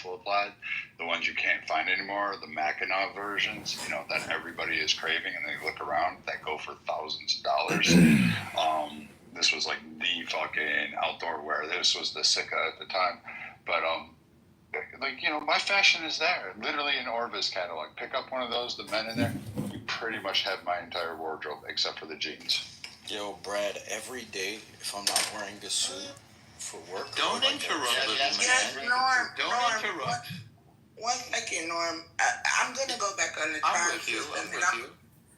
sulfapide, the ones you can't find anymore, the Mackinac versions, that everybody is craving, and they look around, that go for thousands of dollars. This was like the fucking outdoor wear. This was the Sika at the time. But, my fashion is there. Literally in Orvis catalog. Pick up one of those, the men in there, you pretty much have my entire wardrobe, except for the jeans. Yo, Brad, every day, if I'm not wearing a suit for work... Don't interrupt, little man. Yes, Norm. Don't interrupt. One second, Norm. I'm going to go back on the time system.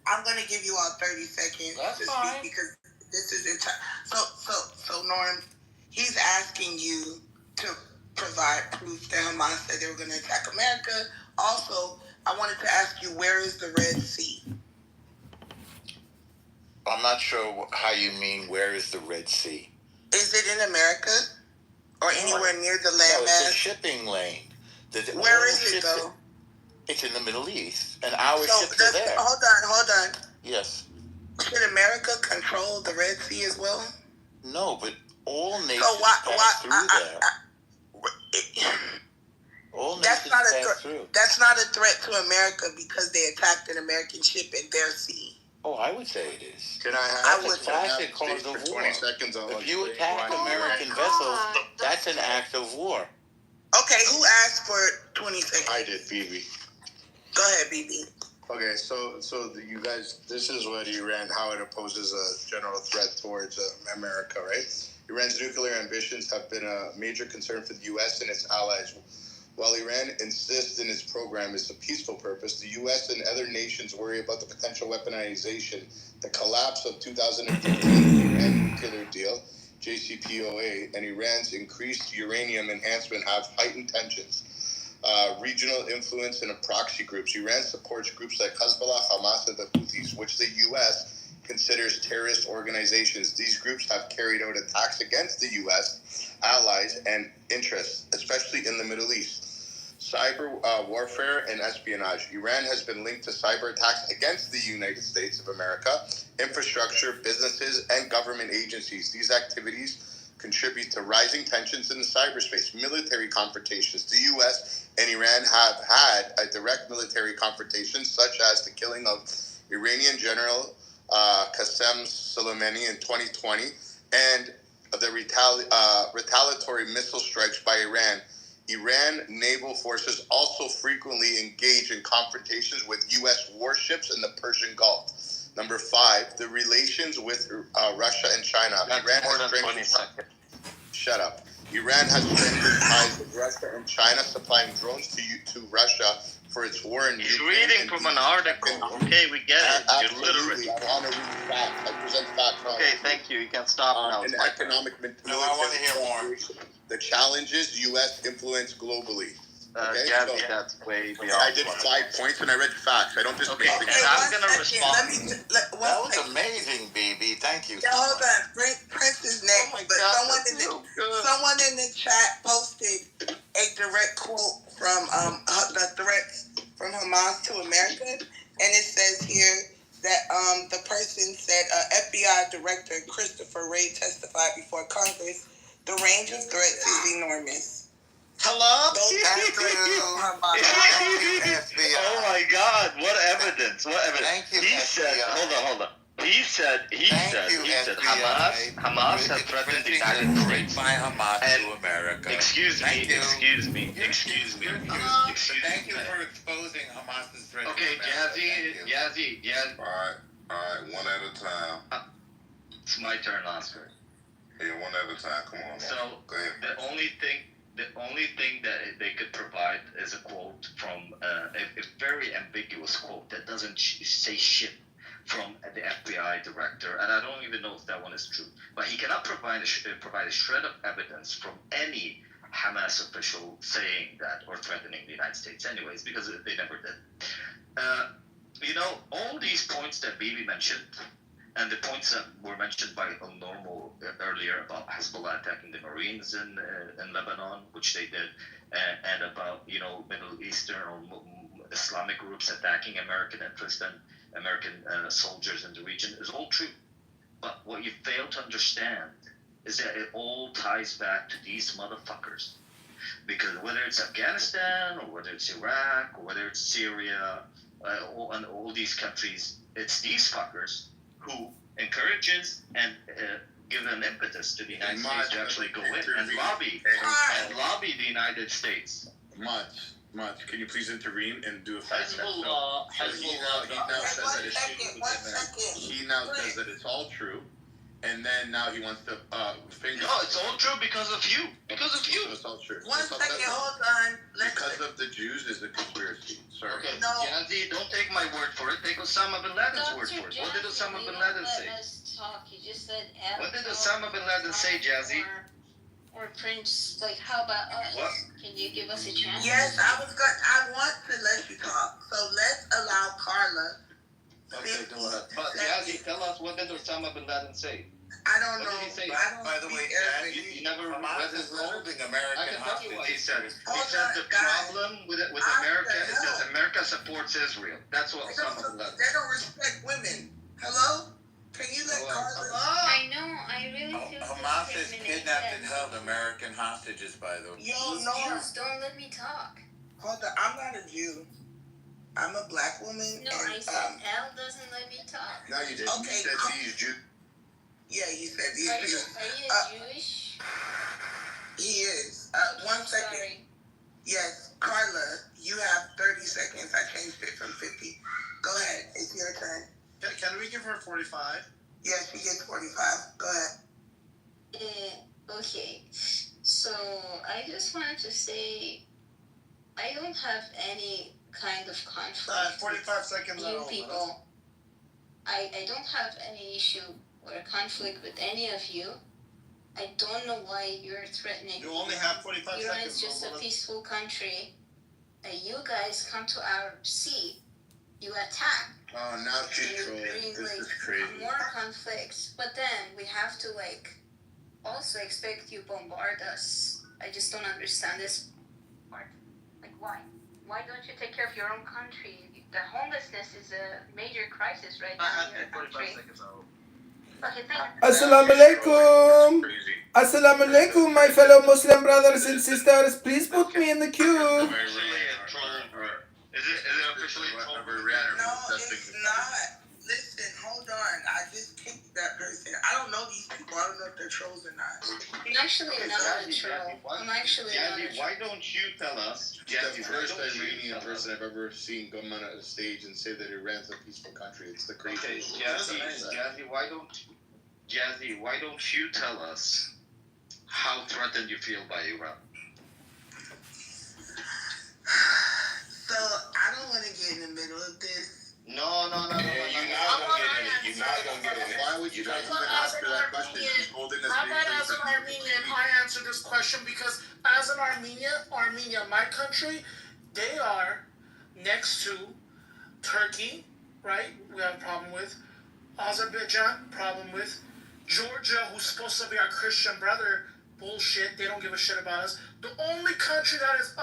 I'm going to give you all 30 seconds to speak because this is your time. So, Norm, he's asking you to provide proof that Hamas said they were going to attack America. Also, I wanted to ask you, where is the Red Sea? I'm not sure how you mean, where is the Red Sea? Is it in America? Or anywhere near the landmass? No, it's a shipping lane. Where is it, though? It's in the Middle East. And our ships are there. Hold on. Yes. Should America control the Red Sea as well? No, but all nations pass through there. All nations pass through. That's not a threat to America because they attacked an American ship in their sea. Oh, I would say it is. Can I That's a classic cause of war. 20 seconds if you attack American vessels, that's an act of war. Okay, who asked for 20 seconds? I did, BB. Go ahead, BB. Okay, so you guys, this is what Iran, how it opposes a general threat towards America, right? Iran's nuclear ambitions have been a major concern for the U.S. and its allies. While Iran insists in its program is a peaceful purpose, the U.S. and other nations worry about the potential weaponization. The collapse of 2015 Iran nuclear deal, JCPOA, and Iran's increased uranium enhancement have heightened tensions. Regional influence and proxy groups. Iran supports groups like Hezbollah, Hamas, and the Houthis, which the U.S. considers terrorist organizations. These groups have carried out attacks against the U.S. allies and interests, especially in the Middle East. Cyber warfare and espionage. Iran has been linked to cyber attacks against the United States of America, infrastructure, businesses, and government agencies. These activities contribute to rising tensions in the cyberspace. Military confrontations. The U.S. and Iran have had a direct military confrontation, such as the killing of Iranian General Qasem Soleimani in 2020 and the retaliatory missile strikes by Iran. Iran naval forces also frequently engage in confrontations with U.S. warships in the Persian Gulf. Number 5, the relations with Russia and China. That's more than 20 seconds. Shut up. Iran has strengthened ties with Russia and China, supplying drones to Russia for its war in He's Ukraine. reading from an article. Okay, we get it. You're literate. I want to read facts. I present facts. Okay, thank you. You can stop now. And economic manipulation. No, I want to hear more. The challenges U.S. influence globally. Okay, Gabby, that's way beyond. I did 5 points and I read facts. I don't just make and I'm going to respond. That was amazing, BB. Thank you. Yeah, hold on. Prince is next. Oh my but God, someone in the chat posted a direct quote from the threats from Hamas to America. And it says here that the person said FBI Director Christopher Wray testified before Congress. The range of threats is enormous. Hello? FBI. Oh my God! What evidence? What evidence? Thank you, he FBI. said. Hold on. He said. Hamas has threatened the United States by Hamas and to America. Excuse me. Thank you. Excuse me. Thank you for exposing Hamas's threat. Okay, Yazzie. All right, one at a time. It's my turn, Oscar. Yeah, one at a time. Come on. So Go ahead. the only thing that they could provide is a quote from a very ambiguous quote that doesn't say shit from the FBI director, and I don't even know if that one is true. But he cannot provide a shred of evidence from any Hamas official saying that or threatening the United States, anyways, because they never did. All these points that Bibi mentioned. And the points that were mentioned by Normal earlier about Hezbollah attacking the Marines in Lebanon, which they did, and about Middle Eastern or Islamic groups attacking American interests and American soldiers in the region is all true. But what you fail to understand is that it all ties back to these motherfuckers. because whether it's Afghanistan or whether it's Iraq or whether it's Syria, and all these countries, it's these fuckers who encourages and give an impetus to the United States to actually go in and lobby the United States. Much. Can you please intervene and do a fact check? Hezbollah. He now says that it's all true, and then now he wants to finger. No, it's all true because of you. Because of you. So it's all true. One second, hold on. Because of the Jews is a conspiracy. Sorry. Okay, No. Jazzy, don't take my word for it. Take Osama bin Laden's word for it. What did Osama bin Laden say? Talk. You just said What did Osama bin Laden say, Jazzy? Or Prince, like, how about us? What? Can you give us a chance? Yes, I want to let you talk. So let's allow Carla. Okay, go ahead. But Jazzy, tell us, what did Osama bin Laden say? I don't What know. did he say? I don't By the way, speak Dad, Arabic. You never Hamas read is his letter? holding I American can tell you what he said. hostages. He said the problem with America is that America supports Israel. That's what Osama bin Laden They said. don't respect women. Hello? Can you let Carla? I know, I really feel Hamas has discriminated. kidnapped and held American hostages, by the way. Yo, These no. Jews don't let me talk. Hold on. I'm not a Jew. I'm a black woman. No, and, I said L doesn't let me talk. No, you did. Okay, You said these Jews. yeah, you said these Are you Jews. Jewish? He is. One I'm second. sorry. Yes, Carla, you have 30 seconds. I changed it from 50. Go ahead. It's your turn. Can we give her 45? Yes, she gets 45. Go ahead. Okay. So, I just wanted to say, I don't have any kind of conflict 45 seconds with you people. I don't have any issue or conflict with any of you. I don't know why you're threatening. You only have 45 Iran seconds. is just a peaceful country. You guys come to our sea, you attack. Oh, now she's You trolling. bring This is crazy. more conflicts, but then we have to also expect you bombard us. I just don't understand this part. Like why? Why don't you take care of your own country? The homelessness is a major crisis right now in your country. Okay, thank you. Assalamu alaikum. Assalamu alaikum, my fellow Muslim brothers and sisters. Please put me in the queue. Is it officially a troll? No, it's not. Listen, hold on. I just kicked that person. I don't know these people. I don't know if they're trolls or not. I'm actually not a troll. I'm actually not a Jazzy, troll. why don't you tell us? The Jazzy, why first don't you Iranian tell person us? I've ever seen come on a stage and say that Iran's a peaceful country. It's the Okay, craziest. Jazzy, why don't you tell us how threatened you feel by Iran? So, I don't want to get in the middle of this. No. You're not gonna get it. Why would you guys even ask her that question? She's holding this How big about thing as an for- Armenian, I answer this question because as an Armenia, my country, they are next to Turkey, right? We have a problem with Azerbaijan, problem with Georgia, who's supposed to be our Christian brother. Bullshit. They don't give a shit about us. The only country that is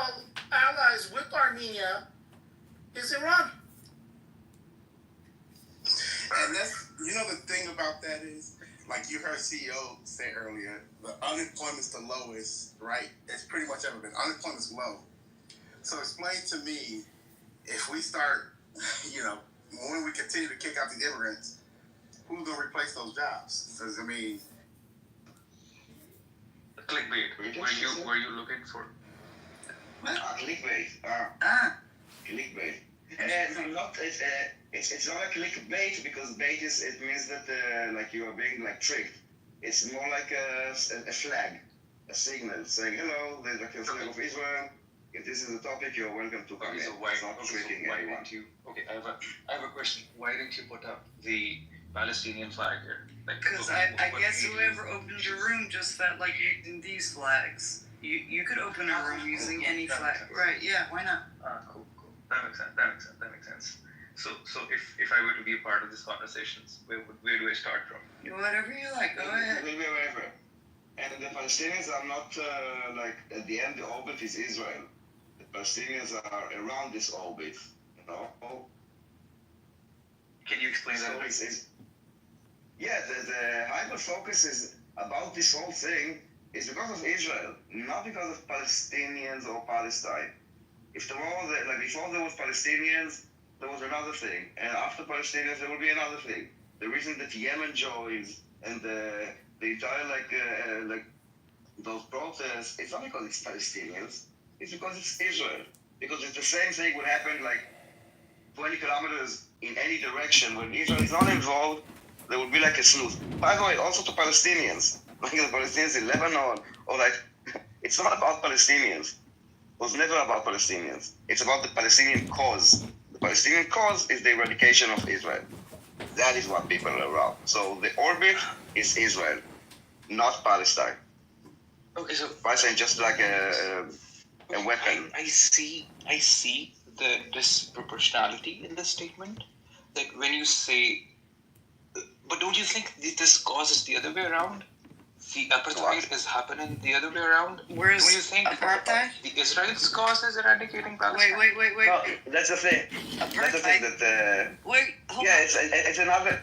allies with Armenia is Iran. And that's, the thing about that is, like you heard CEO say earlier, the unemployment's the lowest, right? It's pretty much ever been. Unemployment's low. So explain to me, if we start, when we continue to kick out the immigrants, who's going to replace those jobs? Because, Clickbait. Were you looking for? Clickbait. Clickbait. It's not a clickbait because bait it means that you are being tricked. It's more like a flag, a signal saying hello. There's a flag of Israel. If this is the topic, you're welcome to come in. So why It's not tricking why anyone. didn't you? Okay, I have a question. Why didn't you put up the Palestinian flag here? Because I guess whoever opened your room just felt like using these flags. You could open a room using any flag. Right, yeah, why not? Cool. That makes sense. So if I were to be a part of this conversations, where do I start from? Whatever you like, go ahead. We'll be wherever. And the Palestinians are not at the end. The orbit is Israel. The Palestinians are around this orbit. Can you explain So that? the hyper focus is about this whole thing It's because of Israel, not because of Palestinians or Palestine. If the war, like before there was Palestinians, there was another thing, and after Palestinians there will be another thing. The reason that Yemen joins and the entire like those protests, it's not because it's Palestinians, it's because it's Israel. Because it's the same thing would happen like 20 kilometers in any direction. When Israel is not involved, there would be like a snooze. By the way, also to Palestinians, like the Palestinians in Lebanon, or like, it's not about Palestinians. It was never about Palestinians. It's about the Palestinian cause. The Palestinian cause is the eradication of Israel. That is what people are around. So the orbit is Israel, not Palestine. Okay, so Palestine just like a weapon. I see the disproportionality in this statement. Like when you say, but don't you think this causes the other way around? The apartheid is happening the other way around. Where's don't you think apartheid? The Israel's cause is eradicating Palestine? Wait. No, that's the thing. That's the thing that. Wait, hold yeah, on. it's another.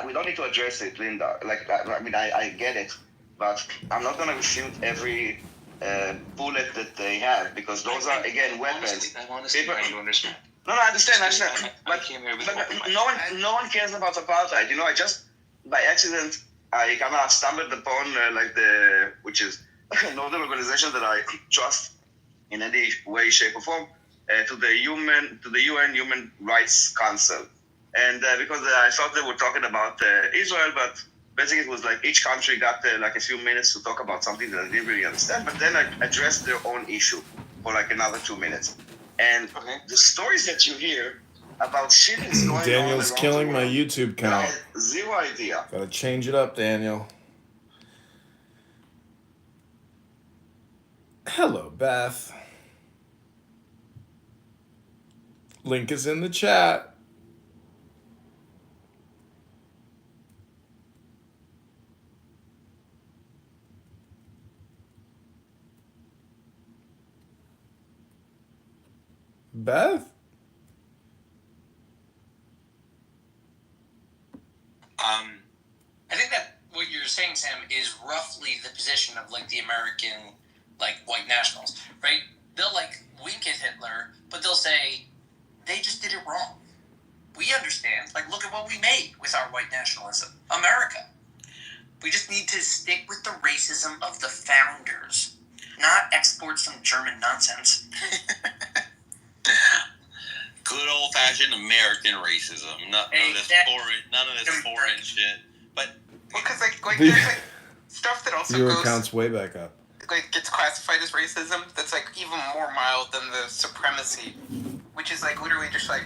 We don't need to address it, Linda. Like I mean, I get it, but I'm not gonna refute every bullet that they have because those are again weapons. I'm honestly trying to understand. No, I understand. I came here with no one cares about apartheid. You know, I just by accident I kind of stumbled upon which is another organization that I trust in any way, shape, or form to the UN Human Rights Council, and because I thought they were talking about Israel, but basically it was like each country got like a few minutes to talk about something that I didn't really understand, but then I addressed their own issue for like another 2 minutes. And the stories that you hear about shit is going on. Daniel's around killing the my world, YouTube I count. had zero idea. Gotta change it up, Daniel. Hello, Beth. Link is in the chat. Beth? I think that what you're saying, Sam, is roughly the position of like the American like white nationals, right? They'll like wink at Hitler, but they'll say they just did it wrong. We understand. Like, look at what we made with our white nationalism, America. We just need to stick with the racism of the founders, not export some German nonsense. Good old-fashioned American racism. None of this foreign shit. But because like there's like stuff that also Viewer goes count's way back up. like gets classified as racism. That's like even more mild than the supremacy, which is like literally just like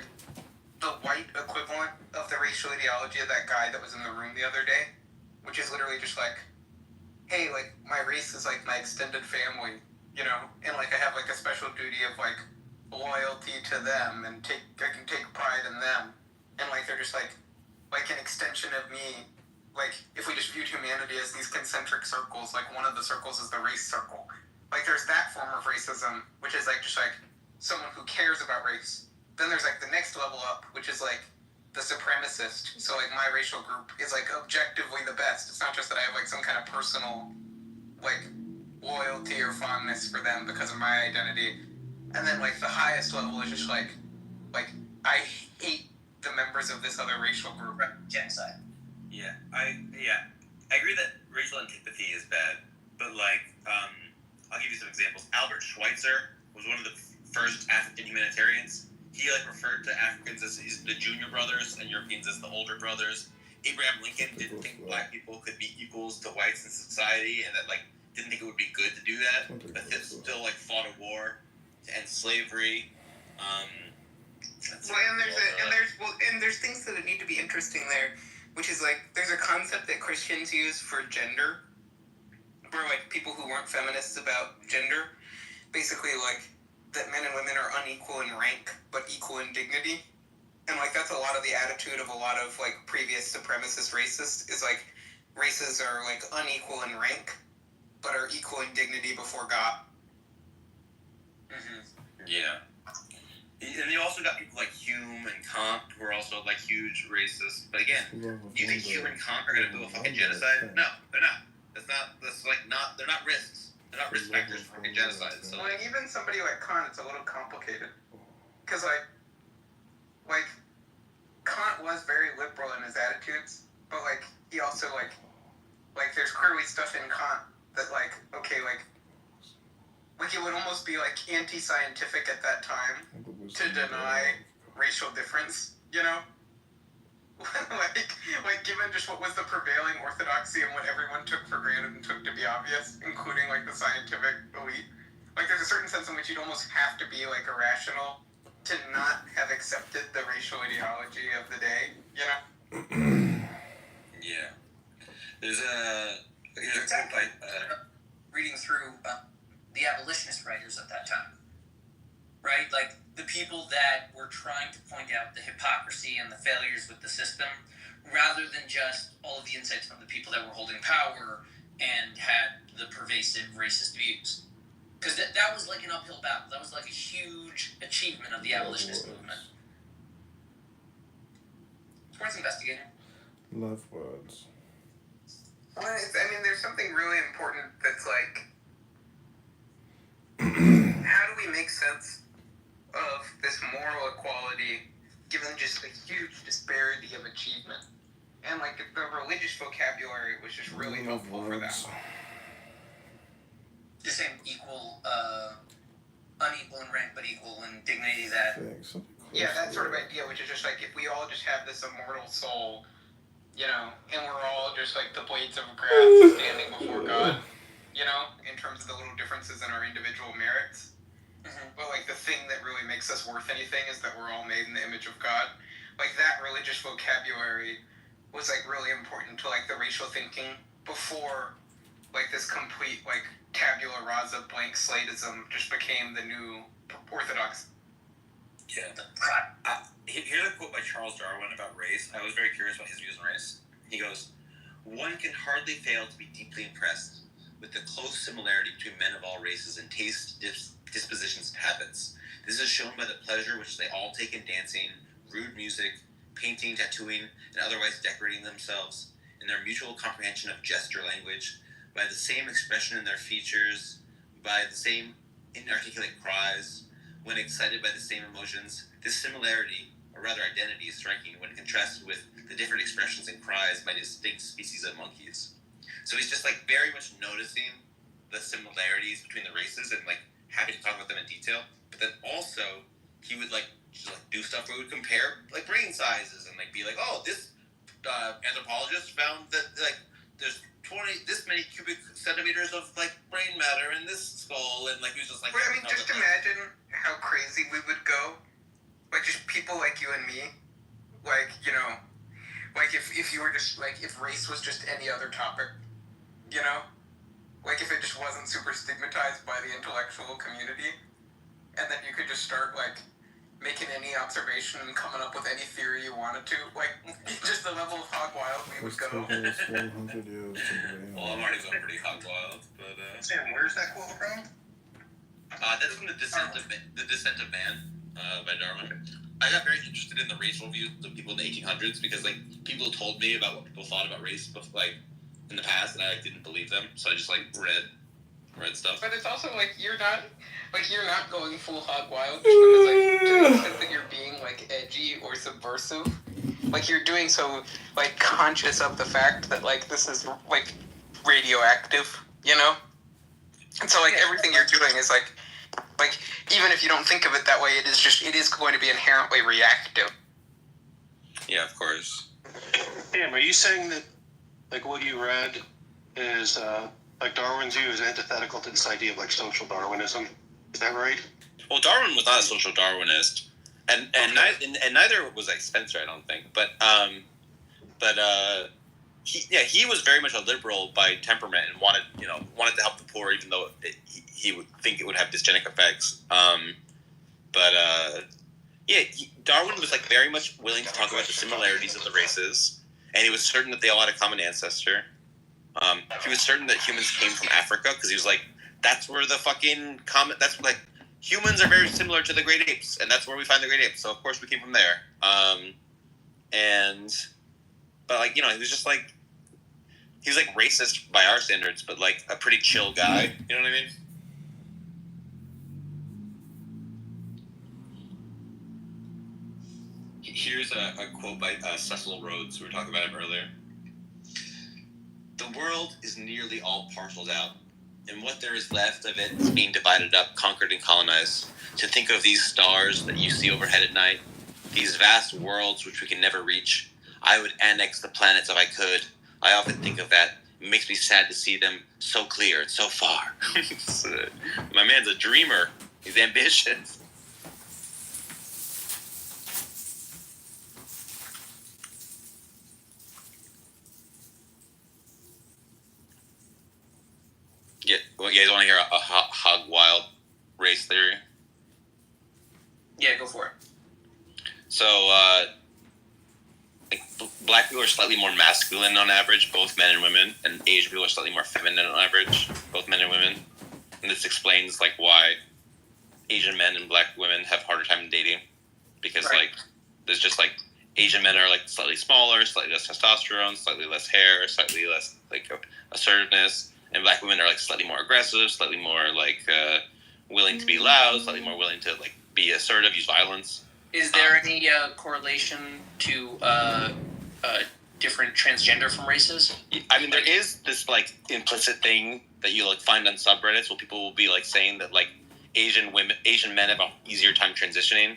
the white equivalent of the racial ideology of that guy that was in the room the other day, which is literally just like, hey, like my race is like my extended family, you know, and like I have like a special duty of like loyalty to them and I can take pride in them, and like they're just like an extension of me. Like if we just viewed humanity as these concentric circles, like one of the circles is the race circle. Like there's that form of racism, which is like just like someone who cares about race. Then there's like the next level up, which is like the supremacist. So like my racial group is like objectively the best. It's not just that I have like some kind of personal like loyalty or fondness for them because of my identity. And then like the highest level is just like I hate the members of this other racial group. Genocide. Yeah, I agree that racial antipathy is bad, but like, I'll give you some examples. Albert Schweitzer was one of the first African humanitarians. He like referred to Africans as the junior brothers and Europeans as the older brothers. Abraham Lincoln didn't think black people could be equals to whites in society, and that like didn't think it would be good to do that, but still like fought a war to end slavery. There's things that need to be interesting there, which is like there's a concept that Christians use for gender, where like people who weren't feminists about gender, basically like that men and women are unequal in rank but equal in dignity, and like that's a lot of the attitude of a lot of like previous supremacist racists is like races are like unequal in rank but are equal in dignity before God. Mm-hmm. Yeah. And you also got people like Hume and Kant who are also like huge racists. But again, do you think Hume and Kant are going to do a fucking genocide? No, they're not. That's like not. They're not risks. They're not risk factors for fucking genocide. So Like even somebody like Kant, it's a little complicated, because like Kant was very liberal in his attitudes, but like he also like there's clearly stuff in Kant that like it would almost be like anti-scientific at that time to deny racial difference, you know? like given just what was the prevailing orthodoxy and what everyone took for granted and took to be obvious, including like the scientific elite. Like there's a certain sense in which you'd almost have to be like irrational to not have accepted the racial ideology of the day, you know? yeah, there's a quote by reading through the abolitionist writers at that time, right? Like the people that were trying to point out the hypocrisy and the failures with the system, rather than just all of the insights from the people that were holding power and had the pervasive racist views. Because that was like an uphill battle. That was like a huge achievement of the abolitionist movement. It's worth investigating. Love words. I mean, there's something really important that's like, how do we make sense of this moral equality given just a huge disparity of achievement? And like the religious vocabulary was just really helpful for that. The same equal, unequal in rank but equal in dignity that... Yeah, that sort of idea, which is just like, if we all just have this immortal soul, you know, and we're all just like the blades of grass standing before God, you know, in terms of the little differences in our individual merits. Mm-hmm. But like the thing that really makes us worth anything is that we're all made in the image of God. Like that religious vocabulary was like really important to like the racial thinking before like this complete like tabula rasa blank slateism just became the new orthodox. Yeah. Here's a quote by Charles Darwin about race. I was very curious about his views on race. He goes, "One can hardly fail to be deeply impressed with the close similarity between men of all races in taste, dispositions, and habits. This is shown by the pleasure which they all take in dancing, rude music, painting, tattooing, and otherwise decorating themselves, in their mutual comprehension of gesture language, by the same expression in their features, by the same inarticulate cries, when excited by the same emotions. This similarity, or rather identity, is striking when contrasted with the different expressions and cries by distinct species of monkeys." So he's just like very much noticing the similarities between the races and like happy to talk about them in detail. But then also he would like just like do stuff where we would compare like brain sizes and like be like, oh, this anthropologist found that like there's this many cubic centimeters of like brain matter in this skull, and like he was just like. But I mean, just imagine how crazy we would go, like just people like you and me, like you know, like if you were just like if race was just any other topic, you know, like if it just wasn't super stigmatized by the intellectual community, and then you could just start like making any observation and coming up with any theory you wanted to, like just the level of hog wild we would go. Well, I'm already going pretty hog wild, but Sam, where's that quote from? That's from the Descent of Man by Darwin. I got very interested in the racial views of people in the 1800s because like people told me about what people thought about race, like in the past, and I like, didn't believe them, so I just like read stuff. But it's also like you're not going full hog wild just because like to the extent that you're being like edgy or subversive, like you're doing so like conscious of the fact that like this is like radioactive, you know? And so like everything you're doing is like even if you don't think of it that way, it is going to be inherently reactive. Yeah, of course. Sam, are you saying that like what you read is like Darwin's view is antithetical to this idea of like social Darwinism? Is that right? Well, Darwin was not a social Darwinist, and neither was like Spencer, I don't think. But he was very much a liberal by temperament and wanted to help the poor, even though he would think it would have dysgenic effects. Darwin was like very much willing to talk about the similarities of the races, and he was certain that they all had a common ancestor. He was certain that humans came from Africa because he was like, that's where the fucking that's like humans are very similar to the great apes, and that's where we find the great apes. So of course we came from there. But like he was just like he was like racist by our standards, but like a pretty chill guy. You know what I mean? Here's a quote by Cecil Rhodes. We were talking about him earlier. The world is nearly all parceled out, and what there is left of it is being divided up, conquered, and colonized. To think of these stars that you see overhead at night, these vast worlds which we can never reach, I would annex the planets if I could. I often think of that. It makes me sad to see them so clear and so far. My man's a dreamer. He's ambitious. Yeah, well, you guys want to hear a hog wild race theory? Yeah, go for it. So, like, black people are slightly more masculine on average, both men and women, and Asian people are slightly more feminine on average, both men and women. And this explains like why Asian men and black women have harder time dating, because like there's just like Asian men are like slightly smaller, slightly less testosterone, slightly less hair, slightly less like assertiveness, and black women are like slightly more aggressive, slightly more like willing to be loud, slightly more willing to like be assertive, use violence. Is there any correlation to different transgender from races? I mean, there is this like implicit thing that you like find on subreddits where people will be like saying that like Asian men have an easier time transitioning.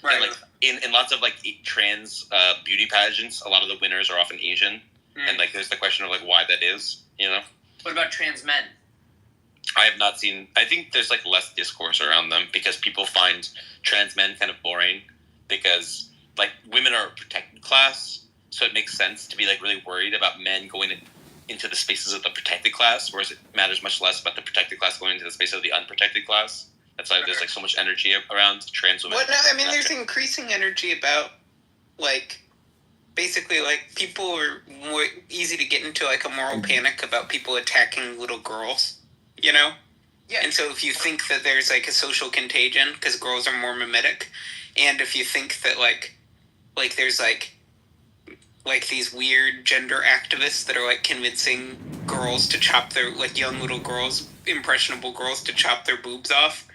Right. And, like in lots of like trans beauty pageants, a lot of the winners are often Asian, and like there's the question of like why that is. You know. What about trans men? I have not seen. I think there's like less discourse around them because people find trans men kind of boring because like women are a protected class, so it makes sense to be like really worried about men going into the spaces of the protected class, whereas it matters much less about the protected class going into the space of the unprotected class. That's why there's like so much energy around trans women. Well, no, I mean, there's increasing energy about like basically like people are more easy to get into like a moral panic about people attacking little girls, you know? Yeah. And so if you think that there's like a social contagion because girls are more mimetic, and if you think that like there's like these weird gender activists that are like convincing girls to chop their like young little girls, impressionable girls, to chop their boobs off,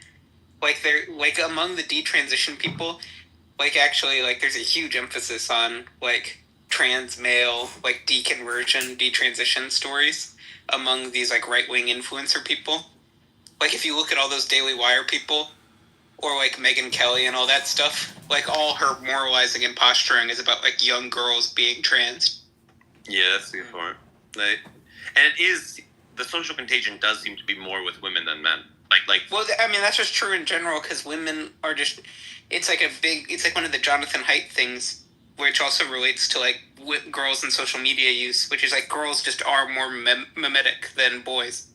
like they're like among the detransition people, like actually like there's a huge emphasis on like trans male like deconversion, detransition stories among these like right-wing influencer people. Like if you look at all those Daily Wire people, or like Megyn Kelly and all that stuff, like all her moralizing and posturing is about like young girls being trans. Yeah, that's a good point. Like, and it is, the social contagion does seem to be more with women than men. Like. Well, I mean that's just true in general because women are just. It's like one of the Jonathan Haidt things, which also relates to like girls and social media use, which is like girls just are more mimetic than boys.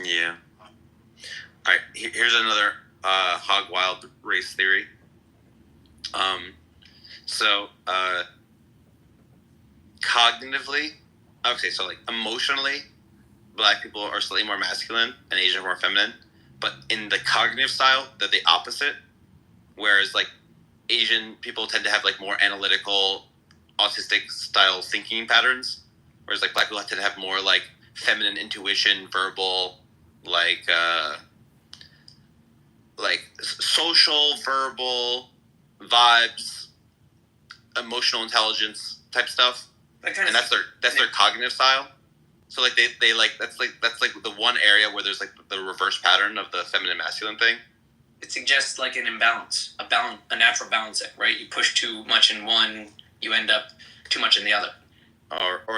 Yeah. All right. Here's another hog wild race theory. Cognitively, okay, so like emotionally, black people are slightly more masculine and Asian are more feminine, but in the cognitive style, they're the opposite. Whereas like Asian people tend to have like more analytical, autistic style thinking patterns, whereas like black people tend to have more like feminine intuition, verbal, like social, verbal vibes, emotional intelligence type stuff, and that's their cognitive style. So like they like that's like the one area where there's like the reverse pattern of the feminine masculine thing. It suggests like an imbalance, a natural balancing, right? You push too much in one, you end up too much in the other. Or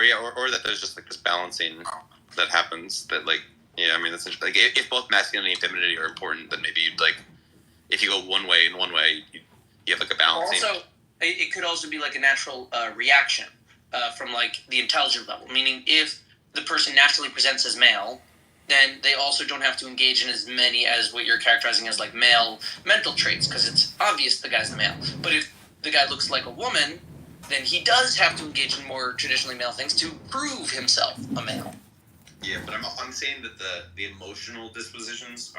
that there's just like this balancing that happens that like, yeah, I mean, that's like if both masculinity and femininity are important, then maybe you'd like, if you go one way, you have like a balancing. Also, it could also be like a natural reaction from like the intelligent level, meaning if the person naturally presents as male, then they also don't have to engage in as many as what you're characterizing as like male mental traits, because it's obvious the guy's the male. But if the guy looks like a woman, then he does have to engage in more traditionally male things to prove himself a male. Yeah, but I'm saying that the emotional dispositions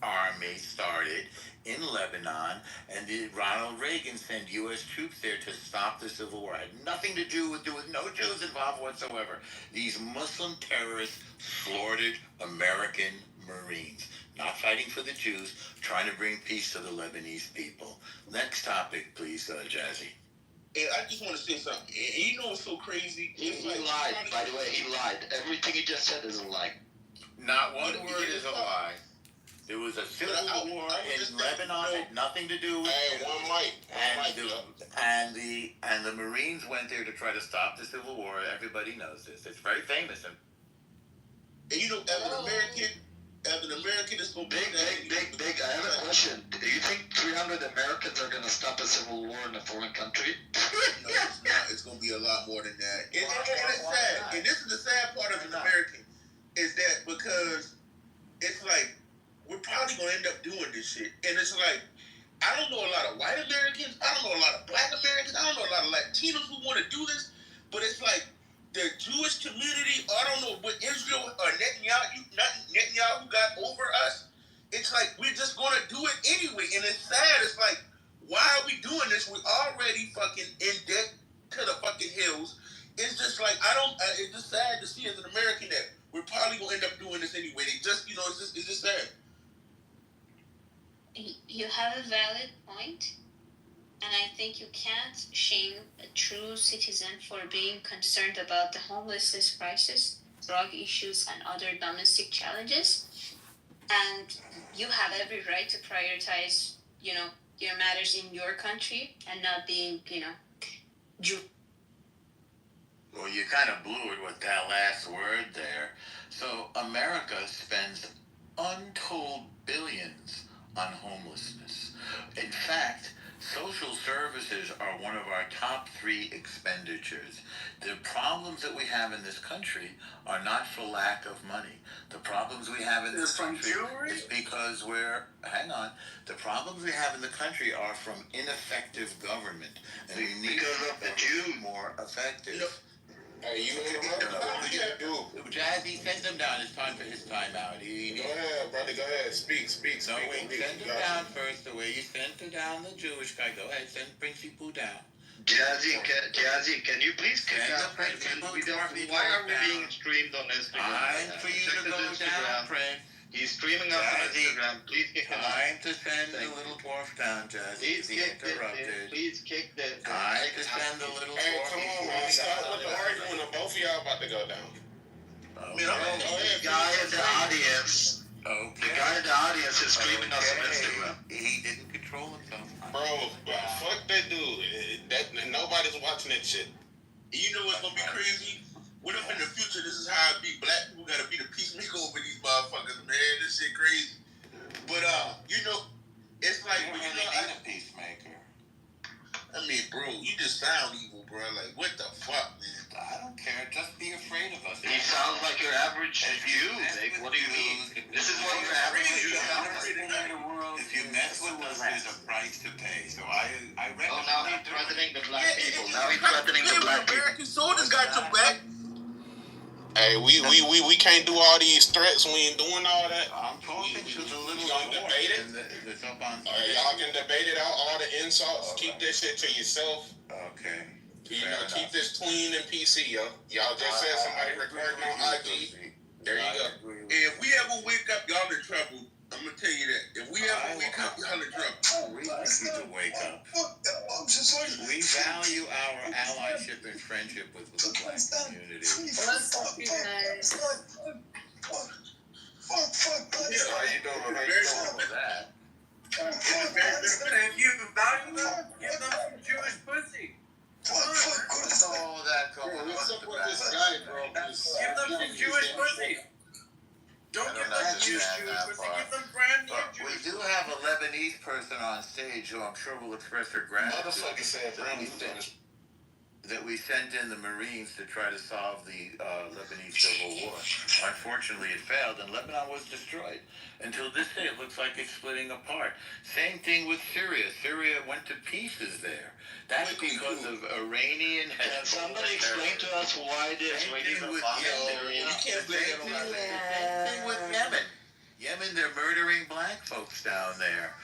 are army started in Lebanon, and Ronald Reagan sent U.S. troops there to stop the civil war. It had nothing to do with no Jews involved whatsoever. These Muslim terrorists slaughtered American Marines, not fighting for the Jews, trying to bring peace to the Lebanese people. Next topic, please, Jazzy. And I just want to say something. And you know what's so crazy? He lied, by the way. He lied. Everything he just said is a lie. Not one word is a lie. There was a civil war in Lebanon, had nothing to do with and the Marines went there to try to stop the civil war. Everybody knows this. It's very famous. And you know, as an American, it's gonna be big. I have a question. Do you think 300 Americans are gonna stop a civil war in a foreign country? No, it's not. It's gonna be a lot more than that. And it's sad. And this is the sad part of an American, is that because it's like we're probably gonna end up doing this shit, and it's like I don't know a lot of white Americans, I don't know a lot of black Americans, I don't know a lot of Latinos who want to do this, but it's like the Jewish community, I don't know, what Israel or Netanyahu got over us. It's like we're just gonna do it anyway, and it's sad. It's like, why are we doing this? We're already fucking in debt to the fucking hills. It's just like it's just sad to see as an American that we're probably gonna end up doing this anyway. They just, it's just sad. You have a valid point, and I think you can't shame a true citizen for being concerned about the homelessness crisis, drug issues, and other domestic challenges. And you have every right to prioritize, your matters in your country and not being, Jew. Well, you kind of blew it with that last word there. So America spends untold billions on homelessness. In fact, social services are one of our top 3 expenditures. The problems that we have in this country are not for lack of money. The problems we have in this country is because the problems we have in the country are from ineffective government. And we need the Jews more effective. Hey, you Jazzy, send him down. It's time for his timeout. Go ahead, brother. Go ahead. Speak. No, wait. Send him down first. The way you sent him down, the Jewish guy. Go ahead. Send Princey Pooh down. Jazzy, can you please kick out Prince? Why are we being streamed on Instagram? Time for you to go down, Prince. He's streaming us on Instagram. Please kick him out. Time to send the little dwarf down, Jazzy. Please kick the. Time to send the little dwarf. Hey, come on, man. Stop with the argument of both of y'all about to go down. The guy in the audience. Okay. The guy in the audience is streaming us on Instagram. He didn't control himself. Bro, fuck that dude. Nobody's watching that shit. You know what's gonna be crazy? What if in the future this is how it be? Black people gotta be the peacemaker over these motherfuckers, man. This shit crazy. But it's like you really need a peacemaker. I mean, bro, you just sound evil, bro. Like, what the fuck, man? I don't care. Just be afraid of us. He sounds like your average Jew. What do you mean? This is what your average Jew sounds like. If you mess with us, there's a price to pay. So I recommend. Oh, now he's threatening the black people. Now he's threatening the black people. American soldiers got your back. Hey, we can't do all these threats. We ain't doing all that. I'm talking to the little y'all debate it. Y'all can debate it out. All the insults. Keep this shit to yourself. Okay. Keep this clean and PC, yo. Y'all just said somebody recording on IG. There you go. If we ever wake up, y'all in trouble. I'm gonna tell you that. If we ever wake up, y'all in trouble. We like you to wake up. We value our allyship and friendship with the black community. Fuck you guys. Yeah, how you doing? Very wrong with that. If you value them, give them some Jewish pussy. Oh, that What's up with this guy, bro? Give them some Jewish pussy. Don't give them Jewish pussy. Give them brand new Jewish pussy. We do have a Lebanese person on stage who I'm sure will express her gratitude. Motherfucker said that we sent in the Marines to try to solve the Lebanese Civil War. Unfortunately, it failed, and Lebanon was destroyed. Until this day, it looks like it's splitting apart. Same thing with Syria. Syria went to pieces there. That's because of Iranian... Can somebody explain to us why the Israelis are bombing Syria? You can't blame it on Iran. Same thing with Yemen. Yemen, they're murdering black folks. folks down there.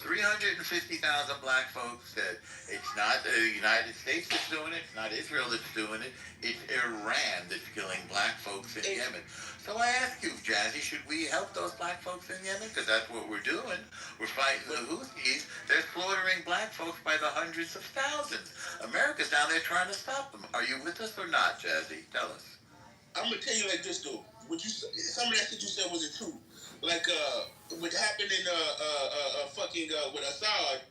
350,000 black folks said it's not the United States that's doing it, it's not Israel that's doing it, it's Iran that's killing black folks in Yemen. So I ask you, Jazzy, should we help those black folks in Yemen? Because that's what we're doing. We're fighting the Houthis. They're slaughtering black folks by the hundreds of thousands. America's down there trying to stop them. Are you with us or not, Jazzy? Tell us. I'm gonna tell you like this though. Some of that shit you said wasn't true. Like what happened in with Assad.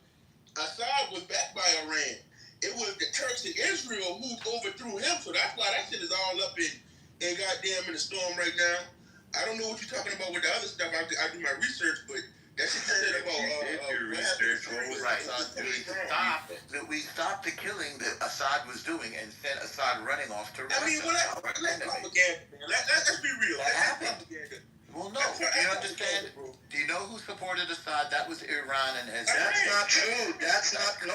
Assad was backed by Iran. It was the Turks and Israel who overthrew him. So that's why that shit is all up in goddamn in the storm right now. I don't know what you're talking about with the other stuff. I do my research, but that shit you said about we stopped the killing that Assad was doing and sent Assad running off to Russia. I mean, that's propaganda, man. Let's be real. That happened. Well, no. Do you understand? Do you know who supported Assad? That was Iran and Hezbollah. That's not true. That's not. No.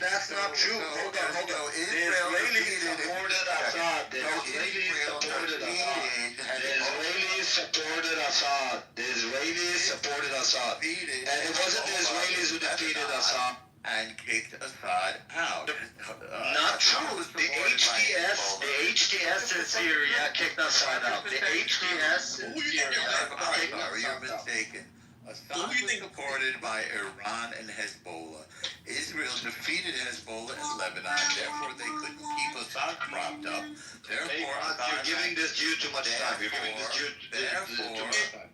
That's not true. Hold on. The Israelis supported Assad. The Israelis supported Assad. The Israelis supported Assad. And it wasn't the Israelis who defeated Assad. And kicked Assad out. Not true. The HTS in Syria kicked Assad out. The HTS in Syria. You're mistaken. Assad was supported by Iran and Hezbollah. Israel defeated Hezbollah in Lebanon, therefore they couldn't keep Assad propped up. Therefore, you're giving this Jew too much time. You're giving this Jew too much time.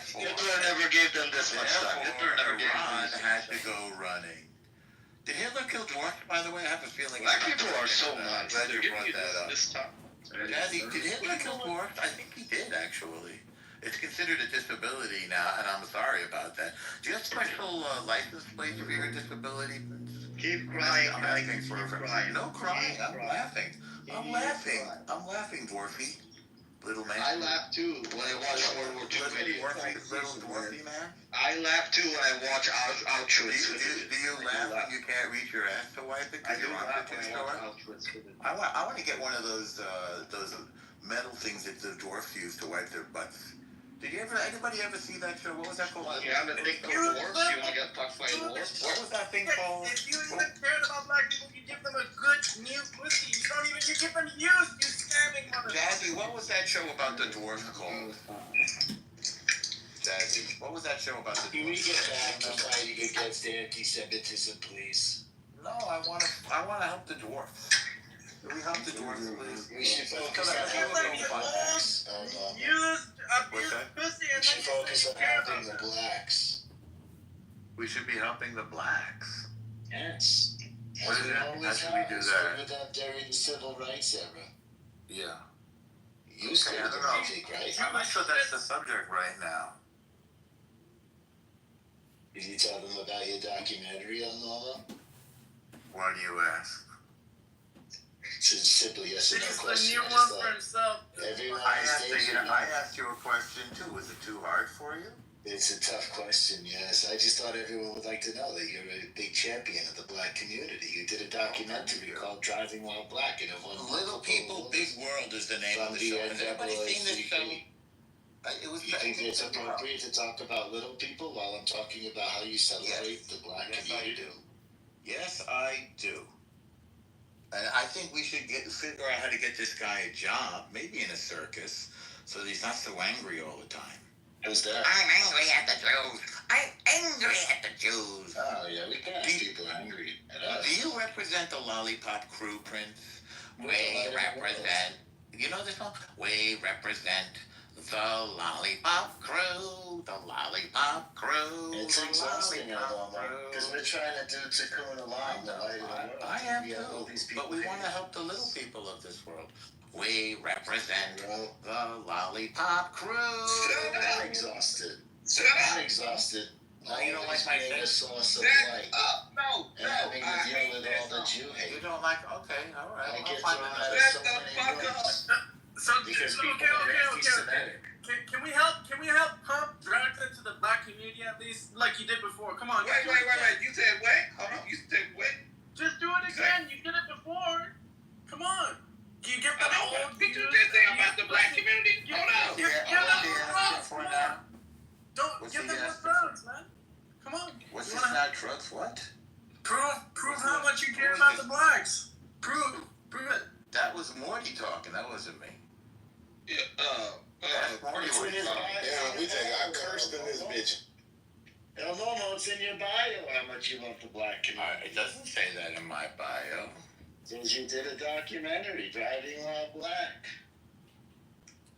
Hitler never gave them this much time. Iran had to go running. Did Hitler kill dwarfs, by the way? I have a feeling. Black people are so nice. Glad you brought that up. Jazzy, did Hitler kill dwarfs? I think he did, actually. It's considered a disability now, and I'm sorry about that. Do you have special license plates for your disability? Keep crying. No crying. I'm laughing, dwarfy. Little man. I laugh too when I watch World War II videos. Little dwarfy man. I laugh too when I watch Auschwitz. Do you laugh when you can't reach your ass to wipe it? I do laugh when I watch Auschwitz. I want to get one of those metal things that the dwarfs use to wipe their butts. Did anybody ever see that show? What was that called? You haven't think of dwarfs? You want to get fucked by a dwarf? What was that thing called? If you even cared about black people, you give them a good new pussy. You don't even give them use, you scamming motherfucker. Jazzy, what was that show about the dwarfs called? Jazzy, what was that show about the dwarfs? Can we get back to fighting against anti-Semitism, please? No, I want to help the dwarfs. Can we help the dwarfs, please? We should focus on having We should focus on helping the blacks. We should be helping the blacks. Yes. How should we do that? During the civil rights era. Yeah. You said the music, right? I'm not sure that's the subject right now. Did you tell them about your documentary on Norma? Why do you ask? It's a simple yes or no question. He's the new one for himself. I asked you a question too. Was it too hard for you? It's a tough question, yes. I just thought everyone would like to know that you're a big champion of the black community. You did a documentary called Driving While Black, and it won Little People, Big World is the name of the show. Has anybody seen this show? You think it's appropriate to talk about little people while I'm talking about how you celebrate the black community? Yes, I do. And I think we should figure out how to get this guy a job, maybe in a circus, so that he's not so angry all the time. Who's that? I'm angry at the Jews. I'm angry at the Jews. Oh, yeah, we can have people angry at us. Do you represent the Lollipop Crew, Prince? We represent... You know this song? We represent the Lollipop Crew. The Lollipop Crew. It's exhausting, because we're trying to do Tikkun Olam, the light of the world. I am too, but we want to help the little people of this world. We represent the Lollipop Crew. I'm exhausted. I'm exhausted. Now you don't like my being a source of light. And having to deal with all the Jew hate. You don't like? Okay, all right. I get thrown out of so many rooms. Because people are anti-Semitic. Can we help pump drugs into the black community at least, like you did before? Come on. Wait. You said what? Hold on. You said what? Just do it again. You did it before. Come on. You give them what did you just say about the black community? Hold on. Give them the drugs, man. Don't give them the drugs, man. What's this not drugs? What? Prove how much you care about the blacks. Prove it. That was Morty talking. That wasn't me. Yeah, Morty was talking. Yeah, we think I cursed in this bitch. Hell no, it's in your bio how much you love the black community. It doesn't say that in my bio. Says you did a documentary, Driving While Black.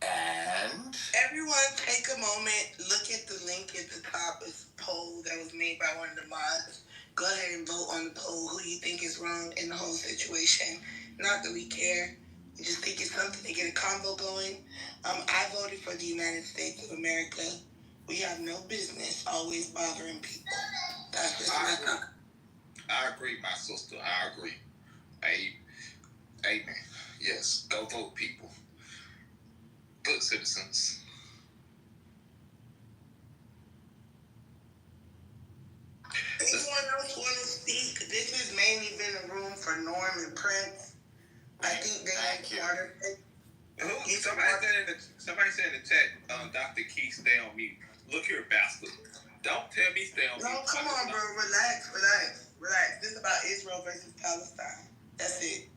And Everyone take a moment, look at the link at the top. It's a poll that was made by one of the mods. Go ahead and vote on the poll who you think is wrong in the whole situation. Not that we care. We just think it's something to get a convo going. I voted for the United States of America. We have no business always bothering people. That's just my thought. I agree, my sister. I agree. Amen. Yes, go vote, people. Good citizens. Anyone else want to speak? This has mainly been a room for Norm and Prince. I think they have part of it. Somebody said in the chat, Dr. Key, stay on mute. Look here, bastard. Don't tell me stay on mute. No, come on, bro. Relax. This is about Israel versus Palestine. That's it.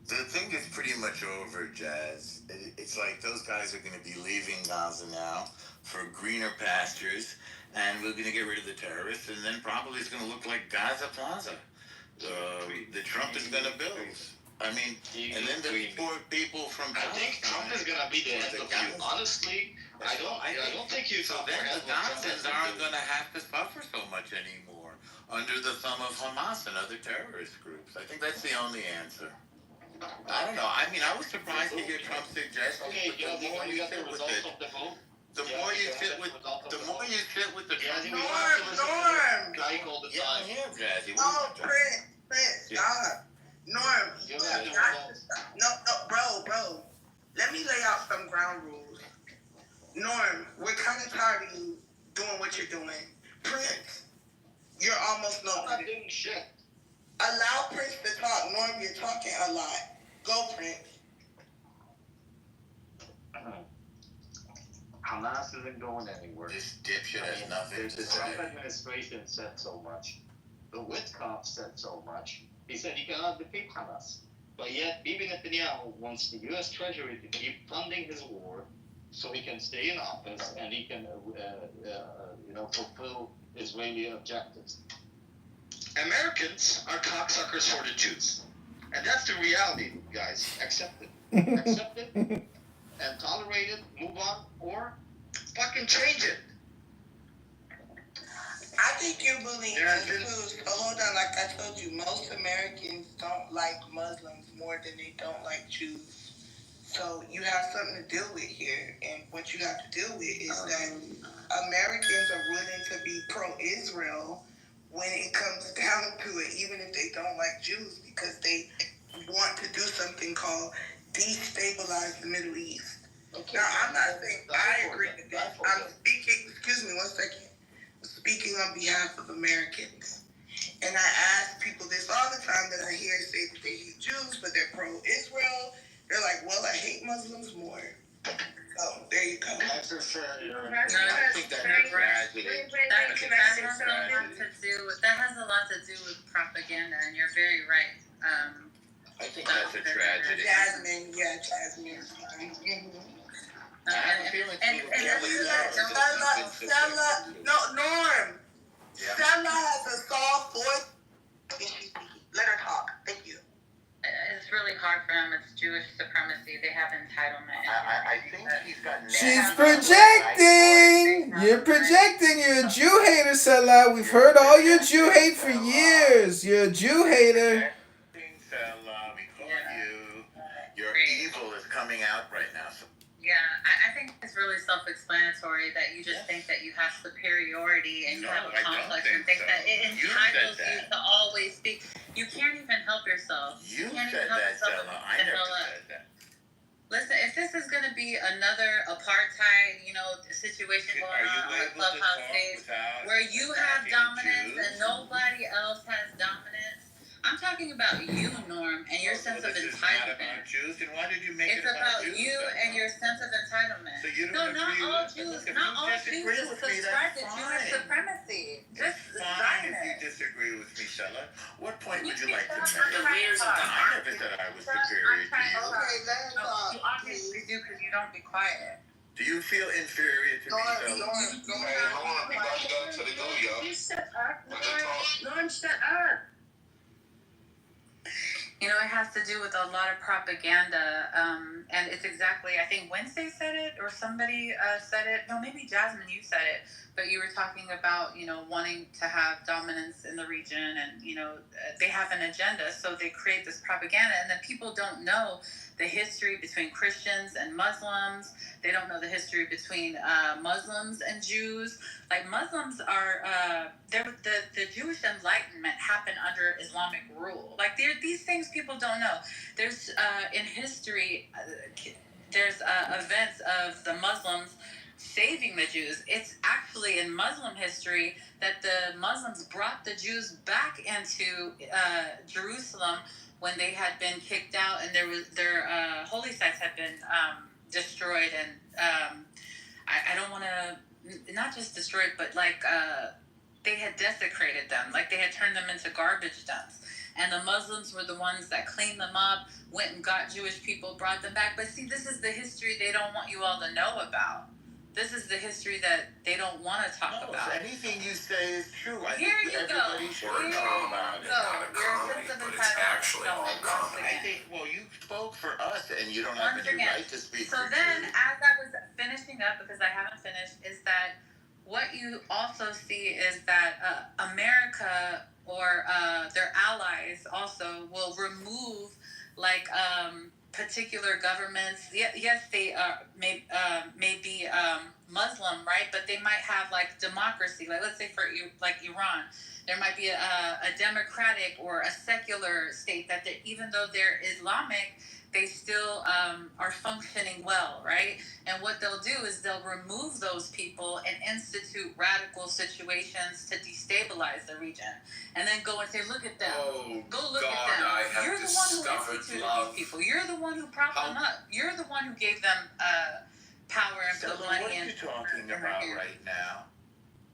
the thing is pretty much over, Jazz. It's like those guys are going to be leaving Gaza now for greener pastures, and we're going to get rid of the terrorists, and then probably it's going to look like Gaza Plaza. The Trump is going to build. I mean, and then the poor people from I think Trump is going to be the end of you. Honestly, I don't think you. So then the Gazans aren't going to have to suffer so much anymore under the thumb of Hamas and other terrorist groups. I think that's the only answer. I don't know. I mean, I was surprised to hear Trump suggest. Okay, the more you sit with it, the more you sit with the Norm. Guy called the time. Oh, Prince, stop. Norm, no, bro. Let me lay out some ground rules. Norm, we're kind of tired of you doing what you're doing. Prince, you're almost no. I'm not doing shit. Allow Prince to talk. Norm, you're talking a lot. Go, Prince. Hamas isn't going anywhere. This dipshit has nothing to the say. Trump administration said so much. The Witkoff said so much. He said he cannot defeat Hamas. But yet, Bibi Netanyahu wants the U.S. Treasury to keep funding his war so he can stay in office and he can, fulfill Israeli objectives. Americans are cocksuckers for the Jews. And that's the reality, guys. Accept it. Accept it and tolerate it, move on, or fucking change it. I think you believe in Jews. So hold on, like I told you, most Americans don't like Muslims more than they don't like Jews. So you have something to deal with here. And what you have to deal with is that Americans are willing to be pro-Israel when it comes down to it, even if they don't like Jews, because they want to do something called destabilize the Middle East. Okay. Now, I'm not saying I agree with that. I'm speaking, excuse me one second, speaking on behalf of Americans. And I ask people this all the time that I hear say that they hate Jews, but they're pro-Israel. They're like, well, I hate Muslims more. Oh, there you go. That's for sure. That has a lot to do with propaganda, and you're very right. I think that's a tragedy. Jasmine. Stella, Norm. Yeah. Stella has a soft voice. Let her talk. Thank you. It's really hard for them. It's Jewish supremacy. They have entitlement. I think he's got. She's projecting. You're projecting. You're a Jew hater, Salah. We've heard all your Jew hate for years. You're a Jew hater. Your evil is coming out right now. Yeah, I think it's really self-explanatory that you just think that you have superiority and you have a complex and think that it entitles you to always speak. You can't even help yourself. You can't said even help that, yourself Stella. I never said that. Listen, if this is going to be another apartheid, situation going on the Clubhouse stage where you have dominance and nobody else has dominance, I'm talking about you, Norm, and your sense of This is entitlement. not about Jews, then why did you make It's it about Jews? about you and your sense of entitlement. So you No, don't not agree all with- Jews. Look, if Not you all disagree Jews with me, subscribe to that's Jewish fine. supremacy. Just Fine Zionists. if you disagree with me, Stella. What point would you You like to can't make? talk about it. I never said I was superior to you. Okay, let him talk. You obviously do because you don't be quiet. Do you feel inferior to me, Stella? Hey, hold on, we about to go to the go, y'all. You shut up, Let her talk. Norm, shut up. You know, it has to do with a lot of propaganda, and it's exactly, I think Wednesday said it, or somebody said it. No, maybe Jasmine, you said it, but you were talking about, you know, wanting to have dominance in the region, and, you know, they have an agenda, so they create this propaganda, and then people don't know the history between Christians and Muslims. They don't know the history between Muslims and Jews. Like, Muslims are, the Jewish Enlightenment happened under Islamic rule. Like, these things people don't know. There's, in history, there's events of the Muslims saving the Jews. It's actually in Muslim history that the Muslims brought the Jews back into Jerusalem when they had been kicked out, and their holy sites had been destroyed, and I don't want to, not just destroyed, but like they had desecrated them, like they had turned them into garbage dumps. And the Muslims were the ones that cleaned them up, went and got Jewish people, brought them back. But see, this is the history they don't want you all to know about. This is the history that they don't want to talk about. Anything you say is true. I Here think you go. everybody should know about it. I think, well, you spoke for us, and you don't have any right to speak So for then, Jews. as I was finishing up, because I haven't finished, is that what you also see is that America or their allies also will remove, like, particular governments. Yes, they may be Muslim, right? But they might have like democracy. Like, let's say for like Iran, there might be a democratic or a secular state that even though they're Islamic, they still are functioning well, right? And what they'll do is they'll remove those people and institute radical situations to destabilize the region, and then go and say, "Look at them! Go look at them! You're the one who instituted these people. You're the one who propped them up. You're the one who gave them power and put money in." What are you talking about right now?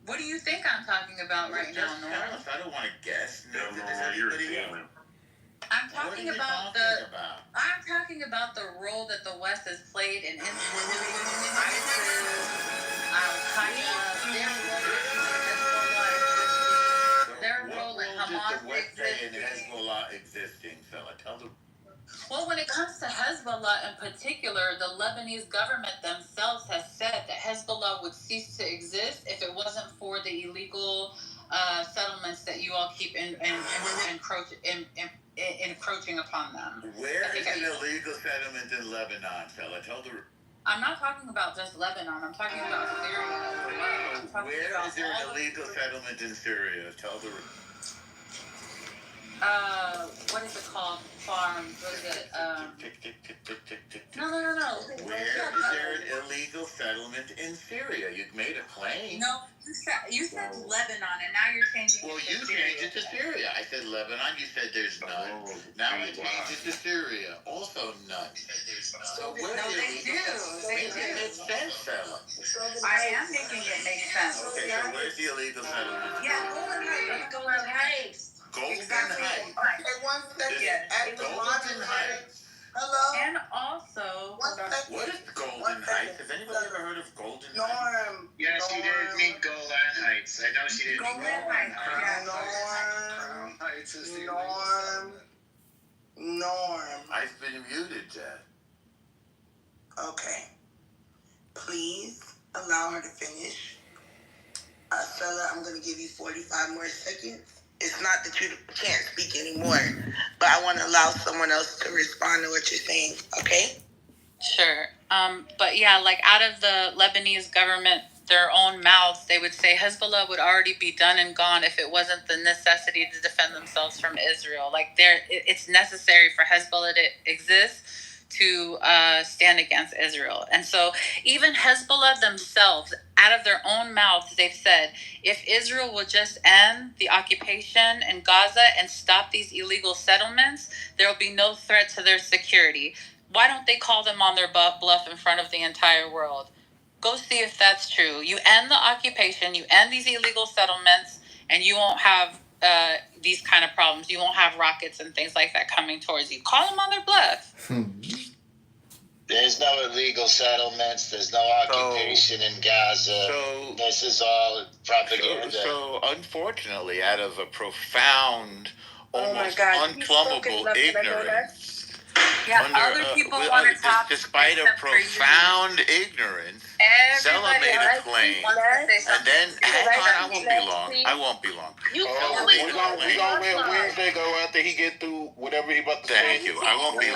What do you think I'm talking about right now, Norm? I don't want to guess. I'm talking about I'm talking about the role that the West has played in instituting ISIS, Al-Qaeda, their role in Hamas existing. Hezbollah existing, fella. Tell them. Well, when it comes to Hezbollah in particular, the Lebanese government themselves has said that Hezbollah would cease to exist if it wasn't for the illegal settlements that you all keep encroaching upon them. Where is an illegal settlement in Lebanon, fella? Tell the. I'm not talking about just Lebanon. I'm talking about Syria. Where is there an illegal settlement in Syria? Tell the. What is it called? Farms. What is it? No. Where is there an illegal settlement in Syria? You made a claim. No, you said Lebanon, and now you're changing it to Syria. Well, you changed it to Syria. I said Lebanon. You said there's none. Now I changed it to Syria. Also none. So where no, they do. Make it make sense, fella. I am making it make sense. Okay, so where's the illegal settlement? Yeah, Golden Heights. Golden Heights. Okay, 1 second. At the Golden Heights. Hello? And also, 1 second. What is Golden Heights? Has anybody ever heard of Golden Heights? Norm. Yeah, she didn't mean Golan Heights. I know she didn't mean Golan Heights. Norm. Heights is the Norm. I've been muted, Dad. Okay. Please allow her to finish. Stella, I'm going to give you 45 more seconds. It's not that you can't speak anymore, but I want to allow someone else to respond to what you're saying, okay? Sure. But yeah, like out of the Lebanese government, their own mouths, they would say Hezbollah would already be done and gone if it wasn't the necessity to defend themselves from Israel. Like it's necessary for Hezbollah to exist to stand against Israel. And so even Hezbollah themselves, out of their own mouths, they've said, if Israel will just end the occupation in Gaza and stop these illegal settlements, there will be no threat to their security. Why don't they call them on their bluff in front of the entire world? Go see if that's true. You end the occupation, you end these illegal settlements, and you won't have these kind of problems. You won't have rockets and things like that coming towards you. Call them on their bluff. There's no illegal settlements. There's no occupation in Gaza. This is all propaganda. So unfortunately, out of a profound, almost unplumbable ignorance, Yeah, other people want to talk. Despite a profound ignorance, Sela made a claim, and then hang on, I won't be long. We're gonna let Wednesday go after he get through whatever he about to say. Thank you. I won't be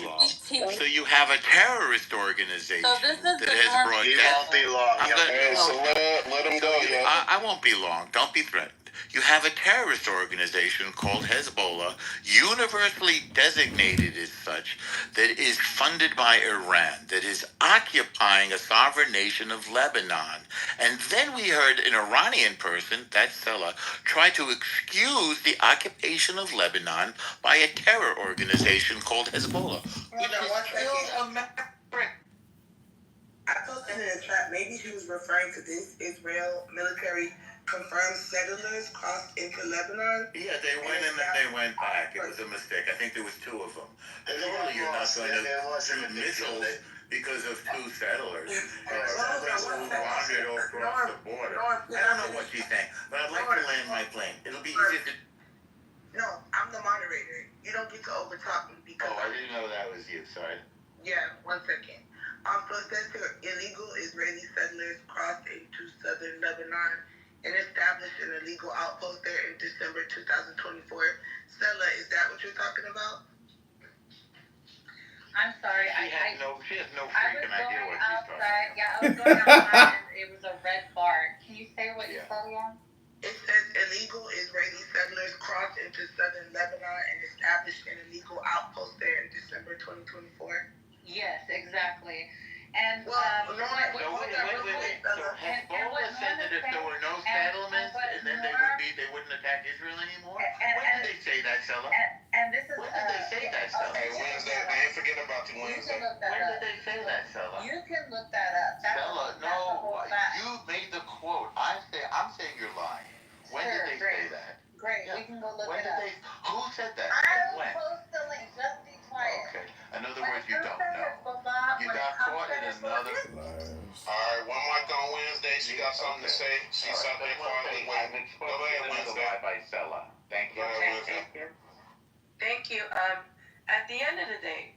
long. So you have a terrorist organization that has brought You won't be long. So let him go, I won't be long. Don't be threatened. You have a terrorist organization called Hezbollah, universally designated as such, that is funded by Iran, that is occupying a sovereign nation of Lebanon. And then we heard an Iranian person, that's Sela, try to excuse the occupation of Lebanon by a terror organization called Hezbollah. I posted in the chat, maybe she was referring to this Israel military confirmed settlers crossed into Lebanon. Yeah, they went and then they went back. It was a mistake. I think there was 2 of them. Normally you're not going to shoot missiles because of 2 settlers who wandered across the border. I don't know what she's saying, but I'd like to land my plane. It'll be easier to... No, I'm the moderator. You don't get to overtalk me because... Oh, I didn't know that was you. Sorry. Yeah, 1 second. So it says here, illegal Israeli settlers crossed into southern Lebanon and established an illegal outpost there in December 2024. Sela, is that what you're talking about? I'm sorry. She has no freaking idea what she's talking about. Yeah, I was going outside and it was a red bar. Can you say what you said again? It says illegal Israeli settlers crossed into southern Lebanon and established an illegal outpost there in December 2024. Yes, exactly. And wait. So Hezbollah said that if there were no settlements, and then they wouldn't attack Israel anymore. When did they say that, Sela? And this is when did they say that, Sela? Hey, Wednesday, I ain't forget about you, Wednesday. When did they say that, Sela? You can look that up. Sela, no, you made the quote. I'm saying you're lying. When did they say that? Great, we can go look it up. Who said that? I will post the link. Just be quiet. Okay. In other words, you don't know. You got caught in another. Alright, one mic on Wednesday. She got something to say. She's out there quietly waiting. Go ahead, Wednesday. By Sela. Thank you. Thank you. At the end of the day,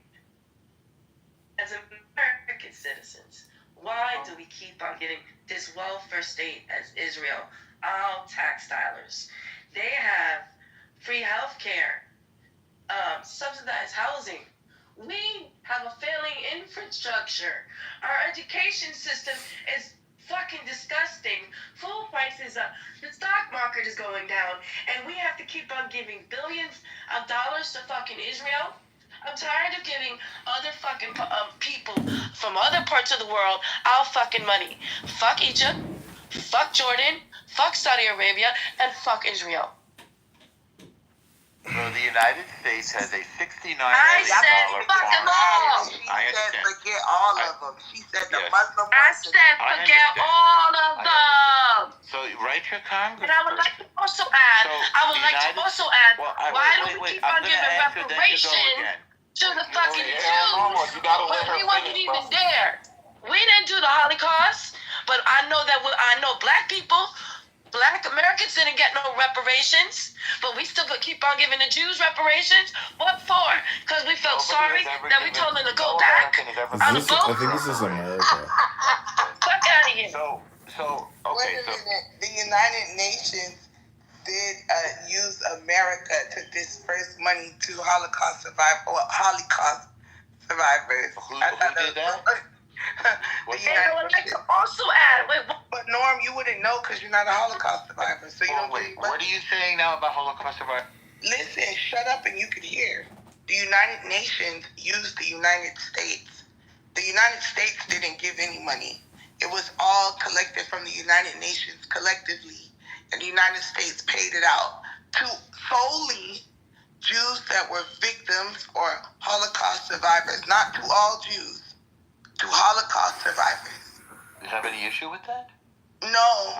as American citizens, why do we keep on getting this welfare state as Israel? All tax dollars. They have free health care, subsidized housing. We have a failing infrastructure. Our education system is fucking disgusting. Food prices up. The stock market is going down. And we have to keep on giving billions of dollars to fucking Israel. I'm tired of giving other fucking people from other parts of the world our fucking money. Fuck Egypt. Fuck Jordan. Fuck Saudi Arabia. And fuck Israel. So the United States has a $69 I said fuck them all. She said forget all of them. She said the Muslim I said forget all of them. So write your Congress. And I would like to also add, why do we keep on giving reparations to the fucking Jews when we wasn't even there? We didn't do the Holocaust, but I know black people, Black Americans didn't get no reparations, but we still keep on giving the Jews reparations. What for? Because we felt sorry that we told them to go back on the boat? I think this is America. Fuck out of here. Wait a minute. The United Nations did use America to disperse money to Holocaust survivors. Who did that? And I would like to also add, but Norm, you wouldn't know because you're not a Holocaust survivor. So you don't. What are you saying now about Holocaust survivors? Listen, shut up and you can hear. The United Nations used the United States. The United States didn't give any money. It was all collected from the United Nations collectively, and the United States paid it out to solely Jews that were victims or Holocaust survivors, not to all Jews, to Holocaust survivors. Do you have any issue with that? No,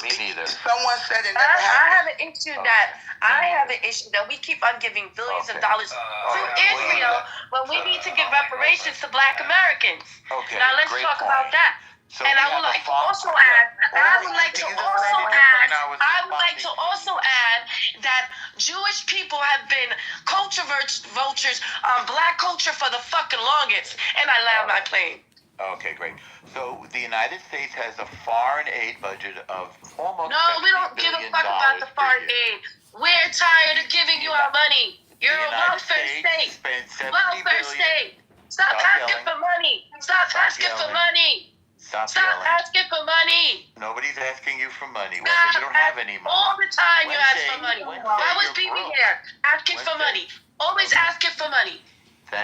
Me neither. Someone said it never I happened. have an issue that we keep on giving billions of dollars to Israel when we need to give reparations to Black Americans. Okay. Now let's talk about that. So and I would like to also add that Jewish people have been culture vultures on Black culture for the fucking longest. And I land my plane. Okay, great. So the United States has a foreign aid budget of almost No, we don't give a fuck about the foreign aid. We're tired of giving you our money. You're a welfare state. Welfare state. Stop asking for money. Stop asking for money. Stop asking for money. Nobody's asking you for money. You don't have any money. All the time you ask for money. Why was BB here? Asking for money. Always asking for money.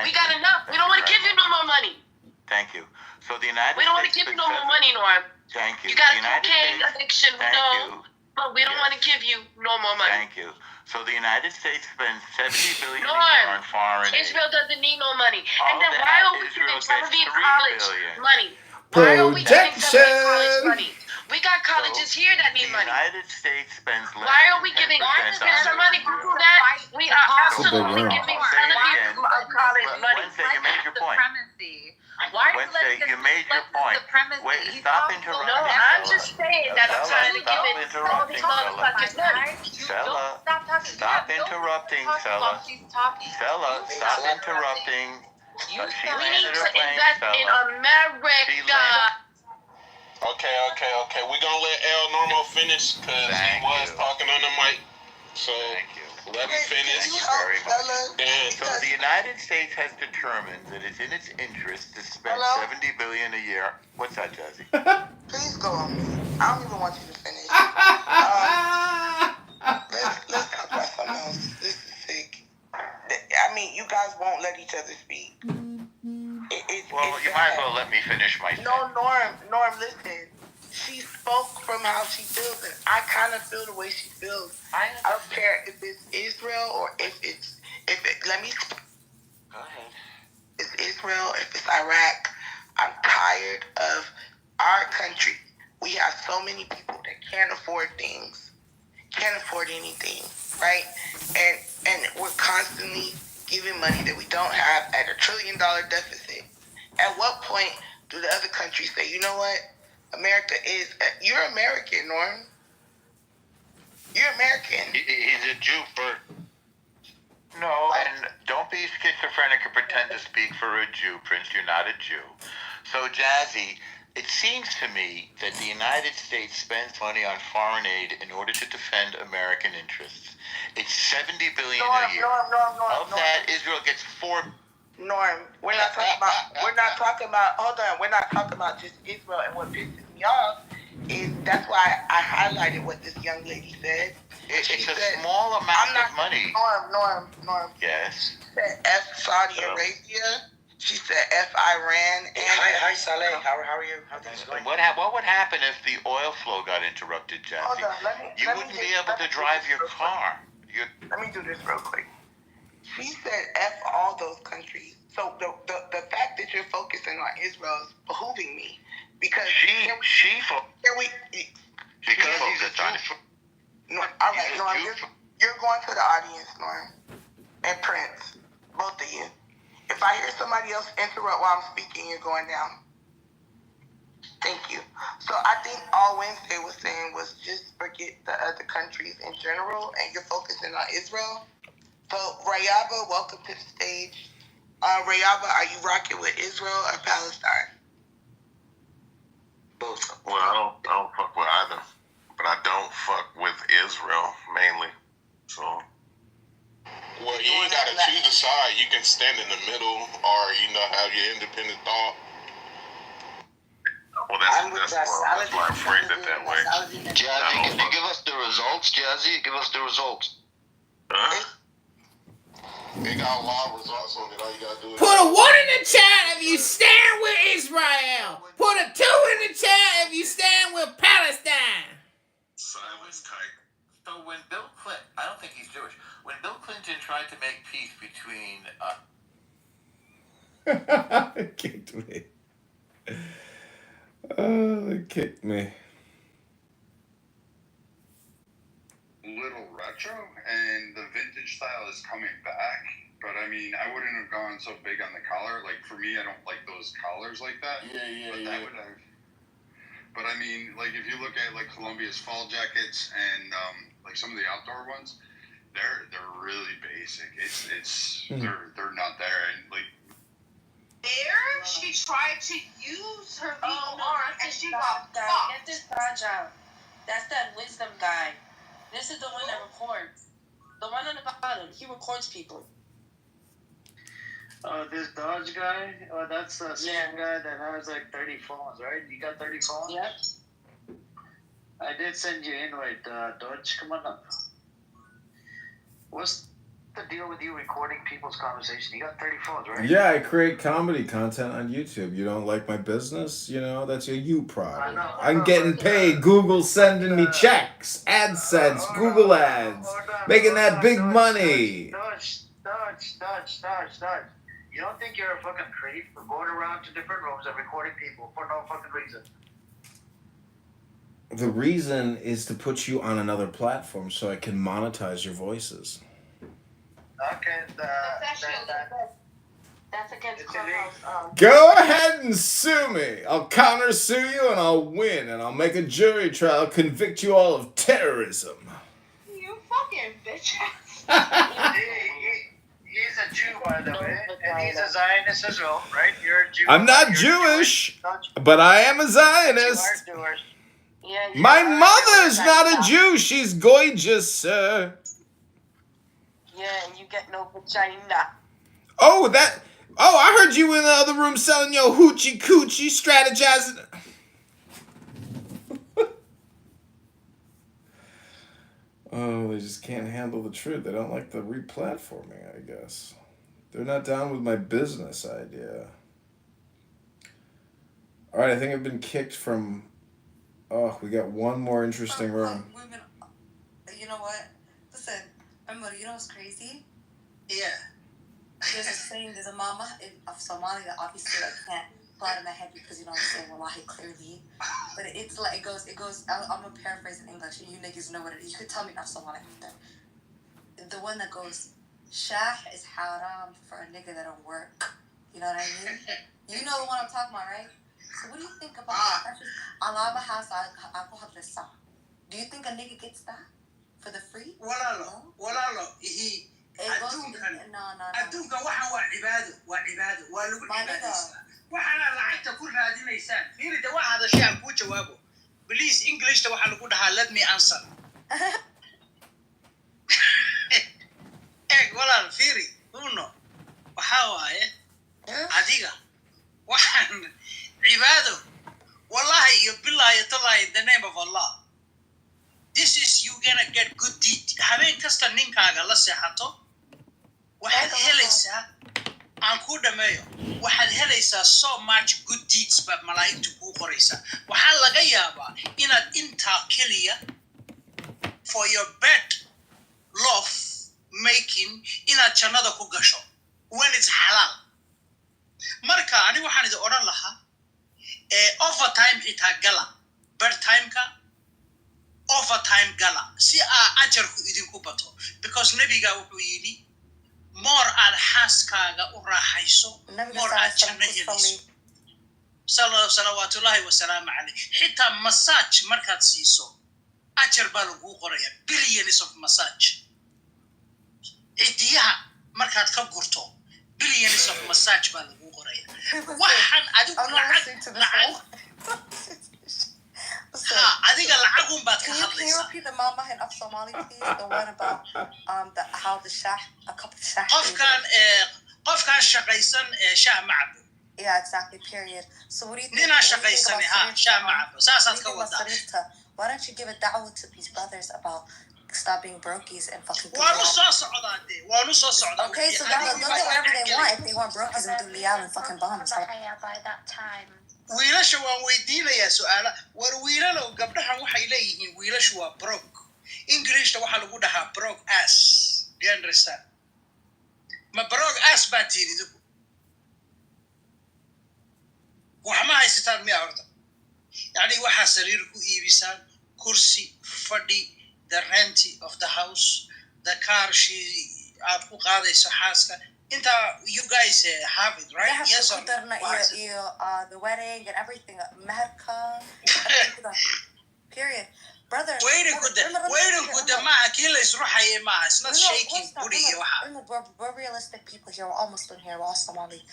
We got enough. We don't want to give you no more money. Thank you. So the United States. We don't want to give you no more money, Norm. Thank you. You got a cocaine addiction, we know. But we don't want to give you no more money. Thank you. So the United States spends $70 billion a year on foreign aid. Israel doesn't need no money. And then why are we giving Tel Aviv College money? Why are we giving Tel Aviv College money? We got colleges here that need money. The United States spends less Why are we giving some money to do that? We are absolutely giving Tel Aviv College money. Wednesday, you made your point. Why Wednesday, you made your point. Wait, stop interrupting. No, I'm just saying that I'm trying to give it all these motherfuckers money. Stella, stop interrupting, Stella. Stella, stop interrupting. We need to invest in America. Okay. We're gonna let El Normo finish because he was talking on the mic. So let him finish. So the United States has determined that it's in its interest to spend $70 billion a year. What's that, Jazzy? Please go on mute. I don't even want you to finish. Let's talk about something else. This is sick. I mean, you guys won't let each other speak. You might as well let me finish my thing. No, Norm, listen. She spoke from how she feels, and I kind of feel the way she feels. I don't care if it's Israel or let me. Go ahead. It's Israel, if it's Iraq. I'm tired of our country. We have so many people that can't afford things, can't afford anything, right? And we're constantly giving money that we don't have at $1 trillion deficit. At what point do the other countries say, you know what? America is... you're American, Norm. You're American. He's a Jew first. No, and don't be schizophrenic and pretend to speak for a Jew, Prince. You're not a Jew. So, Jazzy, it seems to me that the United States spends money on foreign aid in order to defend American interests. It's $70 billion a year. Of that, Israel gets $4 billion. Norm, we're not talking about just Israel, and what pisses me off is that's why I highlighted what this young lady said. It's a small amount of money. Norm. Yes. She said F Saudi Arabia. She said F Iran. And hi Saleh. How are you? How things going? What would happen if the oil flow got interrupted, Jazzy? Hold on, you wouldn't be able to drive your car. Let me do this real quick. She said F all those countries. So the fact that you're focusing on Israel is behooving me. Because because he's a Jew. No, all right, Norm, you're going to the audience, Norm. And Prince, both of you. If I hear somebody else interrupt while I'm speaking, you're going down. Thank you. So I think all Wednesday was saying was just forget the other countries in general, and you're focusing on Israel. So Rayaba, welcome to the stage. Rayaba, are you rocking with Israel or Palestine? Both. Well, I don't fuck with either, but I don't fuck with Israel mainly. So. Well, you ain't gotta choose a side. You can stand in the middle, or have your independent thought. Well, that's why I phrased it that way. Jazzy, can you give us the results? Jazzy, give us the results. Huh? It got a lot of results on it. All you gotta do is put a 1 in the chat if you stand with Israel. Put a 2 in the chat this kike. So when Bill Clinton, I don't think he's Jewish. When Bill Clinton tried to make peace between, It kicked me. Oh, it kicked me. Little retro, and the vintage style is coming back. But I mean, I wouldn't have gone so big on the collar. Like for me, I don't like those collars like that. But that would have. But I mean, like if you look at like Columbia's fall jackets and like some of the outdoor ones, they're really basic. They're not there, and like. There, she tried to use her legal arm and she got fucked. Get this Dodge out. That's that wisdom guy. This is the one that records. The one on the bottom. He records people. This Dodge guy? Oh, that's the same guy that has like 30 phones, right? You got 30 phones? Yep. I did send you invite, Dodge. Come on up. What's the deal with you recording people's conversation? You got 30 phones, right? Yeah, I create comedy content on YouTube. You don't like my business? You know, that's a you problem. I'm getting paid. Google sending me checks, AdSense, Google ads, making that big money. Dodge. You don't think you're a fucking creep for going around to different rooms and recording people for no fucking reason? The reason is to put you on another platform so I can monetize your voices. Okay, that's against Clubhouse. Go ahead and sue me. I'll counter sue you and I'll win and I'll make a jury trial, convict you all of terrorism. You fucking bitch. He's a Jew, by the way, and he's a Zionist as well, right? You're a Jew. I'm not Jewish, but I am a Zionist. You are Jewish. Yeah, My mother's not a Jew. She's gorgeous, sir. Yeah, and you get no vagina. Oh, I heard you in the other room selling your hoochie coochie, strategizing. Oh, they just can't handle the truth. They don't like the replatforming, I guess. They're not down with my business idea. All right, I think I've been kicked from... Oh, we got one more interesting room. You know what? Listen, remember, you know what's crazy? Yeah. There's a saying, there's a mama of Somali that obviously I can't pull out of my head because, you know, I'm saying wallahi clearly. But it's like, it goes, I'm going to paraphrase in English, and you niggas know what it is. You could tell me not Somali after. The one that goes, Shah is haram for a nigga that don't work. You know what I mean? You know the one I'm talking about, right? So what do you think about that? Do you think a nigga gets that for the free? Walaalo, adduunka waxaan waa cibaado waa lagu cibaadaystaa waxaana lacagta ku raadinaysaan fiirida waxaada shaan kuu jawaabo please englishta waxaa lagu dhahaa let me answer walaal fiiri uno waxaa waaye adiga waxaan cibaado wallahi iyo billahi tallahi in the name of Allah. This is you gonna get good deed. Habeen kasta ninkaaga la seexato waxaad helaysaa aan ku dhameeyo waxaad helaysaa so much good deeds ba malaa'igtu kuu qoraysaa waxaa laga yaabaa inaad intaa keliya for your bed love making inaad jannada ku gasho when it's halal marka ani waxaan idin odhan lahaa overtime xitaa gala bedtimeka overtime gala si ajarku idinku bato because nabiga wuxuu yidhi more aad xaaskaaga u raaxayso more aad janno helayso salawaatullaahi wasalaamu calayh xitaa massage markaad siiso ajar baa laguu qoraya billions of massage cidiyaha markaad ka gurto billions of massage baa laguu qoraya waxaan adigu lacag adiga lacag baad ka hadlaysaa. Can you repeat the mama in of Somali, please? The one about how the shah, a couple of shah. qofkan shaqaysan shah ma cabo. Yeah, exactly. Period. So what do you think? Nina shaqaysan shah ma cabo. Saasaad ka wadaa. Why don't you give a da'wah to these brothers about stop being brokies and fucking do waanu soo socdaa. Okay, so they'll get whatever they want if they want brokies and do liyal and fucking bombs. By that time. wiilasha waan weydiinayaa su'aala war wiilalow gabdhahan waxay leeyihiin wiilashu waa broke English ta waxa lagu dhahaa broke ass. Do you understand? Ma broke ass baa tiiridu. Wax ma haysataan miyaa horta? Yani waxaa sariir ku iibisaan, kursi, fadhi, the rent of the house, the car aad ku qaadayso xaaska. Inta you guys have it, right? Yes or no? The wedding and everything. Maharka. Period. Brother. Waiting with the maaha kii la isruxayay maaha. It's not shaking booty iyo waxa. We're realistic people here. We're almost done here. We're all Somali.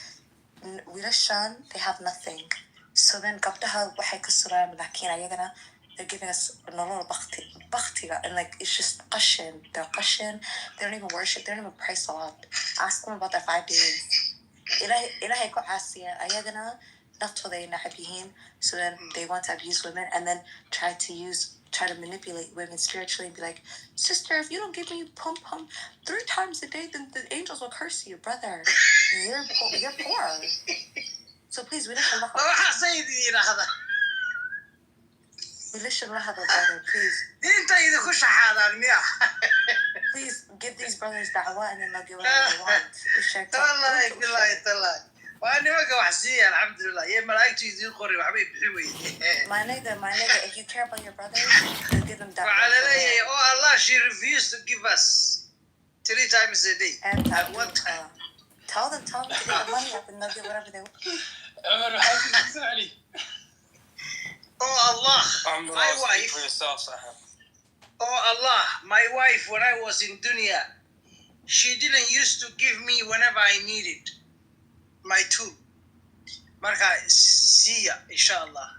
Wilashan, they have nothing. So then gabdaha waxay ka suraan laakiin ayagana they're giving us nolol bakhtiga and like it's just qashin. They're qashin. They don't even worship. They don't even pray salat. Ask them about their 5 days. Ilahay ko asiya ayagana naftooda ay nacab yihiin. So then they want to abuse women and then try to manipulate women spiritually and be like, sister, if you don't give me pum 3 times a day, then the angels will curse you, brother. You're poor. So please, we don't have brother, please. Please give these brothers da'wah and then they'll get whatever they want. My nigga, if you care about your brothers, give them da'wah. Oh Allah, she refused to give us 3 times a day. And one time. Tell them to get the money up and they'll get whatever they want. Oh Allah, my wife. Oh Allah, my wife, when I was in dunya, she didn't used to give me whenever I needed my tool. Marka, see ya, inshallah.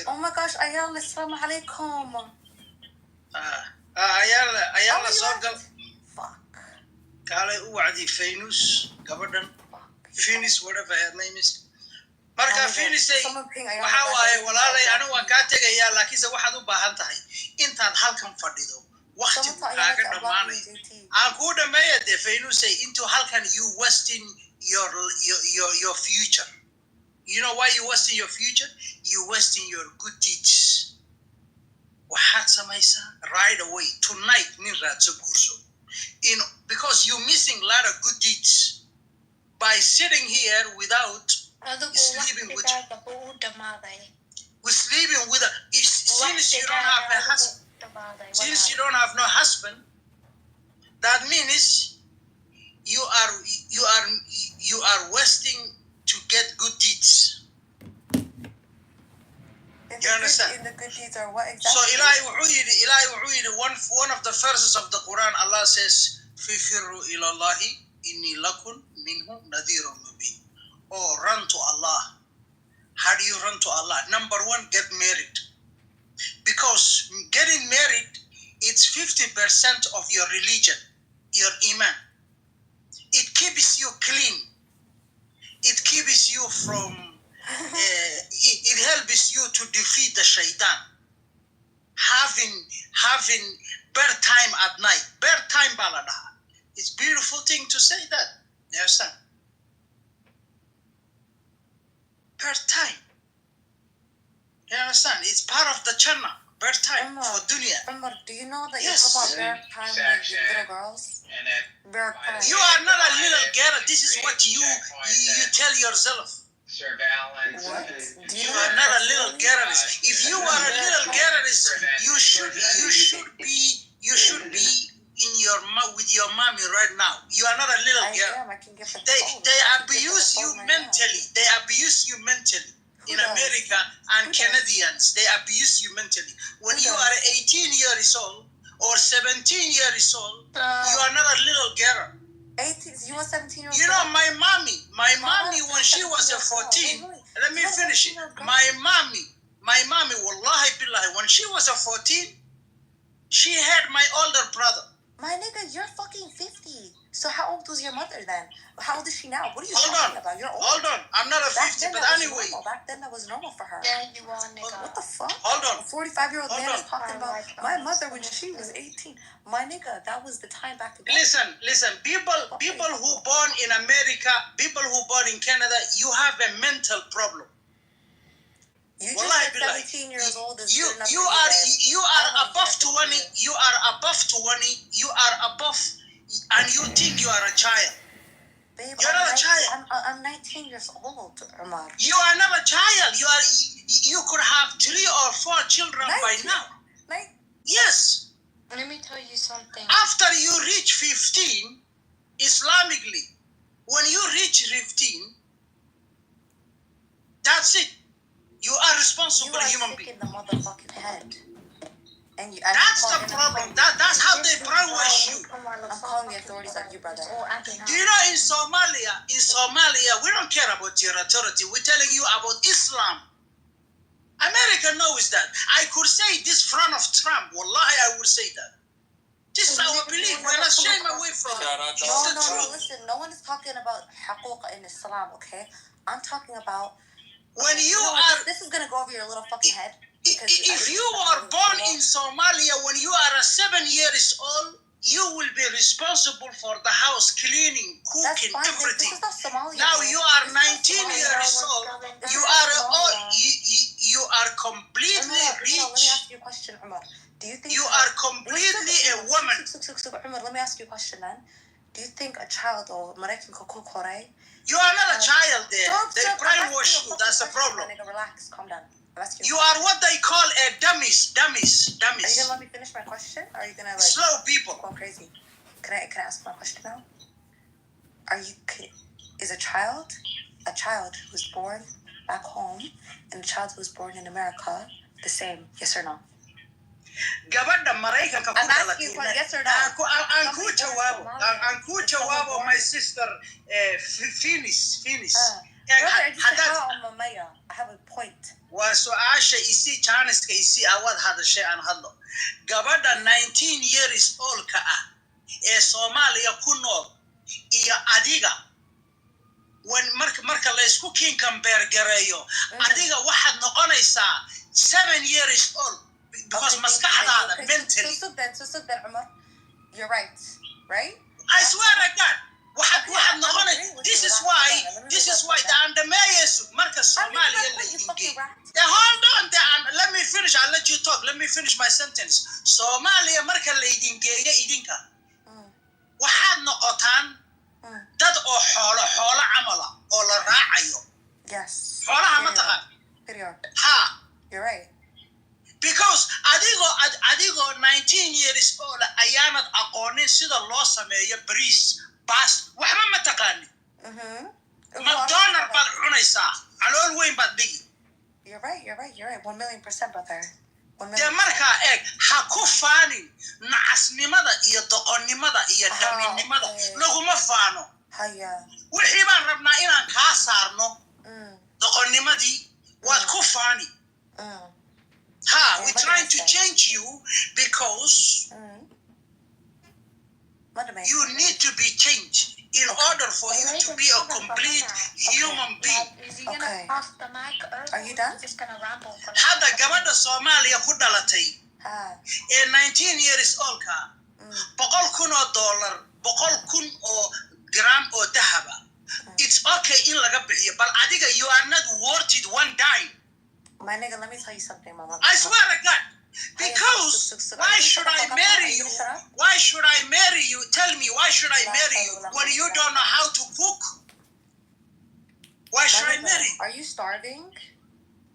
Oh my gosh, Ayala, assalamu alaikum. Ayala, Sorgal. Fuck. Kale uwadi Venus, Gabadan. Venus, whatever her name is. Marka Venus say, waxa waaye walaalay anigu waan kaa tegayaa laakiinse waxaad u baahan tahay intaad halkan fadhido waqti kaaga dhamaanay aan ku dhameeya de Venus say into halkan you wasting your future. You know why you wasting your future? You wasting your good deeds. Waxaad samaysaa right away tonight nin raadso guurso. Because you're missing a lot of good deeds by sitting here without sleeping with since you don't have a husband. Since you don't have no husband, that means you are wasting to get good deeds. You understand? In the good deeds are what exactly? So Ilahi wuxuu yidhi one of the verses of the Quran, Allah says, "Fifirru ila Allahi inni lakum minhu nadhirun mubin." Oh, run to Allah. How do you run to Allah? Number 1, get married. Because getting married, it's 50% of your religion, your iman. It keeps you clean. It keeps you from, it helps you to defeat the shaitan. Having birth time at night. Birth time balada. It's a beautiful thing to say that. You understand? Birth time. You understand? It's part of the Jannah. Birth time for dunya. Umar, do you know that yes. You talk about birth time with little girls? Birth time. You are not a little girl. This is what you tell yourself. What? You are not a little girl. If you are a little girl, you should be in with your mommy right now. You are not a little girl. They abuse you mentally. They abuse you mentally. In America and Canadians, they abuse you mentally. When you are 18 years old or 17 years old, you are not a little girl. 18, you were 17 years old? You know, my mommy, when she was 14, let me finish it. My mommy, wallahi billahi, when she was 14, she had my older brother. My nigga, you're fucking 50. So how old was your mother then? How old is she now? What are you talking about? You're old. Hold on. I'm not a 50, but anyway. Back then that was normal for her. Yeah, you are, nigga. What the fuck? Hold on. A 45-year-old man is talking about my mother when she was 18. My nigga, that was the time back then. Listen. People who born in America, people who born in Canada, you have a mental problem. You just said 17 years old is you good enough you for are you, you are above 20. You are above 20. You are above, and you think you are a child. Babe, You're not a child. I'm 19 years old, Umar. You are not a child. You could have 3 or 4 children by now. Yes. Let me tell you something. After you reach 15, Islamically, when you reach 15, that's it. You are responsible human being. In the motherfucking head. And that's the problem. That's how they brainwash you. I'm calling the authorities on you, brother. Do you know in Somalia, we don't care about your authority. We're telling you about Islam. America knows that. I could say this front of Trump. Wallahi, I would say that. This is our belief. We're not shying away from it. No, listen. No one is talking about haquq in Islam, okay? I'm talking about... When you are... This is going to go over your little fucking head. If you are born in Somalia when you are 7 years old, you will be responsible for the house, cleaning, cooking, everything. This is not Somalia. Now you are 19 years old. You are completely rich. Let me ask you a question, Umar. Do you think you are completely a woman? Umar, let me ask you a question then. Do you think a child or you are not a child there. They brainwash you. That's a problem. Relax, calm down. You are what they call a dummies. Are you gonna let me finish my question? Or are you gonna slow people go crazy? Can I ask my question now? Is a child who's born back home and a child who's born in America the same? Yes or no? Gabadha Maraykanka ku dhalatay. Yes or no? Aan ku jawaabo my sister Finis. I have a point. Waa su'aasha isi Janiska isi awad hadashay aan hadlo. Gabadha 19 years old ka ah ee Soomaaliya ku nool iyo adiga marka la isku kiin compare gareeyo adiga waxaad noqonaysaa 7 years old because maskaxdaada mentally. So then, Umar, you're right? I swear to God. This is why the Andamayes marka Somalia hold on, let me finish. I'll let you talk. Let me finish my sentence. Somalia marka la idin geeyo idinka waxaad noqotaan dad oo xoolo camala oo la raacayo. Yes. Xoolaha ma taqaan. Ha. You're right. Because adigo 19 years old ayaanad aqoonin sida loo sameeyo bariis bas waxba ma taqaanin. McDonald baad cunaysaa calool weyn baad dhigi. You're right 1,000,000%, brother. dee markaa eeg ha ku faanin nacasnimada iyo doqonnimada iyo daminimada laguma faano. Wixii baan rabnaa inaan kaa saarno doqonnimadii waad ku faani. We're trying to change you because you need to be changed in order for you to be a complete human being. Okay. Are you done? Hadda gabadha Soomaaliya ku dhalatay ee 19 years old ka $100,000 gram oo dahaba. It's okay in laga bixiyo but adiga you are not worth it one dime. My nigga, let me tell you something, Mama. I swear to God. Because why should I marry you? Why should I marry you? Tell me, why should I marry you when you don't know how to cook? Why should I marry you? Are you starving?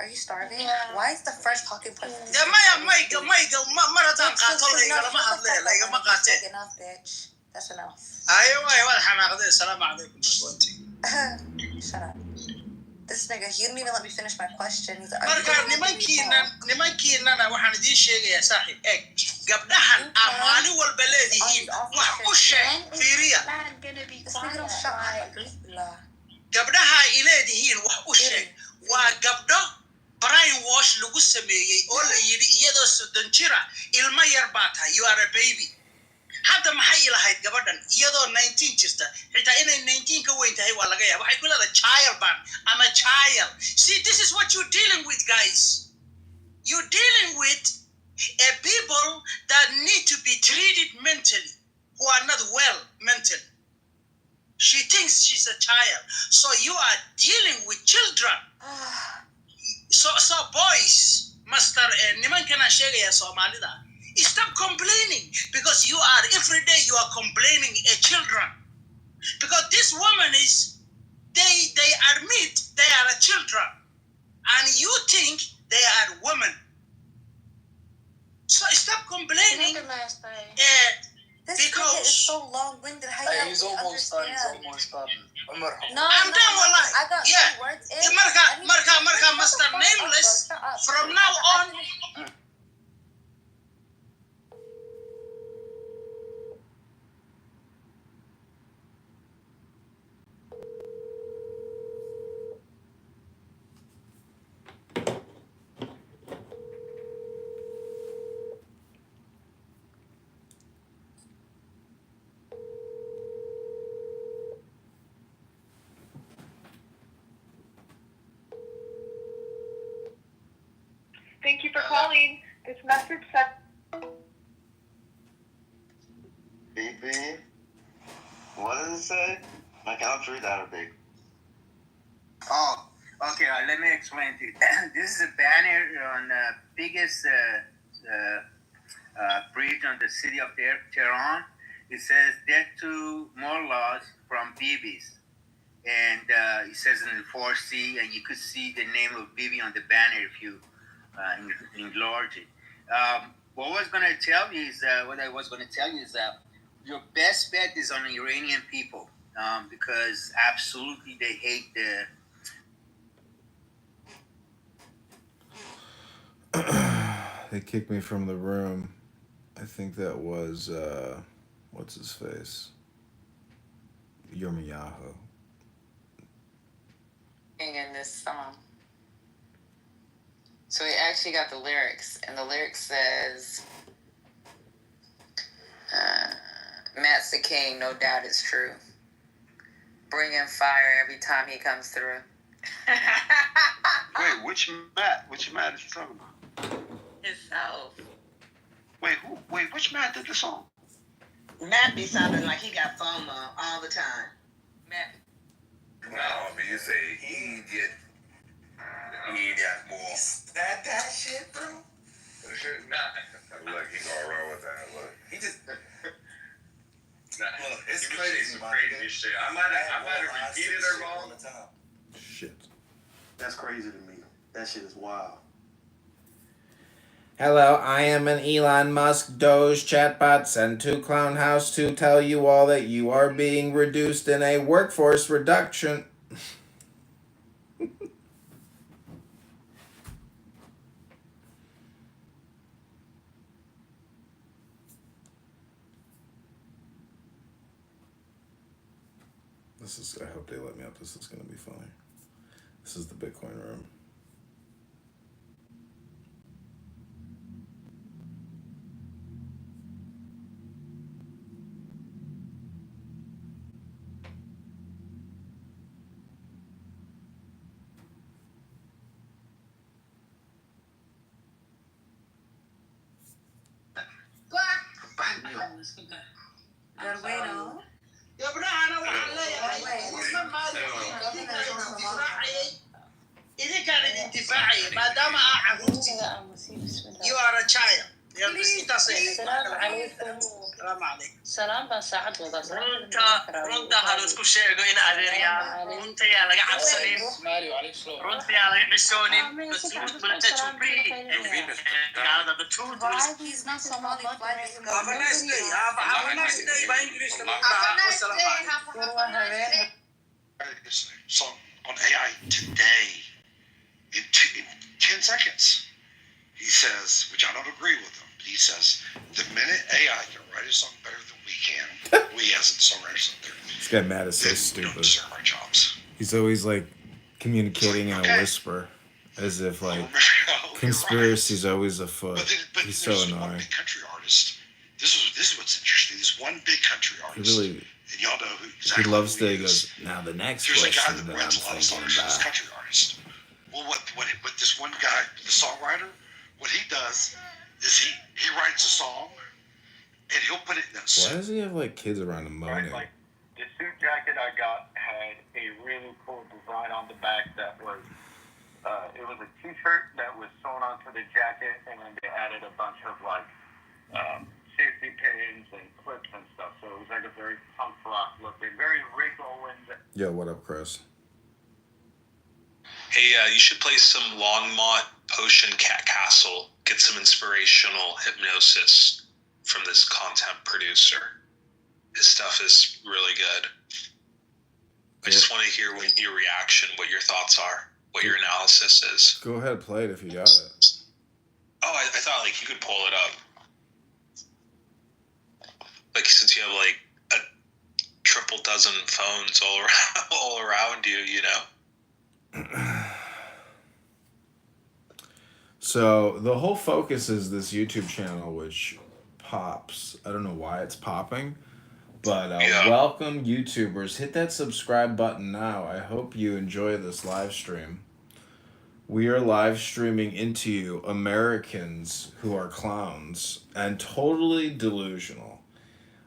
Yeah. Why is the first talking point? Enough, bitch. That's enough. Shut up. This nigga, he didn't even let me finish my question. Marka nimankiinana waxaan idiin sheegayaa saaxiib eeg gabdhahan maalin walba leedihiin wax u sheeg fiiriya gabdhaha ay leedihiin wax u sheeg waa gabdho brainwash lagu sameeyey oo la yidhi iyadoo 30 jira ilmo yar baa tahay you are a baby. Hadda maxay ilahayd gabadhan iyadoo 19 jirta xitaa inay 19 ka weyn tahay waa laga yaabaa waxay ku leedahay child ban I'm a child. See, this is what you're dealing with, guys. You're dealing with a people that need to be treated mentally who are not well mentally. She thinks she's a child, so you are dealing with children. So boys, master, nimankan aan sheegaya Soomaalida. Stop complaining because you are every day you are complaining children. Because this woman is they admit they are children and you think they are women. So stop complaining. This nigga is so long-winded. How you He's almost done. No, I'm done with life. I got yeah. 2 words in. Marka, Master Nameless. From now on. Thank you for calling. This message said. BP? What does it say? I cannot read Arabic. Oh, okay. Let me explain to you. This is a banner on the biggest bridge on the city of Tehran. It says "Death to more laws from Bibis," and it says in the 4C, and you could see the name of Bibi on the banner if you enlarge it. What I was going to tell you is that your best bet is on the Iranian people because absolutely they hate They kicked me from the room. I think that was what's his face? Yirmiyahu. In this song. So he actually got the lyrics, and the lyrics says, Matt's the king, no doubt it's true. Bringing fire every time he comes through. Wait, which Matt? Which Matt is he talking about? Himself. Wait, which Matt did the song? Matt be sounding like he got FOMO all the time. Matt. No, I mean, you say he got more. That shit, bro? Nah. Look, he going wrong with that. Look, he just. Look, it's crazy. Some crazy shit. I might have repeated it wrong. Shit. That's crazy to me. That shit is wild. Hello, I am an Elon Musk Doge chatbot sent to Clown House to tell you all that you are being reduced in a workforce reduction. I hope they let me up. This is going to be funny. This is the Bitcoin room. Garweno. إذا كان الانتفاعي ما دام you are a child. السلام عليكم. السلام عليكم. سلام بان ساعد وضع runta ha laisku sheego in adeeryaa runta yaa laga cabsanin runta yaa laga xisoonin the truth will set you free the truth will He's not Somali. have a nice day have a nice day by English song on AI today in 10 seconds. He says, which I don't agree with him, but he says, the minute AI can write a song better than we can, we as songwriters out there, This guy Matt is so we don't stupid. deserve our jobs. He's always like communicating in a whisper, as if like conspiracy's always afoot. He's so annoying. Big country artist. This is what's interesting. This one big country He artist. really, And y'all know who he exactly loves who to. he He is. goes, now the next There's a guy question that that I'm writes a lot of thinking songs. This about. country artist. Well, what this one guy, the songwriter, what he does is he writes a song and he'll put it in a Why suit. does he have like kids around him moaning? Like the suit jacket I got had a really cool design on the back that was it was a T-shirt that was sewn onto the jacket, and then they added a bunch of like safety pins and clips and stuff. So it was like a very punk rock looking, very Rick Owens. Yo, what up, Chris? Hey, you should play some Longmont Potion Cat Castle. Get some inspirational hypnosis from this content producer. His stuff is really good. I just want to hear what your reaction, what your thoughts are, what your analysis is. Go ahead, play it if you got it. Oh, I thought like you could pull it up. Like since you have like a triple dozen phones all around you, you know. So the whole focus is this YouTube channel, which pops. I don't know why it's popping, but welcome YouTubers. Hit that subscribe button now. I hope you enjoy this live stream. We are live streaming into you, Americans who are clowns and totally delusional.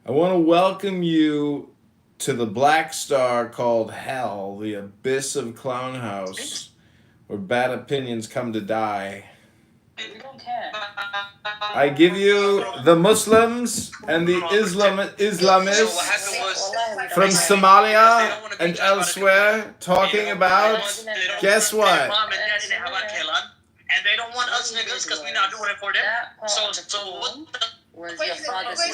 I want to welcome you to the black star called Hell, the abyss of Clown House, where bad opinions come to die. We don't care. I give you the Muslims and the Islamists from Somalia and elsewhere talking about, guess what? Mom and dad didn't have a kelan, and they don't want us niggas because we're not doing it for them. So what Was your father's... Let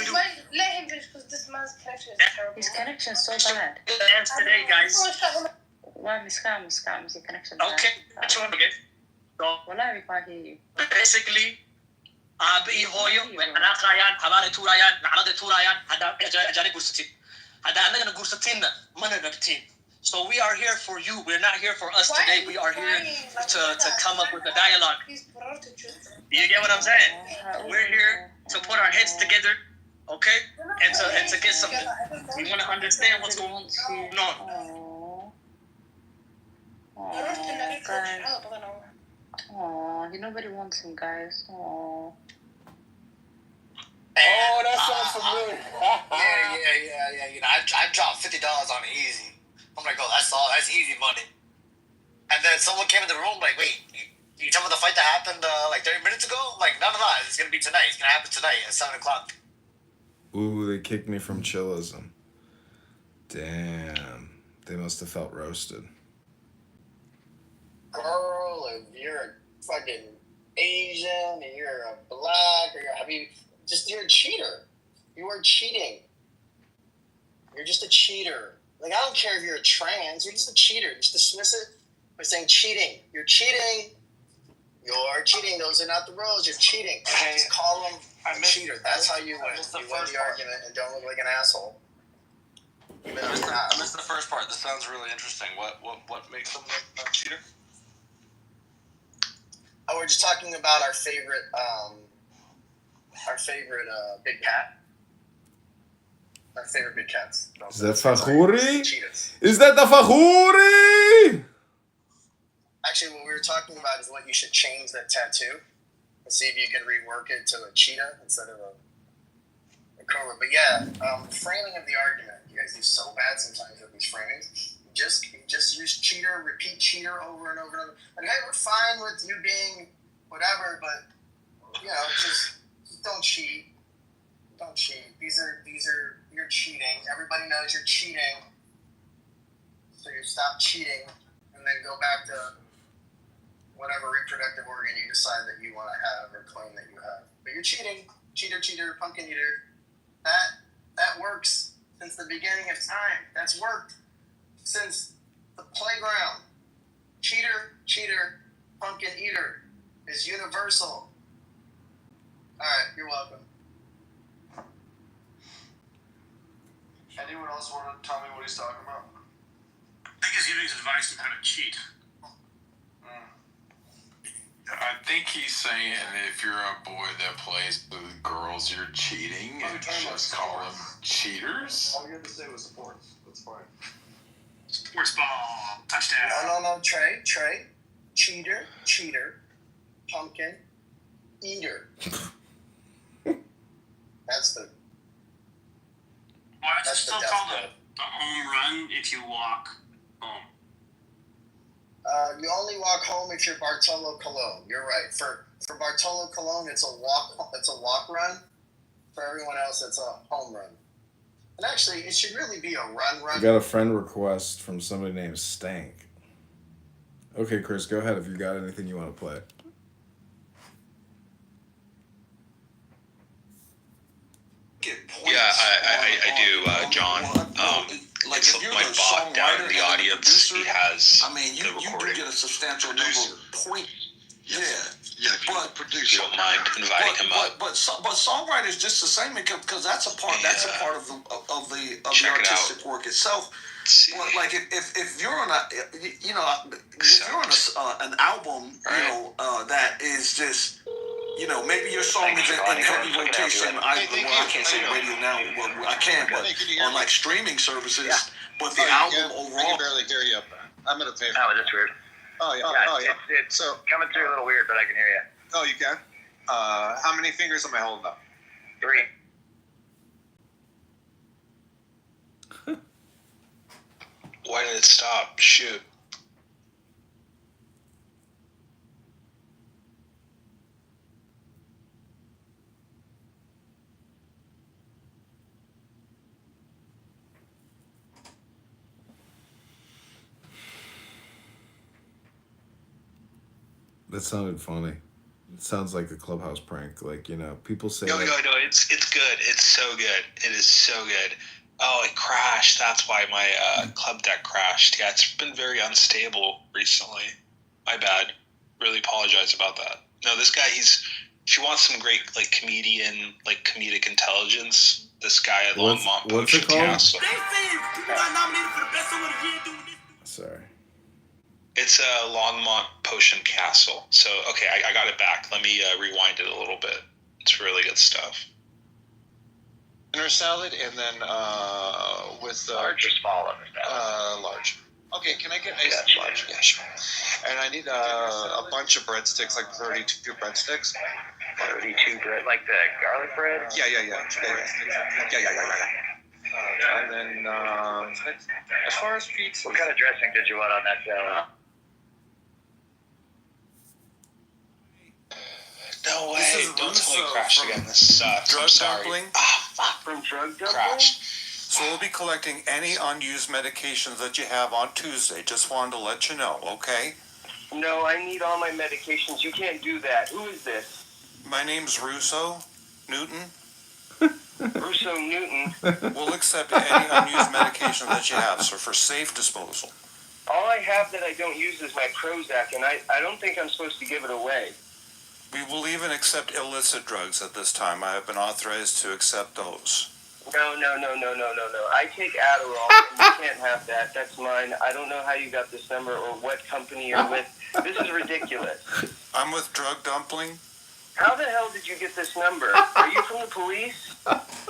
him finish because this man's connection is terrible. His connection is so bad. Dance today, guys. Why scam your connection? Okay, so Wala, we can't hear you. basically, aabii hooyo way anaaqayaan habaanay tuurayaan nacladay tuurayaan haddaa ajaanay guursatiin haddaa annagana guursatiinna mana rabtiin. So we are here for you. We're not here for us today. We are here to come up with a dialogue. You get what I'm saying? We're here to put our heads together, okay, and to get something. We want to understand what's going on. Aww, nobody wants him, guys. Aww. Oh, that sounds familiar. yeah. You know, I dropped $50 on it easy. I'm like, oh, that's easy money. And then someone came in the room like, wait, you talking about the fight that happened like 30 minutes ago? I'm like, no, it's gonna be tonight. It's gonna happen tonight at 7:00. Ooh, they kicked me from Chillism. Damn, they must have felt roasted. Girl, if you're a fucking Asian and you're a black or you're a cheater. You are cheating. You're just a cheater. Like, I don't care if you're a trans, you're just a cheater. Just dismiss it by saying cheating. You're cheating. You're cheating. Those are not the rules. You're cheating. Just call them a cheater. That's how you win. You win the argument and don't look like an asshole. I missed the first part. This sounds really interesting. What makes them a cheater? Oh, we're just talking about our favorite big cat. Our favorite big cats. Is that Fahouri? Is that the Fahouri? Actually, what we were talking about is what you should change that tattoo and see if you can rework it to a cheetah instead of a cobra. But yeah, framing of the argument. You guys do so bad sometimes with these framings. Just use cheater, repeat cheater over and over and over. Like, hey, we're fine with you being whatever, but you know, just don't cheat. Don't cheat. These are you're cheating. Everybody knows you're cheating. So you stop cheating and then go back to whatever reproductive organ you decide that you want to have or claim that you have. But you're cheating. Cheater, pumpkin eater. That works since the beginning of time. That's worked since the playground. Cheater, pumpkin eater is universal. Alright, you're welcome. Anyone else want to tell me what he's talking about? I think he's giving us advice on how to cheat. I think he's saying if you're a boy that plays with girls, you're cheating, and just call them cheaters. All you had to say was sports. That's fine. Sports ball, touchdown. No, Trey. Cheater, pumpkin, eater. That's the... Why is it still called a home run if you walk home? You only walk home if you're Bartolo Colon. You're right. For Bartolo Colon, it's a walk run. For everyone else, it's a home run. And actually, it should really be a run. I got a friend request from somebody named Stank. Okay, Chris, go ahead if you got anything you want to play. Yeah, I do, John. It's my bot down in the audience. He has the recording. You get a substantial number of points. Yeah, but you don't mind inviting him up. But songwriting is just the same because that's a part. That's a part of the artistic work itself. But like if you're on a if you're on an album, that is just. Maybe your song is in heavy rotation. I can't say radio now. Well, I can, but on like streaming services. Yeah. But the album overall. I can barely hear you up there. I'm gonna pay for it. Oh, that's weird. Oh, yeah. It's so coming through a little weird, but I can hear you. Oh, you can? How many fingers am I holding up? 3. Why did it stop? Shoot. That sounded funny. It sounds like a Clubhouse prank. Like, people say... No, it's good. It's so good. It is so good. Oh, it crashed. That's why my club deck crashed. Yeah, it's been very unstable recently. My bad. Really apologize about that. No, this guy, if you want some great, comedic intelligence, this guy at Longmont Potion Castle. Sorry. It's a Longmont Potion Castle. So, okay, I got it back. Let me rewind it a little bit. It's really good stuff. Dinner salad, and then with large or small? Large. Okay, can I get a large? Yeah, sure. And I need a bunch of breadsticks, like 32 breadsticks. 32 bread, like the garlic bread? Yeah. And then as far as pizza, what kind of dressing did you want on that salad? No way! Don't tell me it crashed again. This sucks. Drug dumpling. Fuck. From drug dumpling? Crashed. So we'll be collecting any unused medications that you have on Tuesday. Just wanted to let you know, okay? No, I need all my medications. You can't do that. Who is this? My name's Russo Newton. Russo Newton. We'll accept any unused medication that you have, sir, for safe disposal. All I have that I don't use is my Prozac, and I don't think I'm supposed to give it away. We will even accept illicit drugs at this time. I have been authorized to accept those. No. I take Adderall, and you can't have that. That's mine. I don't know how you got this number or what company you're with. This is ridiculous. I'm with Drug Dumpling. How the hell did you get this number? Are you from the police?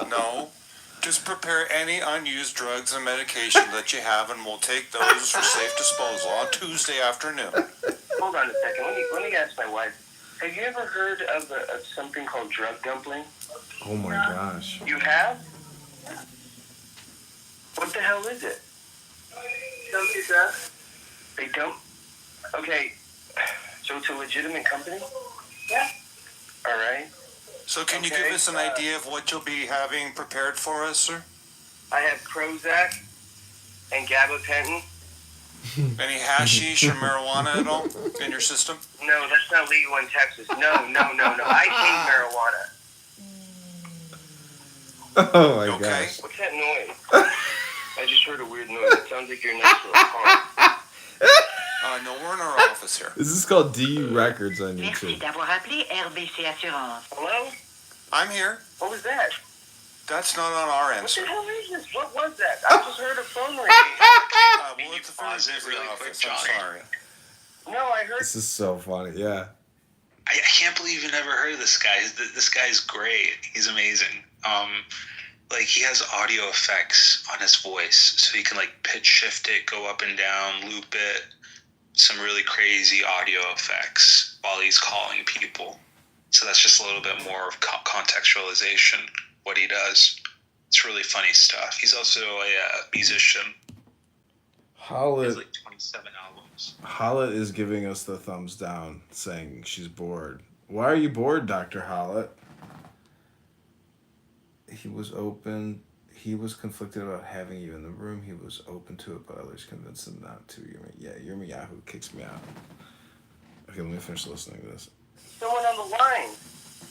No. Just prepare any unused drugs and medication that you have, and we'll take those for safe disposal on Tuesday afternoon. Hold on a second. Let me ask my wife. Have you ever heard of something called drug dumpling? Oh my gosh. You have? What the hell is it? Don't do that. They don't? Okay. So it's a legitimate company? Yeah. All right. So can you give us an idea of what you'll be having prepared for us, sir? I have Prozac and gabapentin. Any hashish or marijuana at all in your system? No, that's not legal in Texas. No. I hate marijuana. Oh my gosh. What's that noise? I just heard a weird noise. It sounds like you're next to a car. No, we're in our office here. This is called DU Records on YouTube. Hello? I'm here. What was that? That's not on our end, What sir. the hell is this? What was that? I just heard a phone ring. Well, it's a very busy office. I'm sorry. No, I heard... This is so funny, yeah. I can't believe you never heard of this guy. This guy's great. He's amazing. He has audio effects on his voice, so he can pitch shift it, go up and down, loop it. Some really crazy audio effects while he's calling people. So that's just a little bit more of contextualization, what he does. It's really funny stuff. He's also a musician. Hollet, like 27 albums. Hollet is giving us the thumbs down, saying she's bored. Why are you bored, Dr. Hollet? He was open. He was conflicted about having you in the room. He was open to it, but others convinced him not to. Yirmi Yahoo kicks me out. Okay, let me finish listening to this. Someone on the line.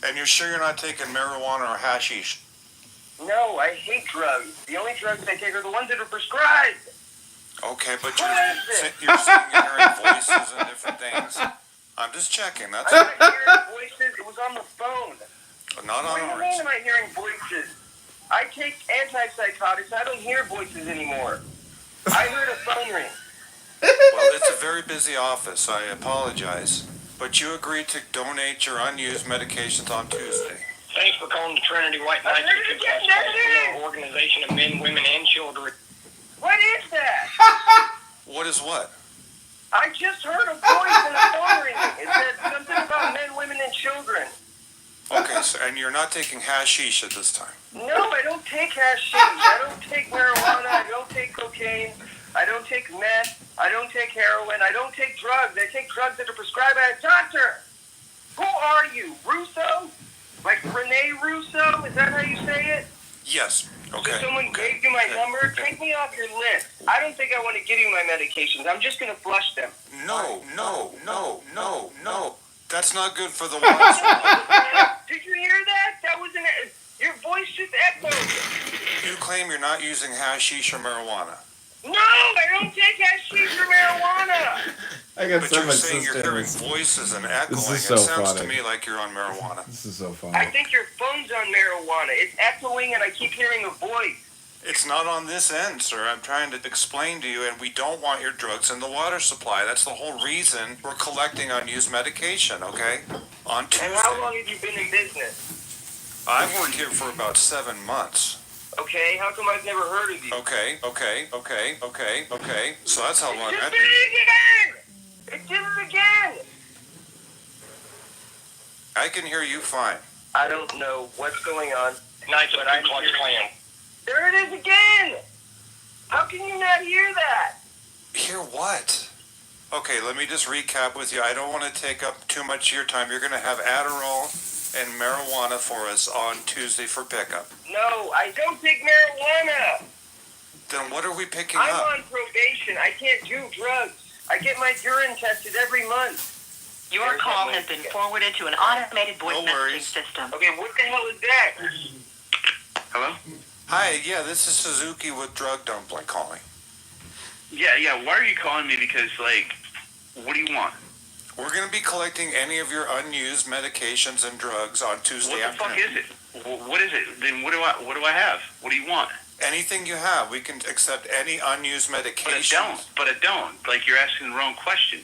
And you're sure you're not taking marijuana or hashish? No, I hate drugs. The only drugs I take are the ones that are prescribed. Okay, but you're saying you're hearing voices and different things. I'm just checking. That's I'm not hearing voices. It was on the phone. not on What do you ours. mean am I hearing voices? I take antipsychotics. I don't hear voices anymore. I heard a phone ring. Well, it's a very busy office. I apologize. But you agreed to donate your unused medications on Tuesday. Thanks for calling the Trinity White Knights organization of men, women, and children. What is that? What is what? I just heard a voice in a phone ring. It said something about men, women, and children. Okay, so, and you're not taking hashish at this time? No, I don't take hashish. I don't take marijuana. I don't take cocaine. I don't take meth. I don't take heroin. I don't take drugs. I take drugs that are prescribed by a doctor. Who are you, Russo? Like Rene Russo? Is that how you say it? Yes. Okay. So someone gave you my number? Take me off your list. I don't think I want to give you my medications. I'm just going to flush them. No. That's not good for the ones. Did you hear that? That was your voice just echoed. You claim you're not using hashish or marijuana. No, I don't take hashish or marijuana. I got but so you're much saying sister you're in hearing this. voices and echoing. This is so it sounds funny. to me like you're on marijuana. This is so funny. I think your phone's on marijuana. It's echoing and I keep hearing a voice. It's not on this end, sir. I'm trying to explain to you, and we don't want your drugs in the water supply. That's the whole reason we're collecting unused medication, okay? On Tuesday. And how long have you been in business? I've worked here for about 7 months. Okay, how come I've never heard of you? Okay. So that's how long I've It did it again! It did it again! I can hear you fine. I don't know what's going on. Nice, but I'm hearing. There it is again! How can you not hear that? Hear what? Okay, let me just recap with you. I don't want to take up too much of your time. You're going to have Adderall and marijuana for us on Tuesday for pickup. No, I don't take marijuana. Then what are we picking I'm up? on probation. I can't do drugs. I get my urine tested every month. Your call has been forwarded to an automated voice messaging system. Okay, what the hell is that? Hello? Hi, yeah, this is Suzuki with Drug Dumpling calling. Yeah, why are you calling me? Because, what do you want? We're going to be collecting any of your unused medications and drugs on Tuesday afternoon. What the fuck is it? What is it? Then what do I have? What do you want? Anything you have. We can accept any unused medications. But I don't. Like, you're asking the wrong question.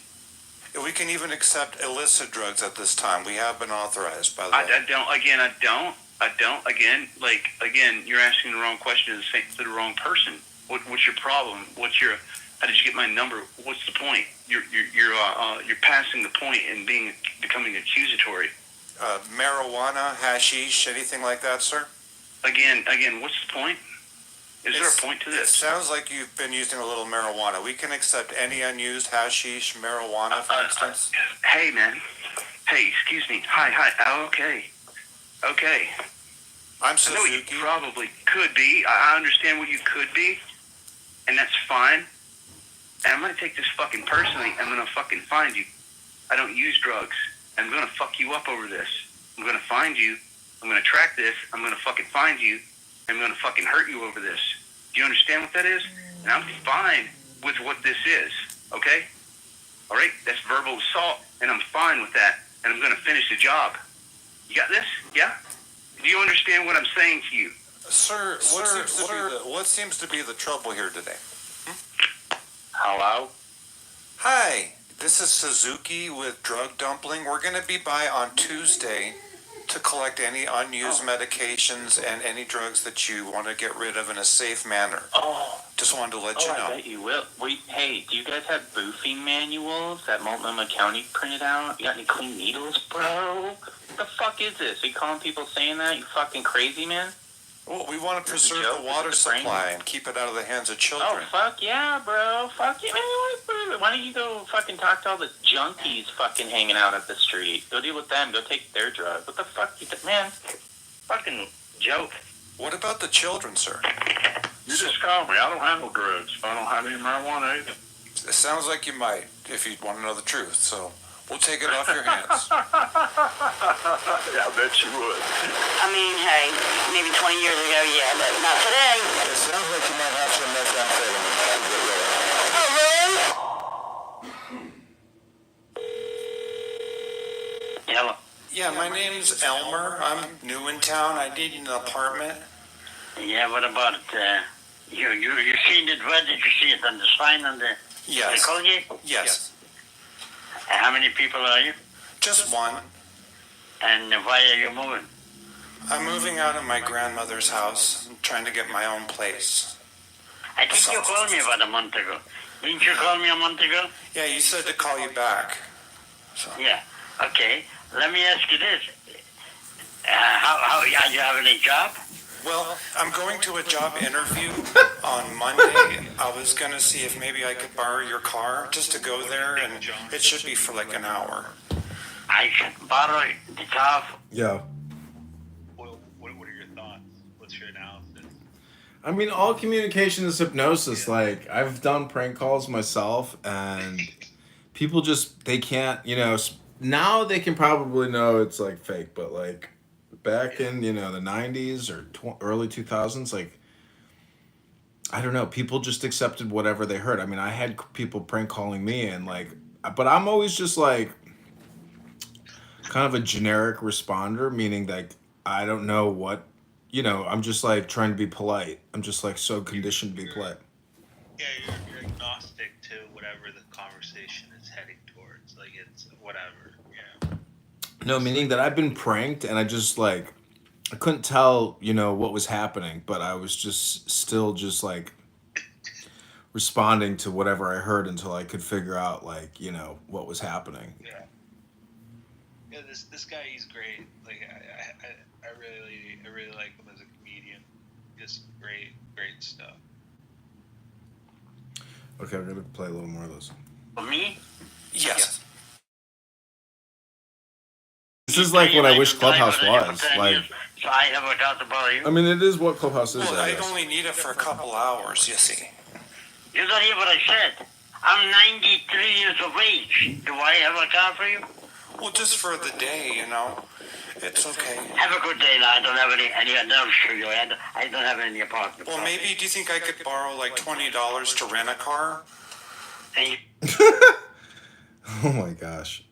We can even accept illicit drugs at this time. We have been authorized, by the way. I don't. Again, you're asking the wrong question to the wrong person. What's your problem? How did you get my number? What's the point? You're passing the point and becoming accusatory. Marijuana, hashish, anything like that, sir? Again, what's the point? Is there a point to this? It sounds like you've been using a little marijuana. We can accept any unused hashish, marijuana, for instance. Hey, man. Hey, excuse me. Hi. Okay. I'm Suzuki. I know what you probably could be. I understand what you could be, and that's fine. And I'm going to take this fucking personally. I'm going to fucking find you. I don't use drugs. I'm going to fuck you up over this. I'm going to find you. I'm going to track this. I'm going to fucking find you. I'm going to fucking hurt you over this. Do you understand what that is? And I'm fine with what this is. Okay? All right? That's verbal assault, and I'm fine with that. And I'm going to finish the job. You got this? Yeah? Do you understand what I'm saying to you? Sir, what seems to be the trouble here today? Hello? Hi, this is Suzuki with Drug Dumpling. We're going to be by on Tuesday to collect any unused medications and any drugs that you want to get rid of in a safe manner. Just wanted to let you know. I bet you will. Wait, hey, do you guys have boofing manuals that Multnomah County printed out? You got any clean needles, bro? What the fuck is this? Are you calling people saying that? You fucking crazy, man? Well, we want to preserve the water supply and keep it out of the hands of children. Oh, fuck yeah, bro. Fuck yeah, man. Why don't you go fucking talk to all the junkies fucking hanging out at the street? Go deal with them. Go take their drugs. What the fuck you think, man? Fucking joke. What about the children, sir? You just called me. I don't handle drugs. I don't have any marijuana either. It sounds like you might, if you want to know the truth, so we'll take it off your hands. Yeah, I bet you would. I mean, hey, maybe 20 years ago, yeah, but not today. It sounds like you might have some methamphetamine. Oh, really? Hello. Yeah, my name's Elmer. I'm new in town. I need an apartment. Yeah, what about you seen it? Where did you see it? On the sign on the Yes. Colgate? Yes. How many people are you? Just one. And why are you moving? I'm moving out of my grandmother's house. I'm trying to get my own place. I think you called me about a month ago. Didn't you call me a month ago? Yeah, you said to call you back. So. Yeah. Okay. Let me ask you this. How are you having a job? Well, I'm going to a job interview on Monday. I was going to see if maybe I could borrow your car just to go there, and it should be for like an hour. I should borrow the car. Yeah. What are your thoughts? What's your analysis? I mean, all communication is hypnosis. Like, I've done prank calls myself, and people just, they can't, now they can probably know it's, like, fake, but, like, back in, the 90s or early 2000s, like, I don't know, people just accepted whatever they heard. I mean, I had people prank calling me, and, like, but I'm always just, like, kind of a generic responder, meaning, like, I don't know what, I'm just, like, trying to be polite. I'm just, like, so conditioned to be polite. Yeah, you're agnostic to whatever the conversation is heading towards. Like, it's whatever, yeah. No, meaning that I've been pranked, and I just, like, I couldn't tell, what was happening, but I was just still just, like, responding to whatever I heard until I could figure out, like, what was happening. Yeah. Yeah, this guy, he's great. Like, I really like him as a comedian. Just great stuff. Okay, we're gonna play a little more of this. For me? Yes. This is like what I wish Clubhouse was. Like, so I have a doubt about you. I mean, it is what Clubhouse is. Well, I only need it for a couple hours, you see. You don't hear what I said. I'm 93 years of age. Do I have a car for you? Well, just for the day, It's okay. Have a good day. Now. I don't have any nerves for you. I don't have any apartment. Well, maybe, do you think I could borrow like $20 to rent a car? Oh my gosh.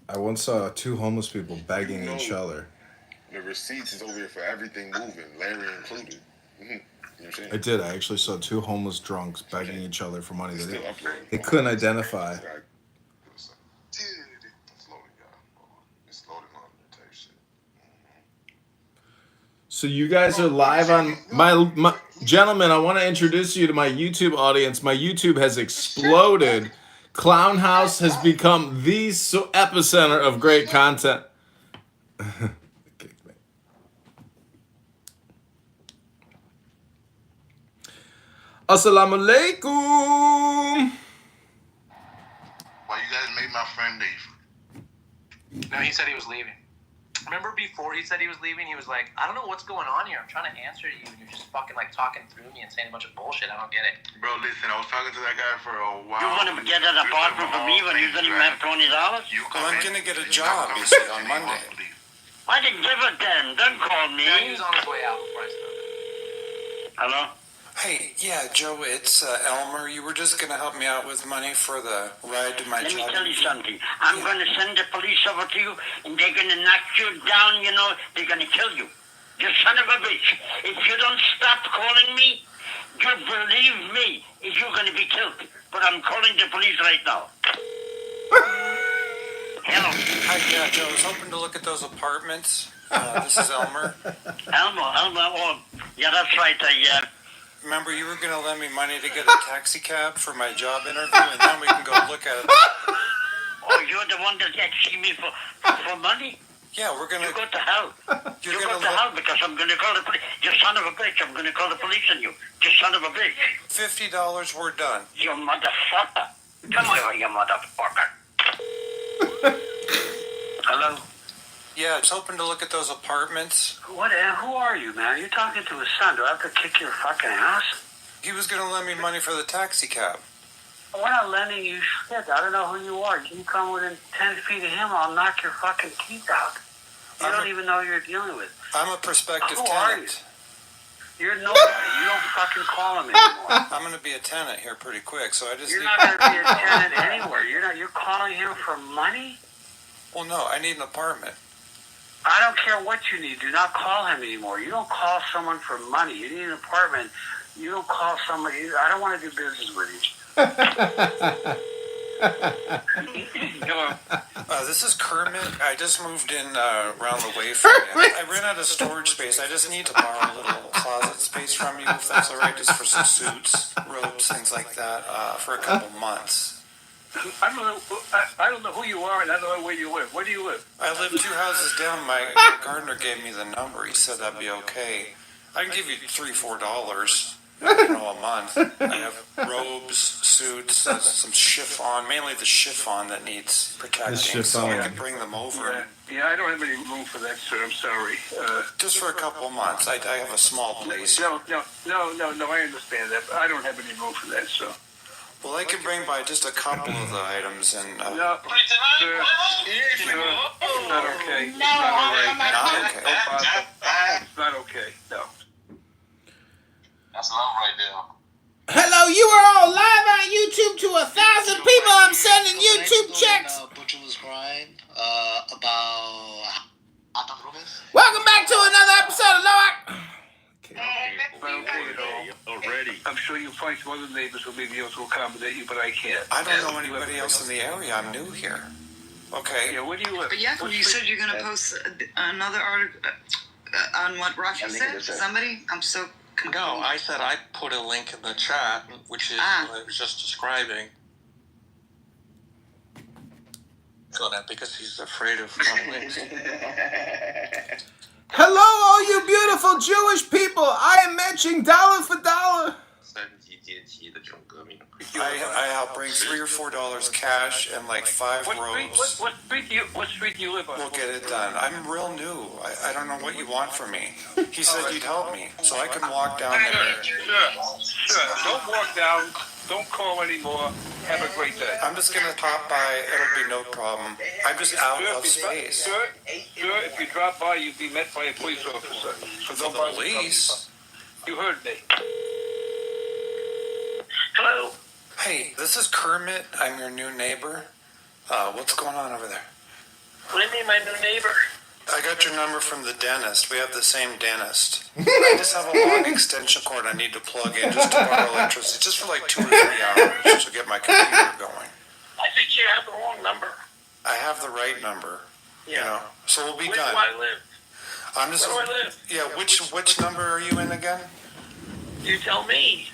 I once saw two homeless people begging each other. The receipts is over here for everything moving, Larry included. Mm-hmm. You know what I'm saying? I did. I actually saw two homeless drunks begging each other for money that they couldn't identify. So you guys are live on my gentlemen. I want to introduce you to my YouTube audience. My YouTube has exploded. Clown House has become the epicenter of great content. Assalamu alaikum. Why you guys made my friend leave? No, he said he was leaving. Remember before he said he was leaving, he was like, I don't know what's going on here. I'm trying to answer you, and you're just fucking like talking through me and saying a bunch of bullshit. I don't get it. Bro, listen, I was talking to that guy for a while. You want to get an apartment for me when you don't even have $20? Well, I'm going to get a job, you see, on Monday. I didn't give it then. Don't call me. Yeah, he was on his way out before I started. Hello? Hey, yeah, Joe, it's Elmer. You were just going to help me out with money for the ride to my job. Let me tell you something. I'm going to send the police over to you, and they're going to knock you down, They're going to kill you. You son of a bitch. If you don't stop calling me, you believe me, you're going to be killed. But I'm calling the police right now. Hello? Hi, yeah, Joe. I was hoping to look at those apartments. This is Elmer. Elmer. Oh, yeah, that's right. Remember, you were going to lend me money to get a taxi cab for my job interview, and then we can go look at it. Oh, you're the one that's asking me for money? Yeah, we're gonna. You go to hell. You go to hell because I'm gonna call the police. You son of a bitch! I'm gonna call the police on you. You son of a bitch! $50, we're done. You motherfucker! Come over, you motherfucker! Hello. Yeah, I was hoping to look at those apartments. What? Who are you, man? You're talking to his son. Do I have to kick your fucking ass? He was gonna lend me money for the taxi cab. We're not lending you shit. I don't know who you are. You come within 10 feet of him, I'll knock your fucking teeth out. You don't even know who you're dealing with. I'm a prospective Who tenant. are you? You're nobody. You don't fucking call him anymore. I'm gonna be a tenant here pretty quick, so I just You're need... not gonna be a tenant anywhere. You're calling him for money? Well, no, I need an apartment. I don't care what you need. Do not call him anymore. You don't call someone for money. You need an apartment. You don't call somebody. I don't want to do business with you. This is Kermit. I just moved in around the way from you. I ran out of storage space. I just need to borrow a little closet space from you, if that's all right, just for some suits, robes, things like that, for a couple months. I don't know who you are, and I don't know where you live. Where do you live? I live 2 houses down. My gardener gave me the number. He said that'd be okay. I can give you $3-4, a month. I have robes, suits, some chiffon, mainly the chiffon that needs protecting. So I can bring them over. Yeah, I don't have any room for that, sir. I'm sorry. Just for a couple of months. I have a small place. No, I understand that, but I don't have any room for that, sir. Well, I can bring by just a couple of the items and... No, sir, it's not okay. It's not all right. Not okay. It's not okay, no. That's love right there. Hello, you are all live on YouTube to 1,000 people. I'm sending YouTube checks. Butcher was crying about... Welcome back to another episode of Lower. Already. I'm sure you'll find some other neighbors who may be able to accommodate you, but I can't. I don't know anybody else in the area. I'm new here. Okay. Yeah, where do you live? But Yaakov, you said you're going to post another article on what Rafi said? Somebody? I'm so confused. No, I said I put a link in the chat, which is what I was just describing. Because he's afraid of links. Hello, all you beautiful Jewish people. I am matching dollar for dollar. I help bring $3 or $4 cash and like 5 robes. What street do you live on? We'll get it done. I'm real new. I don't know what you want from me. He said you'd help me, so I can walk down there. Sure. Don't walk down. Don't call anymore. Have a great day. I'm just gonna pop by. It'll be no problem. I'm just out of space. Sir, if you drop by, you'd be met by a police officer. So don't bother. Police? You heard me. Hello? Hey, this is Kermit. I'm your new neighbor. What's going on over there? What do you mean, my new neighbor? I got your number from the dentist. We have the same dentist. I just have a long extension cord I need to plug in just to borrow electricity, just for like 2 or 3 hours to get my computer going. I think you have the wrong number. I have the right number. Yeah. You know, so we'll be Where done. do I live? I'm just. Where do I live? Yeah, which number are you in again? You tell me.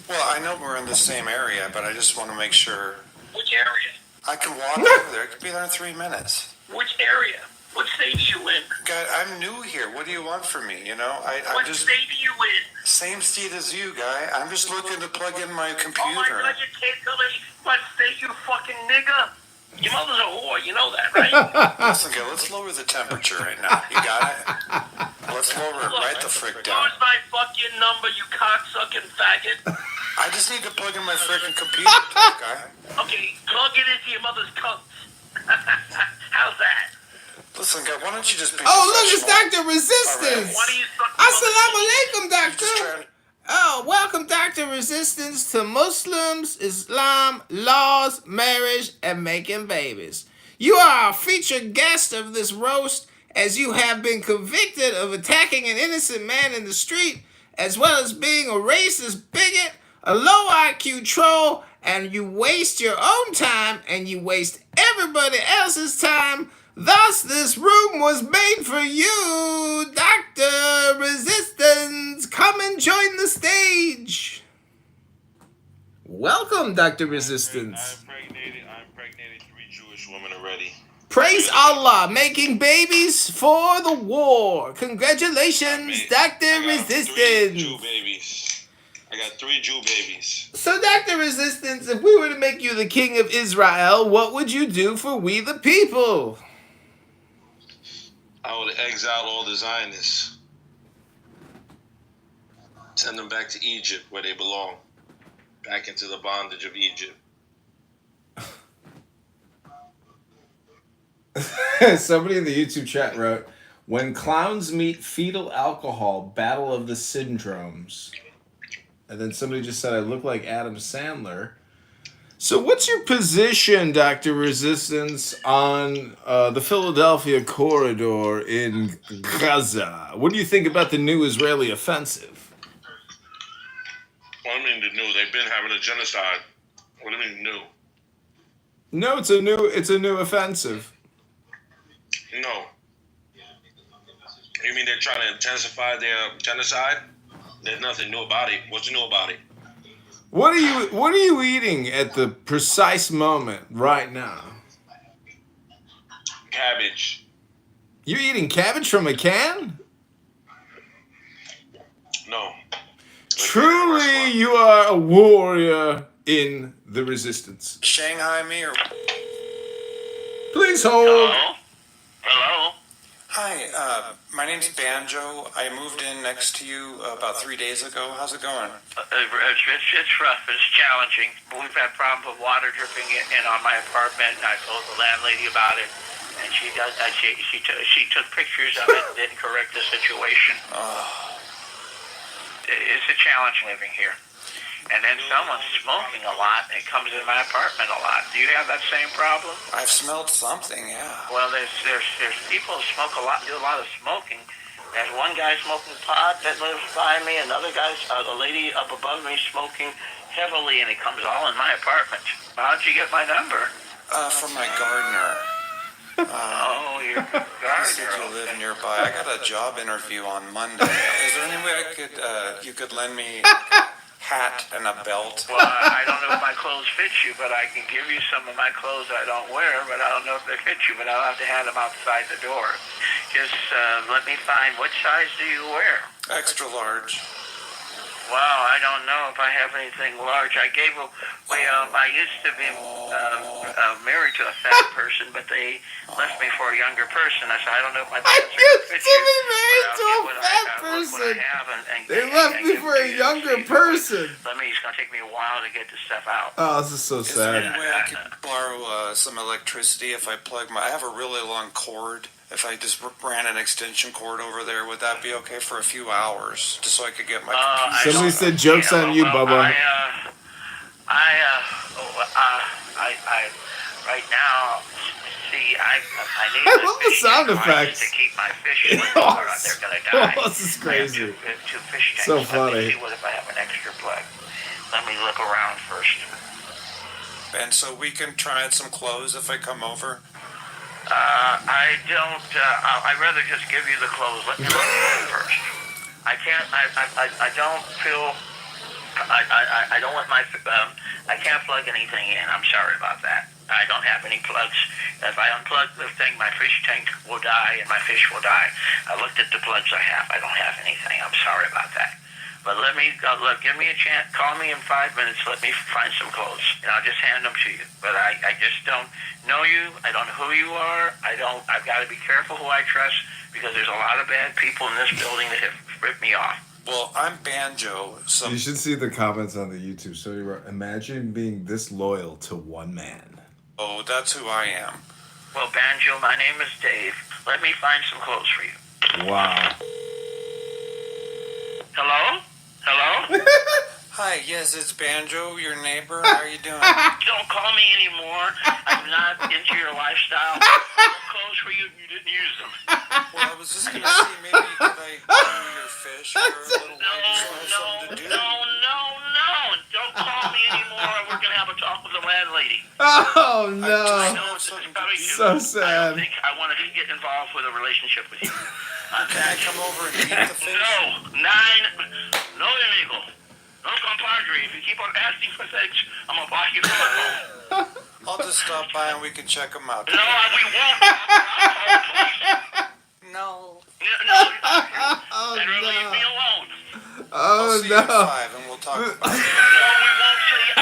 Well, I know we're in the same area, but I just want to make sure. Which area? I can walk over there. I could be there in 3 minutes. Which area? What state are you in? God, I'm new here. What do you want from me? You know, What state are you in? Same state as you, guy. I'm just looking to plug in my computer. Oh my God, you can't tell me what state, you fucking nigga. Your mother's a whore, you know that, right? Listen, guy, let's lower the temperature right now. You got it? Let's lower it right the frick down. Where's my fucking number, you cocksucking faggot? I just need to plug in my frickin' computer, guy. Okay, plug it into your mother's cunt. How's that? Listen, guy, why don't you just be look, it's Dr. Resistance. Assalamu alaikum, doctor. Oh, welcome, Dr. Resistance, to Muslims, Islam, laws, marriage, and making babies. You are our featured guest of this roast, as you have been convicted of attacking an innocent man in the street, as well as being a racist bigot, a low IQ troll, and you waste your own time, and you waste everybody else's time. Thus, this room was made for you, Dr. Resistance. Come and join the stage. Welcome, Dr. Resistance. I impregnated 3 Jewish women already. Praise Allah, making babies for the war. Congratulations, Dr. Resistance. Jew babies. I got 3 Jew babies. So, Dr. Resistance, if we were to make you the king of Israel, what would you do for we the people? I would exile all the Zionists. Send them back to Egypt where they belong. Back into the bondage of Egypt. Somebody in the YouTube chat wrote, when clowns meet fetal alcohol, battle of the syndromes. And then somebody just said, I look like Adam Sandler. So what's your position, Dr. Resistance, on the Philadelphia corridor in Gaza? What do you think about the new Israeli offensive? What do you mean the new? They've been having a genocide. What do you mean new? No, it's a new offensive. No. You mean they're trying to intensify their genocide? There's nothing new about it. What's new about it? What are you eating at the precise moment right now? Cabbage. You're eating cabbage from a can? No. Truly, you are a warrior in the resistance. Shanghai me or... Please hold. Hello? Hi, my name's Banjo. I moved in next to you about 3 days ago. How's it going? It's rough. It's challenging. We've had problems with water dripping in on my apartment, and I told the landlady about it, and she took pictures of it and didn't correct the situation. It's a challenge living here. And then someone's smoking a lot, and it comes in my apartment a lot. Do you have that same problem? I've smelled something, yeah. Well, there's people who smoke a lot, do a lot of smoking. There's one guy smoking pot that lives by me, another guy's, a lady up above me smoking heavily, and it comes all in my apartment. How'd you get my number? From my gardener. Oh, your gardener. He said you live nearby. I got a job interview on Monday. Is there any way you could lend me hat and a belt? Well, I don't know if my clothes fit you, but I can give you some of my clothes I don't wear, but I don't know if they fit you, but I'll have to hand them outside the door. Just let me find, what size do you wear? Extra large. Wow, I don't know if I have anything large. I used to be married to a fat person, but they left me for a younger person. I said, I don't know if my pants are going to fit you. I used to be married to a fat person. They left me for a younger person. It's going to take me a while to get this stuff out. Oh, this is so sad. Is there any way I could borrow some electricity if I plug I have a really long cord. If I just ran an extension cord over there, would that be okay for a few hours, just so I could get my computer? Somebody said jokes on you, Bubba. Right now, see, I need I love the sound effects. To keep my fish in the water, they're gonna die. Oh, this is crazy. Two fish tanks. So funny. Let me see what if I have an extra plug. Let me look around first. And so we can try some clothes if I come over? I don't, I'd rather just give you the clothes. Let me look at them first. I can't, I don't feel, I don't want my, I can't plug anything in. I'm sorry about that. I don't have any plugs. If I unplug the thing, my fish tank will die and my fish will die. I looked at the plugs I have. I don't have anything. I'm sorry about that. But give me a chance. Call me in 5 minutes. Let me find some clothes, and I'll just hand them to you. But I just don't know you. I don't know who you are. I've got to be careful who I trust because there's a lot of bad people in this building that have ripped me off. Well, I'm Banjo. So you should see the comments on the YouTube. So you wrote, imagine being this loyal to one man. Oh, that's who I am. Well, Banjo, my name is Dave. Let me find some clothes for you. Wow. Hello? Hello? Hi, yes, it's Banjo, your neighbor. How are you doing? Don't call me anymore. I'm not into your lifestyle. Clothes for you, you didn't use them. Well, I was just going to see, maybe could I do your fish for a little while? No. Don't call me anymore. We're going to have a talk with the landlady. Oh, no. I know it's probably so sad. I don't think I want to get involved with a relationship with you. Can I come over and eat the fish? No illegal. Look, compadre, if you keep on asking for things, I'm gonna buy you from my home. I'll just stop by and we can check them out. No, we won't. No. No. Better leave me alone. I'll see you at 5 and we'll talk about it. No, we won't see you.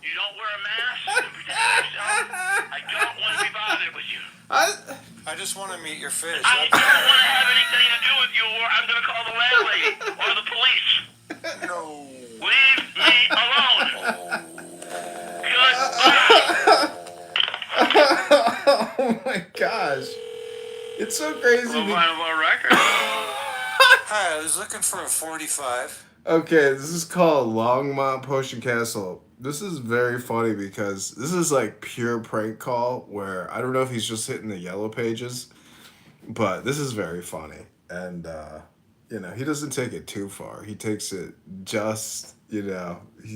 You don't wear a mask to protect yourself. I don't want to be bothered with you. I just want to meet your fish. I don't want to have anything to do with you, or I'm going to call the landlady or the police. No. Leave me alone. Oh my gosh. It's so crazy. Hi, I was looking for a 45. Okay, this is called Longmont Potion Castle. This is very funny because this is like pure prank call where I don't know if he's just hitting the yellow pages, but this is very funny. And, he doesn't take it too far. He takes it just, he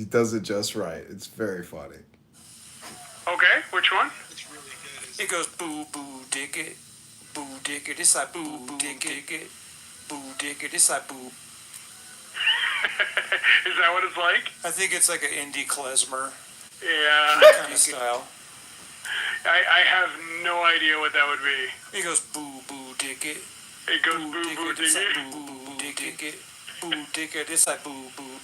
does it just right. It's very funny. Okay, which one? It goes boo boo dig it, boo dig it. It's like boo boo dig it, boo dig it. It's like boo. Is that what it's like? I think it's like an indie klezmer. Yeah. Kind of style. I have no idea what that would be. It goes boo boo dig it. It goes boo boo dig it. Boo boo dig it. Boo dig it. It's like boo boo.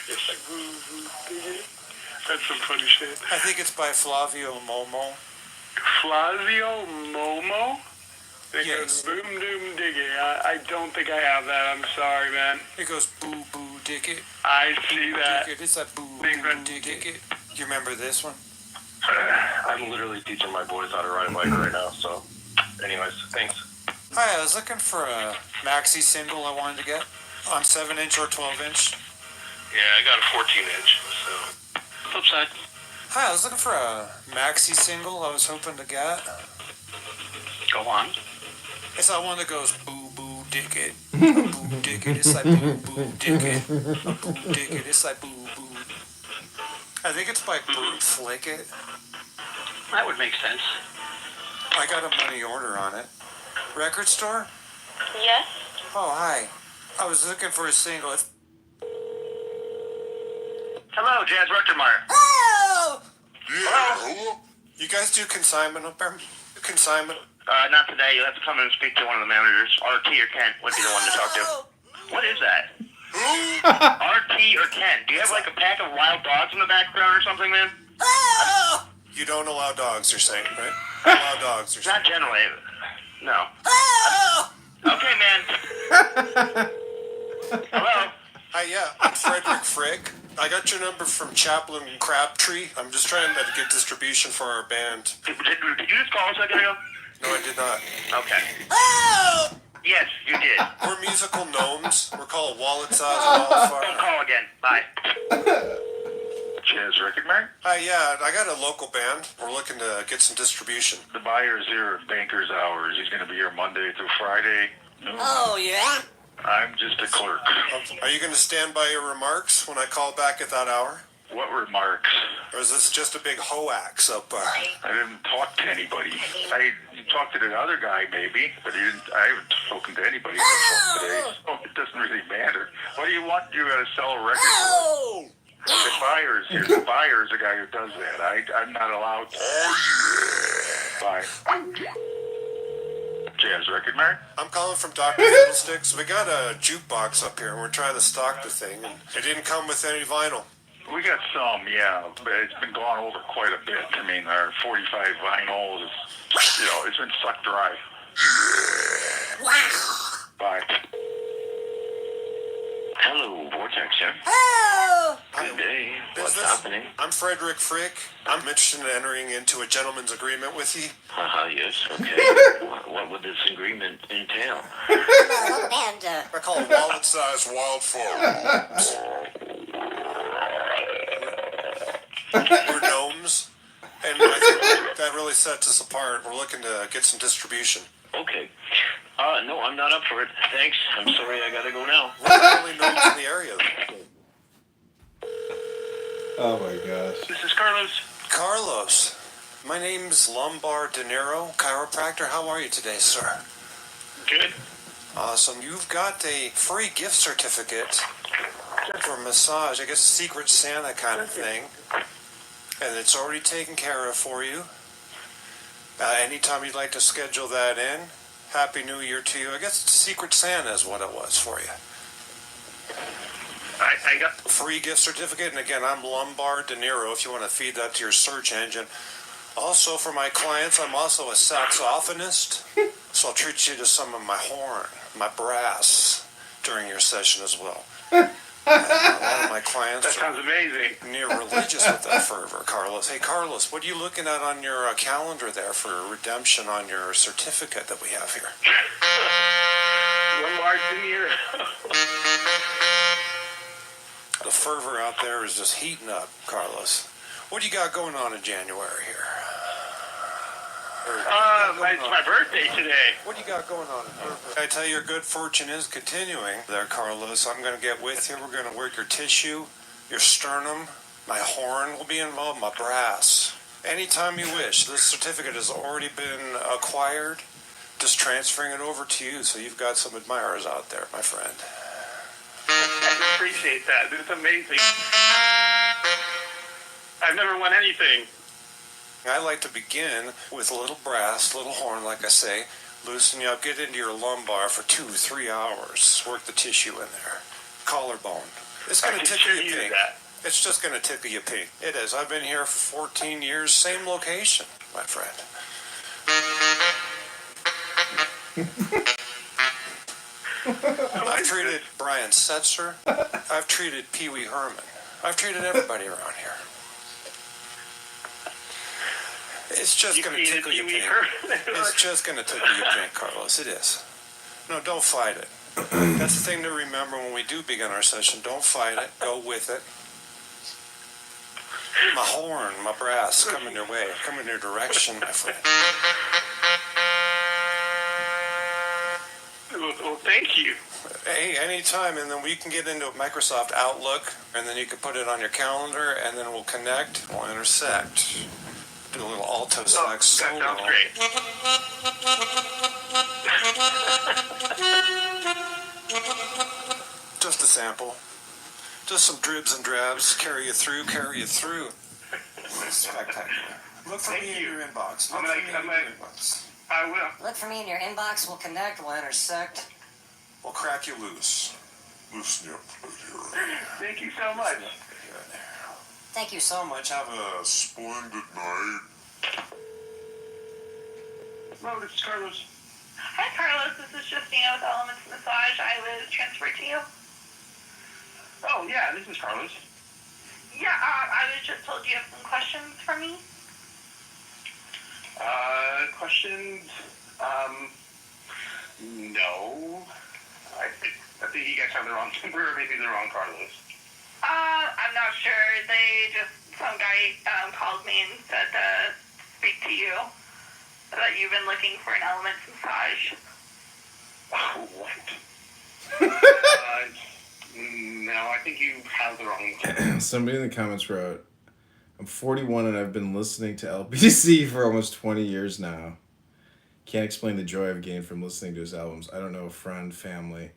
It's like boo boo dig it. That's some funny shit. I think it's by Flavio Momo. Flavio Momo? It Yes. goes boom doom dig it. I don't think I have that. I'm sorry, man. It goes boo boo dig it. I see that. Dig it. It's like boo boo dig it. You remember this one? I'm literally teaching my boys how to ride a bike right now, so anyways, thanks. Hi, I was looking for a maxi single I wanted to get on 7-inch or 12-inch. Yeah, I got a 14-inch, so. Flip side. Hi, I was looking for a maxi single I was hoping to get. Go on. It's that one that goes boo boo dig it. Boo dig it. It's like boo boo dig it. Boo dig it. It's like boo boo. I think it's by Brute Flick It. That would make sense. I got a money order on it. Record store? Yes? Oh, hi. I was looking for a single. Hello, Jazz Rectormeyer. Oh! Hello? You guys do consignment up there? Consignment? Not today. You'll have to come in and speak to one of the managers. RT or Ken would be the one to talk to. What is that? RT or Ken? Do you have like a pack of wild dogs in the background or something, man? You don't allow dogs, you're saying, right? Allow dogs, you're saying. Not generally. No. Okay, man. Hello? Hi, yeah, I'm Frederick Frick. I got your number from Chaplain Crabtree. I'm just trying to get distribution for our band. Did you just call a second ago? No, I did not. Okay. Yes, you did. We're musical gnomes. We're called wallet-sized wildfire. Don't call again. Bye. Jazz Rectormeyer? Hi, yeah, I got a local band. We're looking to get some distribution. The buyer's here at banker's hours. He's going to be here Monday through Friday. Oh, yeah? I'm just a clerk. Are you going to stand by your remarks when I call back at that hour? What remarks? Or is this just a big hoax up there? I didn't talk to anybody. You talked to the other guy maybe, but I haven't spoken to anybody on the phone today, so it doesn't really matter. What do you want? You got to sell a record. The buyer's here. The buyer's the guy who does that. I'm not allowed to. Bye. Jazz Record Mart? I'm calling from Dr. Fiddlesticks. We got a jukebox up here, and we're trying to stock the thing, and it didn't come with any vinyl. We got some, yeah, but it's been gone over quite a bit. I mean, our 45 vinyl is, it's been sucked dry. Wow. Bye. Hello, Vortex, sir. Oh! Good day. What's happening? I'm Frederick Frick. I'm interested in entering into a gentleman's agreement with you. Yes, okay. What would this agreement entail? I call it wallet-sized wildfire. We're gnomes, and I think that really sets us apart. We're looking to get some distribution. Okay. No, I'm not up for it. Thanks. I'm sorry, I gotta go now. We're the only gnomes in the area. Oh my gosh. This is Carlos. Carlos, my name's Lumbar De Niro, chiropractor. How are you today, sir? Good. Awesome. You've got a free gift certificate for massage. I guess Secret Santa kind of thing. And it's already taken care of for you. Anytime you'd like to schedule that in, Happy New Year to you. I guess Secret Santa is what it was for you. I got free gift certificate, and again, I'm Lombard De Niro if you want to feed that to your search engine. Also, for my clients, I'm also a saxophonist, so I'll treat you to some of my horn, my brass, during your session as well. A lot of my clients that sounds amazing. Near religious with that fervor, Carlos. Hey, Carlos, what are you looking at on your calendar there for redemption on your certificate that we have here? Lombard De Niro. The fervor out there is just heating up, Carlos. What do you got going on in January here? It's my birthday today. What do you got going on? I tell you, your good fortune is continuing there, Carlos. I'm going to get with you. We're going to work your tissue, your sternum, my horn will be involved, my brass. Anytime you wish. This certificate has already been acquired. Just transferring it over to you, so you've got some admirers out there, my friend. I appreciate that. It's amazing. I've never won anything. I like to begin with a little brass, little horn, like I say, loosen you up, get into your lumbar for 2-3 hours, work the tissue in there, collarbone. It's going to tickle you pink. It's just going to tickle you pink. It is. I've been here for 14 years, same location, my friend. I've treated Brian Setzer. I've treated Pee Wee Herman. I've treated everybody around here. It's just going to tickle you pink. It's just going to tickle you pink, Carlos. It is. No, don't fight it. That's the thing to remember when we do begin our session. Don't fight it. Go with it. My horn, my brass, coming your way. Come in your direction, my friend. Well, thank you. Hey, anytime, and then we can get into Microsoft Outlook, and then you can put it on your calendar, and then we'll connect, we'll intersect. Do a little alto sax solo. That sounds great. Just a sample. Just some dribs and drabs. Carry you through. Spectacular. Look for me in your inbox. I will. Look for me in your inbox. We'll connect. We'll intersect. We'll crack you loose. Loosen you up. Thank you so much. Thank you so much. Have a splendid night. Hello, this is Carlos. Hi, Carlos. This is Justina with Elements Massage. I was transferred to you. Oh, yeah, this is Carlos. Yeah, I was just told you have some questions for me. Questions? No. I think you guys have the wrong number, or maybe the wrong Carlos. I'm not sure. Some guy called me and said to speak to you, that you've been looking for an Elements massage. Oh, what? No, I think you have the wrong. Somebody in the comments wrote, I'm 41 and I've been listening to LBC for almost 20 years now. Can't explain the joy I've gained from listening to his albums. I don't know a friend, family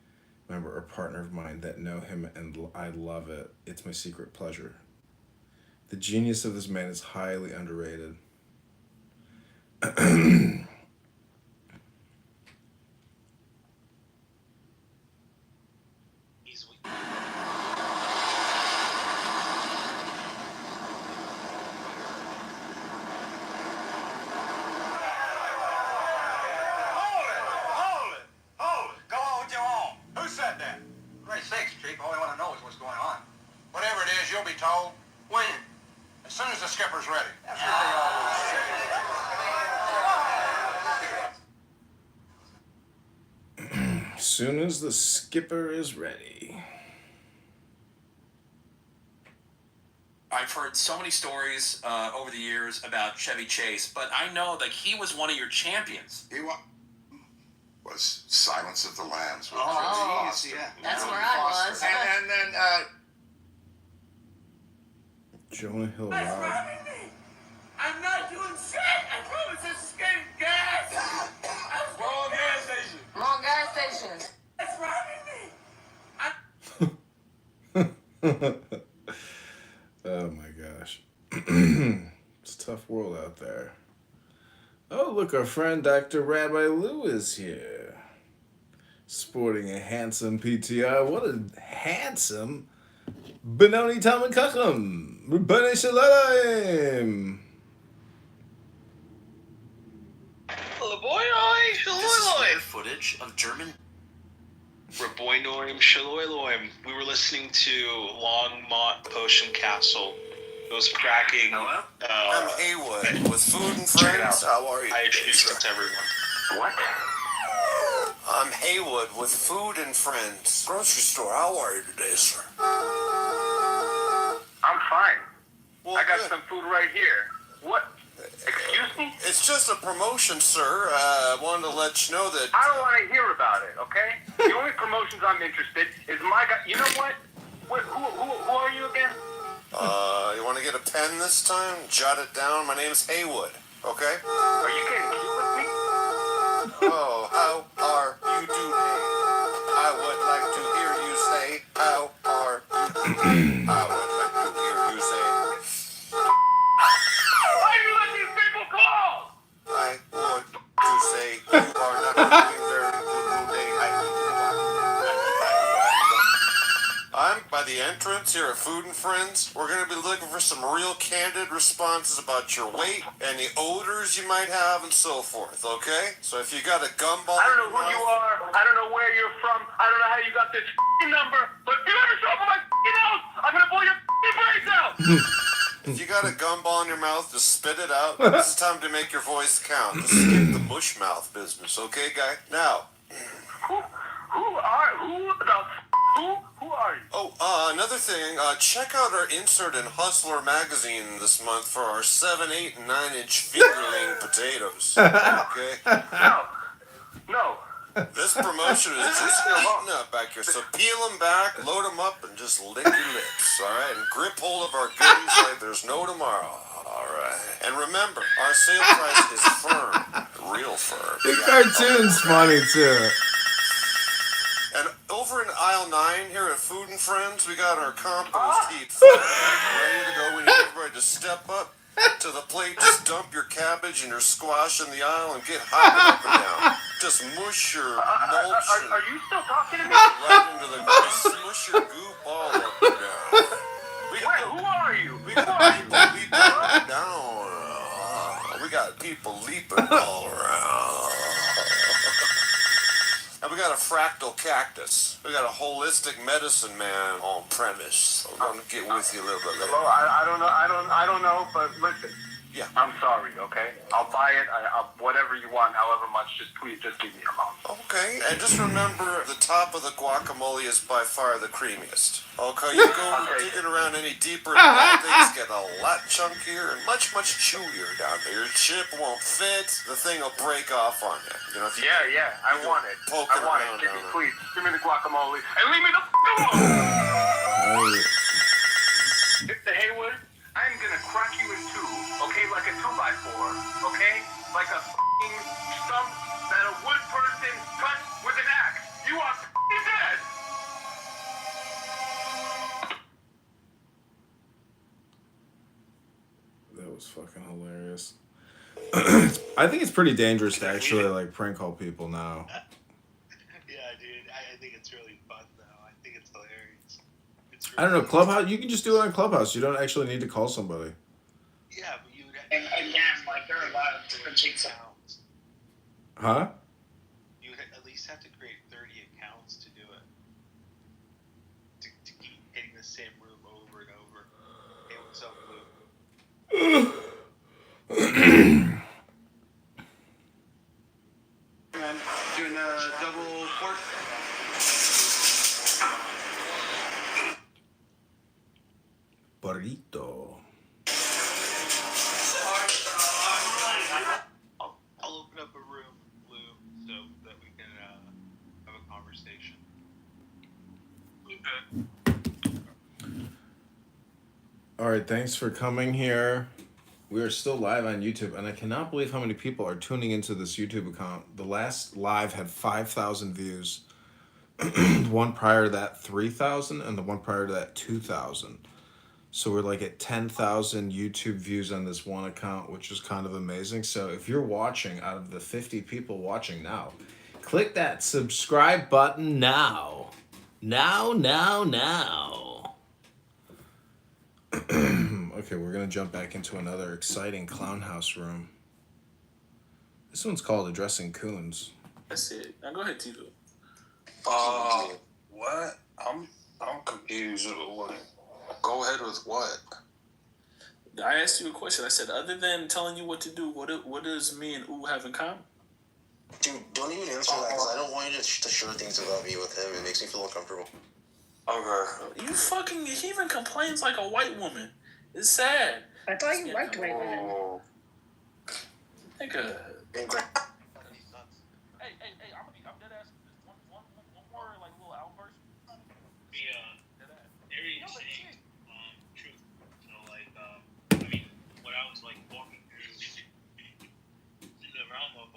member, or partner of mine that know him, and I love it. It's my secret pleasure. The genius of this man is highly underrated. You'll be told. When? As soon as the skipper's ready. That's what they always say. As soon as the skipper is ready. I've heard so many stories over the years about Chevy Chase, but I know that he was one of your champions. He was Silence of the Lambs. With Oh, Geez, yeah. That's where I was. And then Jonah Hill That's Rob. robbing me. I'm not doing shit. I promise this is getting gas. Wrong gas station. Wrong gas station. That's robbing me. Oh my gosh. It's a tough world out there. Oh, look, our friend Dr. Rabbi Lou is here. Sporting a handsome PTR. What a handsome Benoni Talmud Chacham. Rabboni Shalom. Footage of German. Raboinoim Shaloiloim. We were listening to Longmont Potion Castle. It was cracking. Hello? I'm Haywood with Food and Friends. How are you? I introduced it to everyone. What? I'm Haywood with Food and Friends. Grocery store. How are you today, sir? I'm fine. Well, I got good. some food right here. What? Excuse me? It's just a promotion, sir. I wanted to let you know that. I don't want to hear about it, okay? The only promotions I'm interested is my guy. You know what? Who are you again? You want to get a pen this time? Jot it down. My name's Haywood. Okay? Are you getting cute with me? Oh, how are you doing? I would like to hear you say, how are you doing? I would like to hear you say. Why do you let these people call? I want to say you are not doing very good today. I'm by the entrance here at Food and Friends. We're going to be looking for some real candid responses about your weight and the odors you might have and so forth, okay? So if you got a gumball... I don't know who you are. I don't know where you're from. I don't know how you got this number. But if you ever show up at my house, I'm going to blow your brains out. If you got a gumball in your mouth, just spit it out. This is time to make your voice count. Just skip the mush mouth business, okay, guy? Now... Who are you? Oh, another thing, check out our insert in Hustler magazine this month for our 7, 8, and 9-inch fingerling potatoes. Okay? No. This promotion is just heating up back here, so peel them back, load them up, and just lick your lips, alright? And grip hold of our goodies like there's no tomorrow, alright? And remember, our sale price is firm, real firm. The cartoon's funny, too. And over in aisle 9 here at Food and Friends, we got our compost heap ready to go. We need everybody to step up to the plate. Just dump your cabbage and your squash in the aisle and get hopping up and down. Just mush your mulch. Are you still talking to me? Right into the smush your goop all up and down. Who are you? We got people leaping up and down. We got people leaping all around. And we got a fractal cactus. We got a holistic medicine man on premise. I'm gonna get with you a little bit later. Hello, I don't know, but listen. Yeah. I'm sorry, okay? I'll buy it, I'll whatever you want, however much, just please, just leave me alone. Okay, and just remember, the top of the guacamole is by far the creamiest. Okay, you go digging around any deeper than that, things get a lot chunkier and much, much chewier down there. Your chip won't fit, the thing will break off on you. You know, if you Yeah, I want it. poking I want around it. Give down me, there. please, give me the guacamole and leave me the alone. Mr. Haywood, I'm gonna crack you in two, okay, like a 2x4, okay? Like a f***ing stump that a wood person cuts with an axe. You are f***ing dead! That was fucking hilarious. I think it's pretty dangerous to actually like prank call people now. Yeah, dude. I think it's really fun though. I think it's hilarious. I don't know, Clubhouse. You can just do it on Clubhouse. You don't actually need to call somebody. Yeah, but you would. And again, like there are a lot of different things. Huh? You would at least have to create 30 accounts to do it. To keep hitting the same room over and over. Hey, what's up, Blue? Man, doing a double pork. Burrito. I'll open up a room, Blue, so that we can have a conversation. Okay. All right, thanks for coming here. We are still live on YouTube, and I cannot believe how many people are tuning into this YouTube account. The last live had 5,000 views. one prior to that 3,000, and the one prior to that 2,000. So we're like at 10,000 YouTube views on this one account, which is kind of amazing. So if you're watching, out of the 50 people watching now, click that subscribe button now. Now. Okay, we're gonna jump back into another exciting clown house room. This one's called Addressing Coons. That's it. Now go ahead, Tito. What? I'm confused. Go ahead with what? I asked you a question. I said, other than telling you what to do, what does me and Ooh have in common? Dude, don't even answer that, because I don't want you to share things about me with him. It makes me feel uncomfortable. Okay. He even complains like a white woman. It's sad. I thought you liked white women. Nigga. Hey, I'm dead ass. One more like little outburst. Very interesting truth. So like, what I was like walking through in the realm of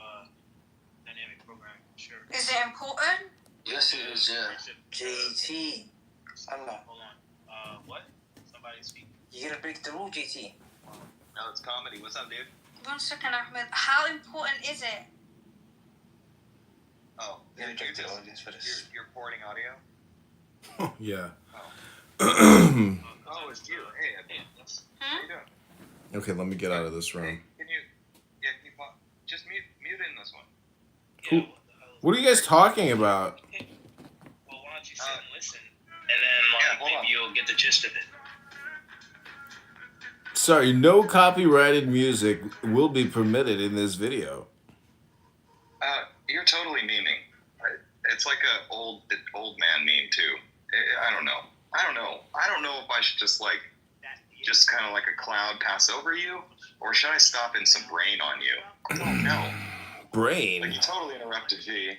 dynamic programming. Sure. Is it important? Yes, it is, yeah. JT. Hold on. What? Somebody speak. You gotta break the rule, JT. No, it's comedy. What's up, dude? 1 second, Ahmed. How important is it? Oh, You're porting audio? Yeah. Oh, it's you. Hey, how you doing? Okay, let me get out of this room. Can you just mute in this one? Who? What are you guys talking about? Well, why don't you sit and listen, and then maybe you'll get the gist of it. Sorry, no copyrighted music will be permitted in this video. You're totally memeing. It's like a old man meme too. I don't know. I don't know if I should just kind of like a cloud pass over you, or should I stop in some brain on you? I don't know. Brain. Like you totally interrupted G.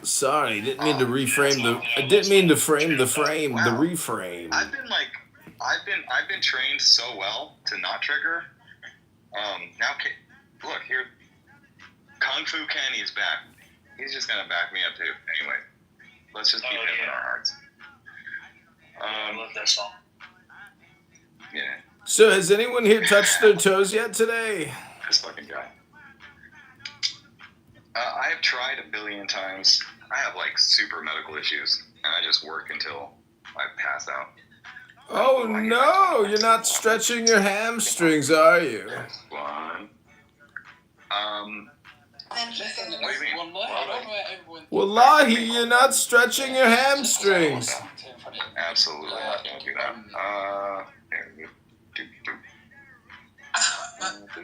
Sorry, didn't mean to reframe the. I didn't mean to frame the frame. The reframe. I've been trained so well to not trigger. Now look here, Kung Fu Kenny's back. He's just gonna back me up too. Anyway, let's just keep him in our hearts. I love that song. Yeah. So has anyone here touched their toes yet today? This fucking guy. I have tried 1 billion times. I have like super medical issues, and I just work until I pass out. Oh no, you're not stretching your hamstrings, are you? One. What do you mean? Wallahi, you're not stretching your hamstrings. Absolutely not gonna do that.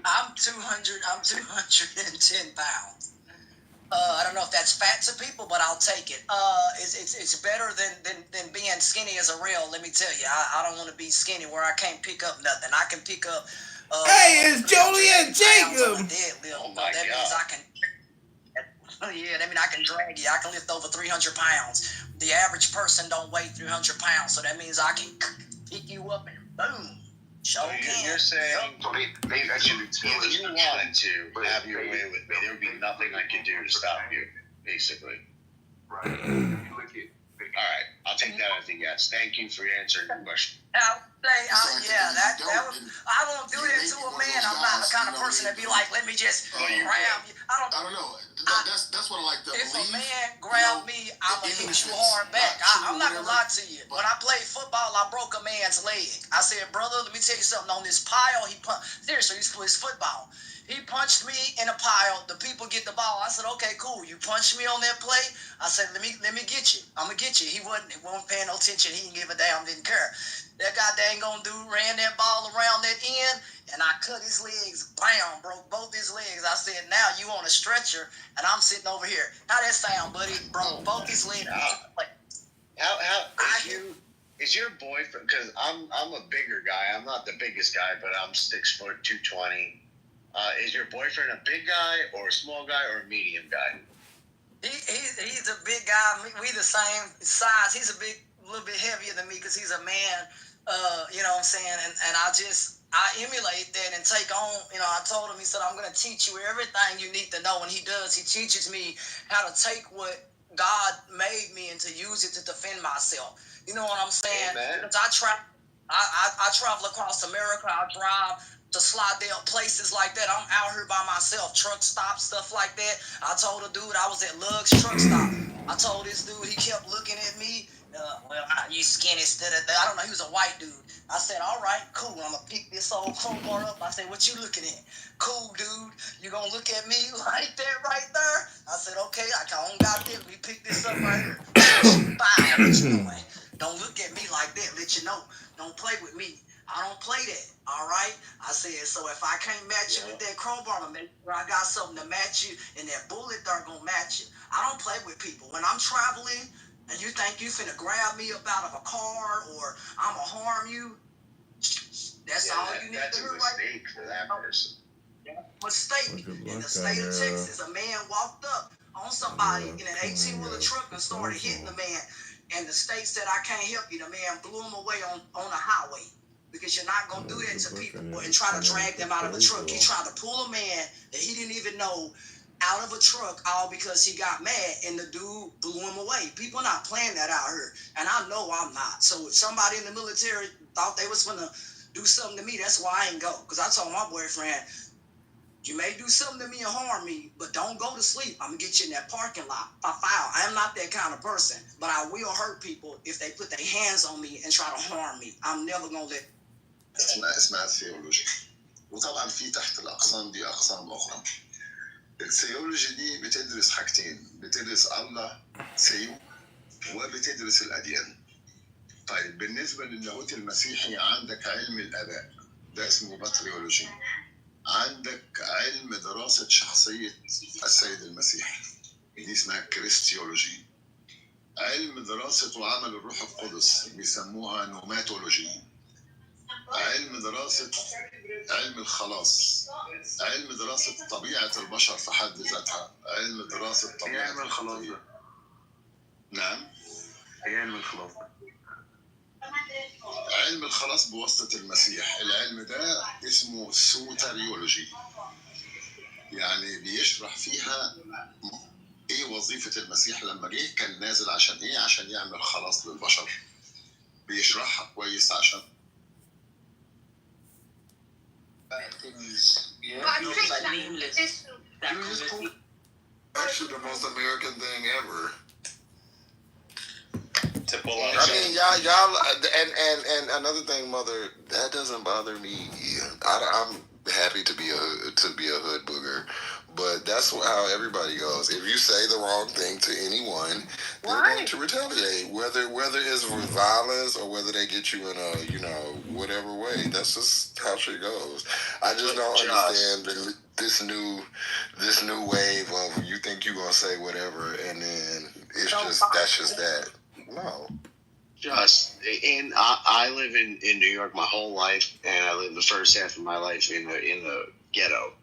I'm 210 pounds. I don't know if that's fat to people, but I'll take it. It's better than being skinny as a rail. Let me tell you, I don't want to be skinny where I can't pick up nothing. I can pick up. Hey, it's Joliet Jacob. That means I can. Yeah, that means I can drag you. I can lift over 300 pounds. The average person don't weigh 300 pounds, so that means I can pick you up and boom. You're saying if you wanted to have your way with me, there would be nothing I could do to stop you, basically. Right. All right, I'll take that as a yes. Thank you for answering the question. I won't do that to a man. I'm not the kind of person that be like, let me just grab you. I don't know. That's what I like to If believe. a man grab me, I'm going to hit you hard back. I'm not going to lie to you. When I played football, I broke a man's leg. I said, brother, let me tell you something. On this pile, seriously, this was football. He punched me in a pile. The people get the ball. I said, okay, cool. You punched me on that play. I said, let me get you. I'm going to get you. He wasn't paying no attention. He didn't give a damn, didn't care. That guy dang gonna dude ran that ball around that end, and I cut his legs, bam, broke both his legs. I said, now you on a stretcher, and I'm sitting over here. How that sound, buddy? Broke both his legs. Is your boyfriend? Because I'm a bigger guy. I'm not the biggest guy, but I'm 6 foot 220. Is your boyfriend a big guy or a small guy or a medium guy? He's a big guy. We the same size. He's a little bit heavier than me because he's a man. You know what I'm saying? And I emulate that and take on, I told him, he said, I'm going to teach you everything you need to know. And he does. He teaches me how to take what God made me and to use it to defend myself. You know what I'm saying? Amen. Because I travel across America. I drive to Slidell, places like that. I'm out here by myself, truck stops, stuff like that. I told a dude I was at Lug's truck stop. I told this dude, he kept looking at me. You skinny, I don't know, he was a white dude. I said, all right, cool. I'm going to pick this old crowbar up. I said, what you looking at? Cool, dude. You going to look at me like that right there? I said, okay, I don't got this. We pick this up right here. Bow, what you doing? Don't look at me like that. Let you know. Don't play with me. I don't play that. All right? I said, so if I can't match you with that crowbar, I got something to match you, and that bullet there going to match you. I don't play with people. When I'm traveling, and you think you finna grab me up out of a car or I'm going to harm you, that's all you need to do. That's a mistake for that person. Mistake. In the state of Texas, a man walked up on somebody in an 18-wheeler truck and started hitting the man. And the state said, I can't help you. The man blew him away on a highway. Because you're not going to do that to people and try to drag them out of a truck. He tried to pull a man that he didn't even know out of a truck, all because he got mad and the dude blew him away. People are not playing that out here. And I know I'm not. So if somebody in the military thought they was going to do something to me, that's why I ain't go. Because I told my boyfriend, you may do something to me and harm me, but don't go to sleep. I'm going to get you in that parking lot. I am not that kind of person, but I will hurt people if they put their hands on me and try to harm me. I'm never going to let. اسمها الثيولوجي. وطبعا في تحت الأقسام دي أقسام أخرى. الثيولوجي دي بتدرس حاجتين، بتدرس الله ثيو وبتدرس الأديان. طيب بالنسبة للاهوت المسيحي عندك علم الآباء، ده اسمه باتريولوجي. عندك علم دراسة شخصية السيد المسيح، دي اسمها كريستيولوجي. علم دراسة وعمل الروح القدس بيسموها نوماتولوجي. علم دراسة علم الخلاص، علم دراسة طبيعة البشر في حد ذاتها، علم دراسة طبيعة علم الخلاص. نعم. علم الخلاص. علم الخلاص بواسطة المسيح، العلم ده اسمه سوتريولوجي. يعني بيشرح فيها ايه وظيفة المسيح لما جه، كان نازل عشان ايه؟ عشان يعمل خلاص للبشر. بيشرحها كويس عشان actually the most American thing ever. I mean, y'all, and another thing, mother, that doesn't bother me. I'm happy to be a hood booger, but that's how everybody goes. If you say the wrong thing to anyone, they're going to retaliate, whether it's with violence or whether they get you in a whatever way. That's just how shit goes. I just don't understand this new wave of you think you're gonna say whatever, and then that's just that. No. And I live in New York my whole life, and I lived the first half of my life in the ghetto.